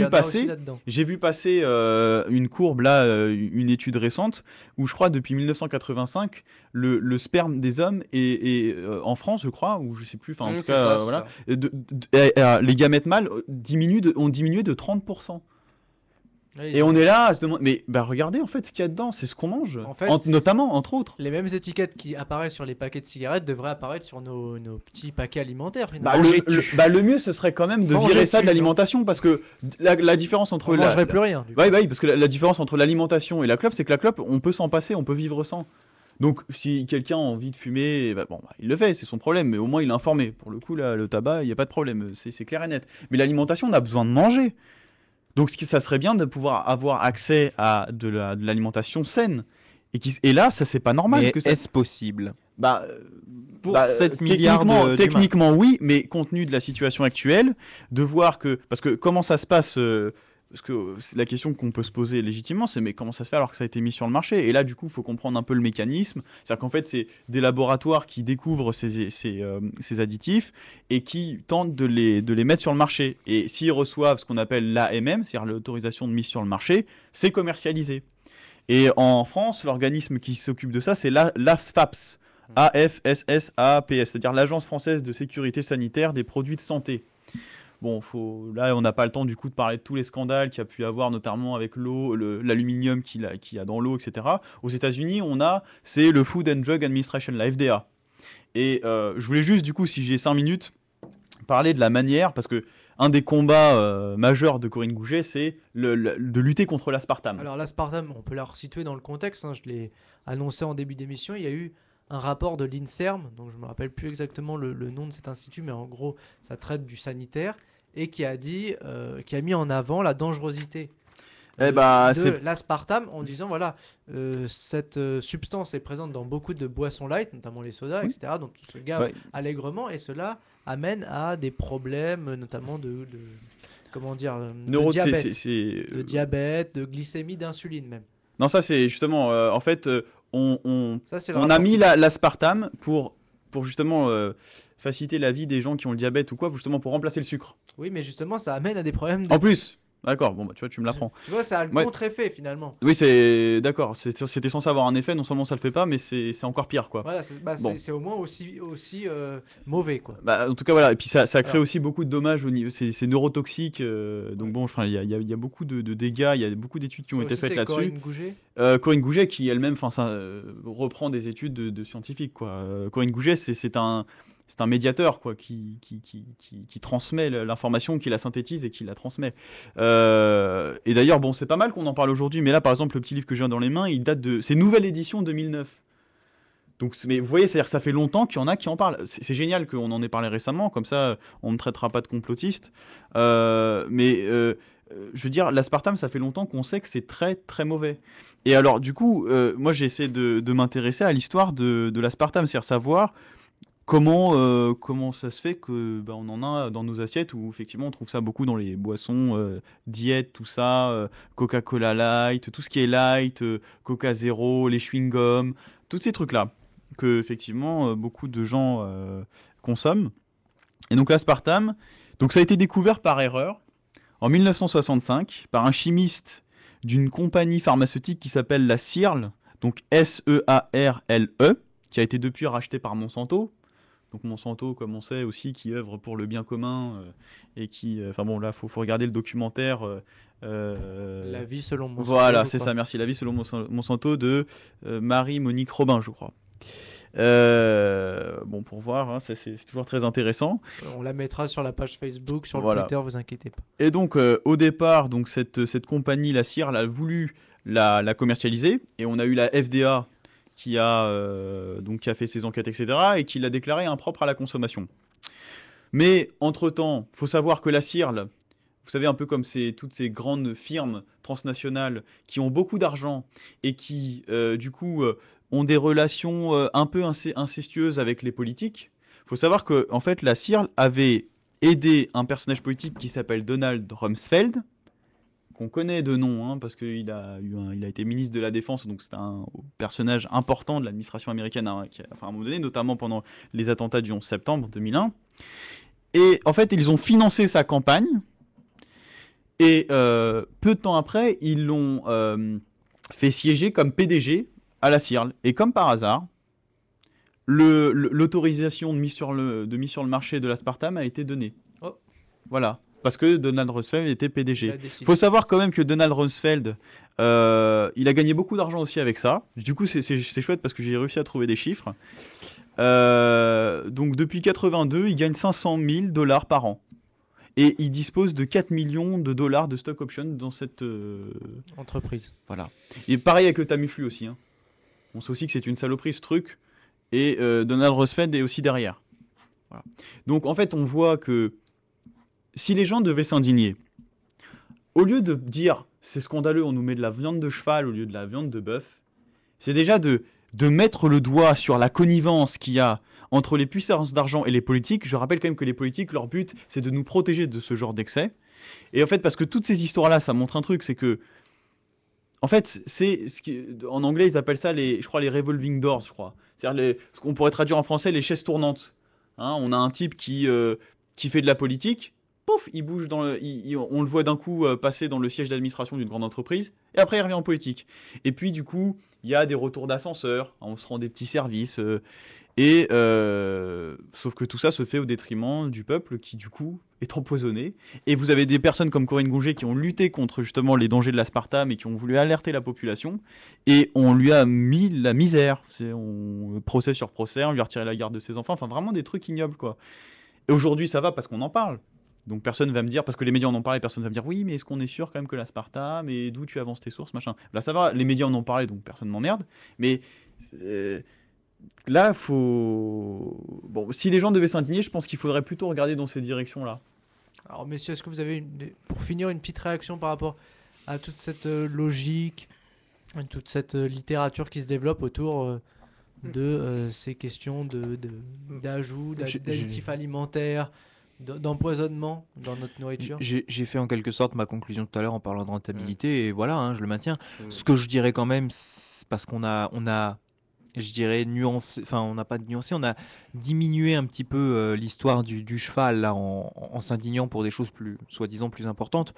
vu passer une courbe là, une étude récente où je crois depuis 1985 le sperme des hommes est en France je crois ou je sais plus, enfin en tout cas voilà, les gamètes mâles ont diminué de 30%. Oui, et on est là à se demander, mais regardez en fait ce qu'il y a dedans, c'est ce qu'on mange, en fait, notamment entre autres. Les mêmes étiquettes qui apparaissent sur les paquets de cigarettes devraient apparaître sur nos petits paquets alimentaires. Le mieux ce serait quand même de virer ça de l'alimentation parce que la différence entre on mangerait plus rien. Oui, parce que la différence entre l'alimentation et la clope, c'est que la clope on peut s'en passer, on peut vivre sans. Donc si quelqu'un a envie de fumer, il le fait, c'est son problème, mais au moins il est informé. Pour le coup là, le tabac, il n'y a pas de problème, c'est clair et net. Mais l'alimentation, on a besoin de manger. Donc, ça serait bien de pouvoir avoir accès à de l'alimentation saine. Et là, ça, c'est pas normal. Mais est-ce possible pour 7 milliards techniquement, oui, mais compte tenu de la situation actuelle, de voir que... Parce que comment ça se passe parce que la question qu'on peut se poser légitimement, c'est mais comment ça se fait alors que ça a été mis sur le marché? Et là, du coup, il faut comprendre un peu le mécanisme. C'est-à-dire qu'en fait, c'est des laboratoires qui découvrent ces additifs et qui tentent de les mettre sur le marché. Et s'ils reçoivent ce qu'on appelle l'AMM, c'est-à-dire l'autorisation de mise sur le marché, c'est commercialisé. Et en France, l'organisme qui s'occupe de ça, c'est l'AFSFAPS. AFSSAPS, c'est-à-dire l'Agence française de sécurité sanitaire des produits de santé. Bon, là, on n'a pas le temps du coup de parler de tous les scandales qu'il y a pu y avoir, notamment avec l'eau, l'aluminium qu'il y a dans l'eau, etc. Aux États-Unis, c'est le Food and Drug Administration, la FDA. Et je voulais juste, du coup, si j'ai 5 minutes, parler de la manière, parce que un des combats majeurs de Corinne Gouget, c'est de lutter contre l'aspartame. Alors l'aspartame, on peut la resituer dans le contexte, je l'ai annoncé en début d'émission, il y a eu un rapport de l'INSERM, donc je ne me rappelle plus exactement le nom de cet institut, mais en gros, ça traite du sanitaire, et qui a mis en avant la dangerosité de l'aspartame, en disant, voilà, cette substance est présente dans beaucoup de boissons light, notamment les sodas, etc., dont on se gave allègrement, et cela amène à des problèmes, notamment de diabète, de glycémie, d'insuline même. Non, ça c'est justement, en fait, on a mis l'aspartame pour justement faciliter la vie des gens qui ont le diabète ou quoi, justement pour remplacer le sucre. Oui, mais justement, ça amène à des problèmes en plus. D'accord, bon, bah, tu vois, tu me l'apprends. Tu vois, ça a le Ouais. contre-effet finalement. Oui, c'est d'accord. C'était censé avoir un effet. Non seulement ça le fait pas, mais c'est encore pire, quoi. Voilà, Bon. c'est au moins aussi mauvais quoi. Bah, en tout cas, voilà. Et puis ça crée Alors. aussi beaucoup de dommages au niveau. C'est neurotoxique. Donc Ouais. bon, enfin, il y a beaucoup de dégâts. Il y a beaucoup d'études qui ont Ça été aussi, faites c'est là-dessus. Corinne Gouget. Corinne Gouget, qui elle-même, enfin, ça reprend des études de scientifiques, quoi. Corinne Gouget, c'est un médiateur, quoi, qui transmet l'information, qui la synthétise et qui la transmet. Et d'ailleurs, bon, c'est pas mal qu'on en parle aujourd'hui, mais là, par exemple, le petit livre que j'ai dans les mains, il date de... C'est nouvelle édition 2009. Donc, mais vous voyez, c'est-à-dire que ça fait longtemps qu'il y en a qui en parlent. C'est génial qu'on en ait parlé récemment, comme ça, on ne traitera pas de complotiste. Je veux dire, l'aspartame, ça fait longtemps qu'on sait que c'est très, très mauvais. Et alors, du coup, moi, j'ai essayé de m'intéresser à l'histoire de l'aspartame, c'est-à-dire savoir comment ça se fait que on en a dans nos assiettes où effectivement on trouve ça beaucoup dans les boissons diète, tout ça, Coca-Cola Light, tout ce qui est light, Coca Zéro, les chewing-gums, tous ces trucs-là que effectivement beaucoup de gens consomment. Et donc l'aspartame, donc ça a été découvert par erreur en 1965 par un chimiste d'une compagnie pharmaceutique qui s'appelle la Searle, donc Searle, qui a été depuis racheté par Monsanto. Donc Monsanto, comme on sait aussi, qui œuvre pour le bien commun et qui... Enfin bon, là, faut regarder le documentaire. La vie selon Monsanto. Voilà, je c'est crois. ça, merci. La vie selon Monsanto de Marie-Monique Robin, je crois. Bon, pour voir, hein, c'est toujours très intéressant. On la mettra sur la page Facebook, sur Voilà. le Twitter, vous inquiétez pas. Et donc, au départ, donc, cette compagnie, la Searle, a voulu la commercialiser. Et on a eu la FDA qui a fait ses enquêtes, etc. et qui l'a déclarée impropre à la consommation. Mais, entre-temps, il faut savoir que la Searle, vous savez, un peu comme toutes ces grandes firmes transnationales qui ont beaucoup d'argent et qui, du coup, ont des relations un peu incestueuses avec les politiques. Il faut savoir que, en fait, la Searle avait aidé un personnage politique qui s'appelle Donald Rumsfeld, qu'on connaît de nom, hein, parce qu'il a été ministre de la Défense, donc c'est un personnage important de l'administration américaine, hein, à un moment donné, notamment pendant les attentats du 11 septembre 2001. Et en fait, ils ont financé sa campagne, et peu de temps après, ils l'ont fait siéger comme PDG à la Searle. Et comme par hasard, l'autorisation de mise sur le marché de l'aspartame a été donnée. Oh. Voilà. Parce que Donald Rumsfeld était PDG. Il a décidé. Il faut savoir quand même que Donald Rumsfeld, il a gagné beaucoup d'argent aussi avec ça. Du coup, c'est chouette parce que j'ai réussi à trouver des chiffres. Donc depuis 82, il gagne 500 000 $ par an. Et il dispose de 4 millions de dollars de stock options dans cette entreprise. Voilà. Et pareil avec le Tamiflu aussi. Hein. On sait aussi que c'est une saloperie ce truc. Et Donald Rumsfeld est aussi derrière. Voilà. Donc en fait, on voit que si les gens devaient s'indigner, au lieu de dire c'est scandaleux, on nous met de la viande de cheval au lieu de la viande de bœuf, c'est déjà de mettre le doigt sur la connivence qu'il y a entre les puissances d'argent et les politiques. Je rappelle quand même que les politiques, leur but, c'est de nous protéger de ce genre d'excès. Et en fait, parce que toutes ces histoires-là, ça montre un truc, c'est que, en fait, en anglais, ils appellent ça, je crois, les revolving doors, je crois. C'est-à-dire, ce qu'on pourrait traduire en français, les chaises tournantes. Hein, on a un type qui fait de la politique, pouf, il bouge on le voit d'un coup passer dans le siège d'administration d'une grande entreprise, et après il revient en politique. Et puis du coup, il y a des retours d'ascenseur, on se rend des petits services, sauf que tout ça se fait au détriment du peuple qui du coup est empoisonné. Et vous avez des personnes comme Corinne Gouget qui ont lutté contre justement les dangers de l'aspartame et qui ont voulu alerter la population, et on lui a mis la misère. Procès sur procès, on lui a retiré la garde de ses enfants, enfin vraiment des trucs ignobles quoi. Et aujourd'hui ça va parce qu'on en parle. Donc personne va me dire, parce que les médias en ont parlé, personne va me dire oui mais est-ce qu'on est sûr quand même que l'aspartame, et d'où tu avances tes sources, machin. Là ça va, les médias en ont parlé donc personne m'emmerde, mais là faut... Bon, si les gens devaient s'indigner, je pense qu'il faudrait plutôt regarder dans ces directions-là. Alors messieurs, est-ce que vous avez, pour finir, une petite réaction par rapport à toute cette logique, toute cette littérature qui se développe autour de ces questions d'ajout, d'additifs alimentaires, d'empoisonnement dans notre nourriture? J'ai fait en quelque sorte ma conclusion tout à l'heure en parlant de rentabilité, et voilà, hein, je le maintiens. Ce que je dirais quand même, parce qu'on a je dirais nuancé, enfin on n'a pas nuancé, on a diminué un petit peu l'histoire du cheval là, en s'indignant pour des choses soi-disant plus importantes.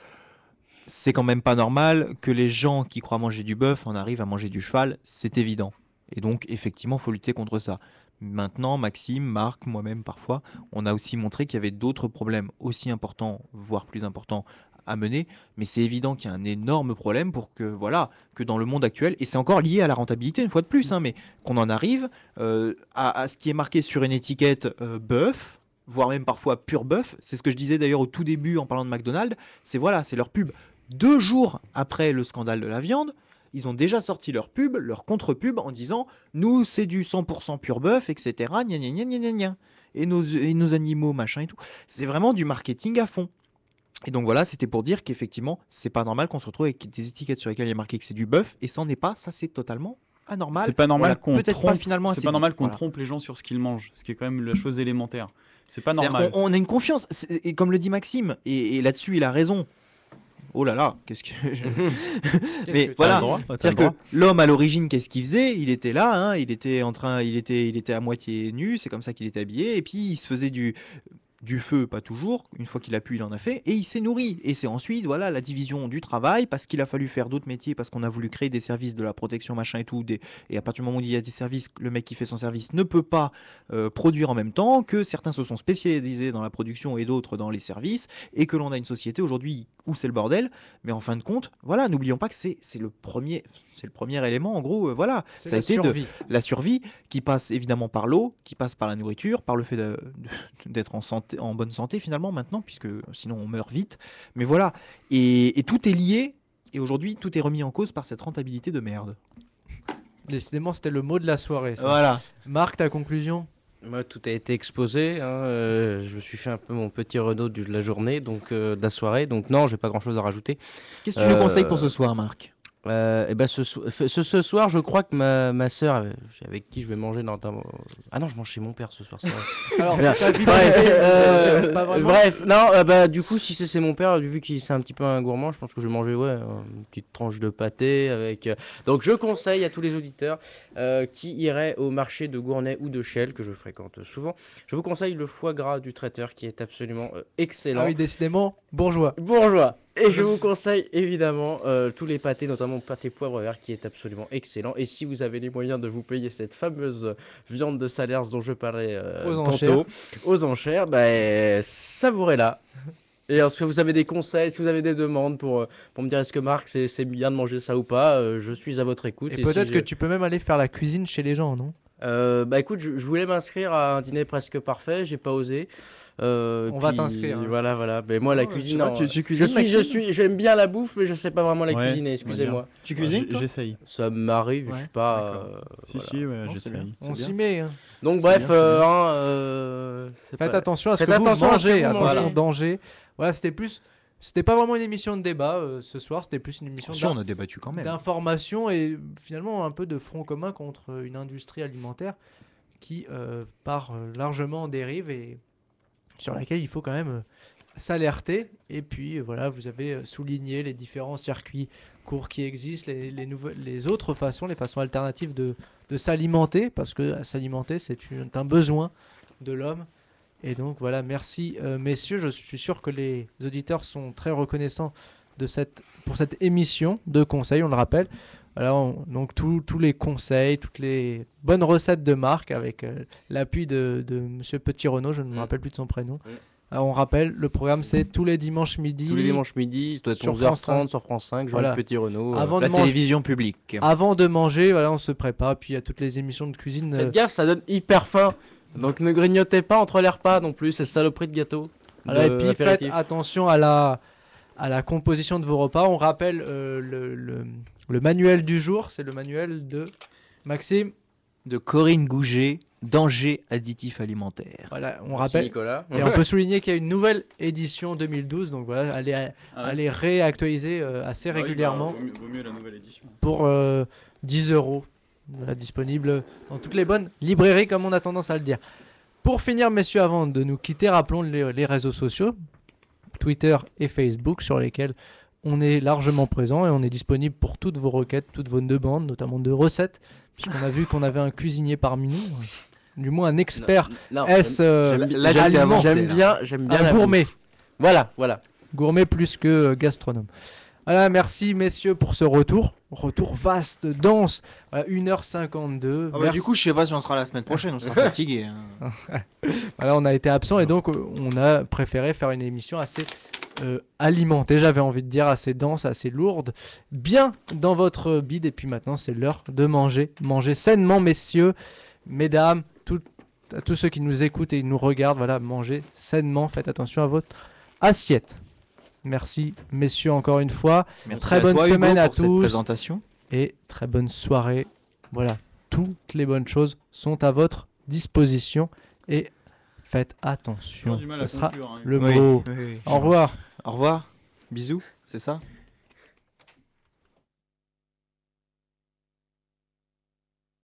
c'est quand même pas normal que les gens qui croient manger du bœuf en arrivent à manger du cheval, c'est évident. Et donc, effectivement, il faut lutter contre ça. Maintenant, Maxime, Marc, moi-même parfois, on a aussi montré qu'il y avait d'autres problèmes aussi importants, voire plus importants à mener, mais c'est évident qu'il y a un énorme problème pour que, voilà, que dans le monde actuel, et c'est encore lié à la rentabilité une fois de plus, hein, mais qu'on en arrive à ce qui est marqué sur une étiquette bœuf, voire même parfois pur bœuf. C'est ce que je disais d'ailleurs au tout début en parlant de McDonald's, c'est voilà, c'est leur pub. 2 jours après le scandale de la viande, ils ont déjà sorti leur pub, leur contre-pub en disant « Nous, c'est du 100% pur bœuf, etc. Gna gna gna gna gna gna. Et nos animaux, machin et tout. » C'est vraiment du marketing à fond. Et donc voilà, c'était pour dire qu'effectivement, c'est pas normal qu'on se retrouve avec des étiquettes sur lesquelles il y a marqué que c'est du bœuf, et ça n'en est pas, ça c'est totalement anormal. C'est pas normal Voilà, qu'on peut-être trompe, pas finalement c'est assez pas normal dit, qu'on voilà. trompe les gens sur ce qu'ils mangent, ce qui est quand même la chose élémentaire. C'est pas C'est-à-dire normal. qu'on a une confiance, et comme le dit Maxime, et là-dessus il a raison. Oh là là, qu'est-ce que mais que voilà, T'as le droit, t'as le c'est-à-dire droit. que l'homme à l'origine, qu'est-ce qu'il faisait? Il était là, hein, il était à moitié nu, c'est comme ça qu'il était habillé, et puis il se faisait du feu, pas toujours, une fois qu'il a pu, il en a fait, et il s'est nourri. Et c'est ensuite, voilà, la division du travail, parce qu'il a fallu faire d'autres métiers, parce qu'on a voulu créer des services de la protection, machin et tout, et à partir du moment où il y a des services, le mec qui fait son service ne peut pas produire en même temps, que certains se sont spécialisés dans la production et d'autres dans les services, et que l'on a une société aujourd'hui où c'est le bordel, mais en fin de compte, voilà, n'oublions pas que c'est le premier élément, en gros, voilà, C'est ça a la été survie. la survie qui passe évidemment par l'eau, qui passe par la nourriture, par le fait d'être en bonne santé finalement maintenant, puisque sinon on meurt vite. Mais voilà, et tout est lié, et aujourd'hui tout est remis en cause par cette rentabilité de merde. Décidément, c'était le mot de la soirée. Ça. Voilà. Marc, ta conclusion? Moi, tout a été exposé. Hein, je me suis fait un peu mon petit Renault de la journée, donc de la soirée. Donc non, j'ai pas grand-chose à rajouter. Qu'est-ce que tu nous conseilles pour ce soir, Marc? Et ben ce soir, je crois que ma sœur, avec qui je vais manger Ah non, je mange chez mon père ce soir. C'est vrai. Alors, Bien. ta vie Bref, privée, t'intéresse pas vraiment bref, non, bah du coup, si c'est mon père, vu qu'il c'est un petit peu un gourmand, je pense que je vais manger une petite tranche de pâté avec. Donc, je conseille à tous les auditeurs qui iraient au marché de Gournay ou de Chelles, que je fréquente souvent, je vous conseille le foie gras du traiteur qui est absolument excellent. Ah oui, décidément, bourgeois. Bourgeois. Et je vous conseille évidemment tous les pâtés, notamment le pâté poivre vert qui est absolument excellent. Et si vous avez les moyens de vous payer cette fameuse viande de Salers dont je parlais tantôt, aux enchères, savourez-la. Et si vous avez des conseils, si vous avez des demandes pour me dire est-ce que Marc c'est bien de manger ça ou pas, je suis à votre écoute. Et peut-être que tu peux même aller faire la cuisine chez les gens, non? Écoute, je voulais m'inscrire à un dîner presque parfait, j'ai pas osé. On va t'inscrire, hein. Voilà. Mais moi, la cuisine, non. Tu cuisines, J'aime bien la bouffe, mais je sais pas vraiment la Ouais, cuisiner. Excusez-moi. Tu cuisines, toi? J'essaye. Ça m'arrive, je Ouais, suis pas. d'accord. Si, ouais, Non, c'est bien. j'essaye. On C'est s'y bien. met. Hein. Donc C'est bref, bien, c'est Faites attention à ce Faites que vous attention à ce que mangez. vous Attention, mangez. danger. Voilà, c'était pas vraiment une émission de débat ce soir. C'était plus une émission Attention, on a débattu quand même. d'information et finalement un peu de front commun contre une industrie alimentaire qui part largement en dérive et sur laquelle il faut quand même s'alerter. Et puis voilà, vous avez souligné les différents circuits courts qui existent, les autres façons, les façons alternatives de s'alimenter, parce que s'alimenter c'est un besoin de l'homme. Et donc voilà, merci messieurs, je suis sûr que les auditeurs sont très reconnaissants pour cette émission de conseils, on le rappelle. Voilà, donc tous les conseils, toutes les bonnes recettes de Marc avec l'appui de Monsieur Petit Renaud, je ne me rappelle plus de son prénom. Alors, on rappelle, le programme c'est tous les dimanches midi. Tous les dimanches midi, ça doit être Sur 11h30 sur France 5, Voilà. Jean-Luc Petit Renaud. Avant La de manger- télévision publique. Avant de manger, voilà, on se prépare. Puis il y a toutes les émissions de cuisine. Faites gaffe, ça donne hyper faim. Donc ne grignotez pas entre les repas non plus, c'est saloperie de gâteau. Voilà, et puis faites apéritif. attention à la composition de vos repas. On rappelle le manuel du jour, c'est le manuel de Maxime. De Corinne Gouget, danger additif alimentaire. Voilà, on Merci rappelle. Nicolas. Et on peut souligner qu'il y a une nouvelle édition 2012, donc voilà, elle est réactualisée assez régulièrement Vaut mieux la nouvelle édition. pour 10 €. Voilà, disponible dans toutes les bonnes librairies, comme on a tendance à le dire. Pour finir, messieurs, avant de nous quitter, rappelons les réseaux sociaux, Twitter et Facebook, sur lesquels on est largement présent et on est disponible pour toutes vos requêtes, toutes vos demandes, notamment de recettes, puisqu'on a vu qu'on avait un cuisinier parmi nous, du moins un expert. Non, Est-ce là, j'étais avancé, j'aime bien un la gourmet, bouffe. Voilà. gourmet plus que gastronome. Voilà, merci messieurs pour ce retour. Retour vaste, dense. Voilà, 1h52. Ah bah, du coup, je sais pas si on sera la semaine prochaine, on sera fatigué. Voilà, on a été absent et donc on a préféré faire une émission assez alimentée, j'avais envie de dire, assez dense, assez lourde, bien dans votre bide. Et puis maintenant, c'est l'heure de manger. Manger sainement, messieurs, mesdames, à tous ceux qui nous écoutent et nous regardent. Voilà, mangez sainement, faites attention à votre assiette. Merci, messieurs, encore une fois. Merci Très à bonne toi, Hugo, semaine à pour cette tous. présentation. Et très bonne soirée. Voilà, toutes les bonnes choses sont à votre disposition et faites attention. J'ai du mal à Ce sera conclure, hein. le Oui, mot. oui, oui. Au revoir. Au revoir. Bisous, c'est ça?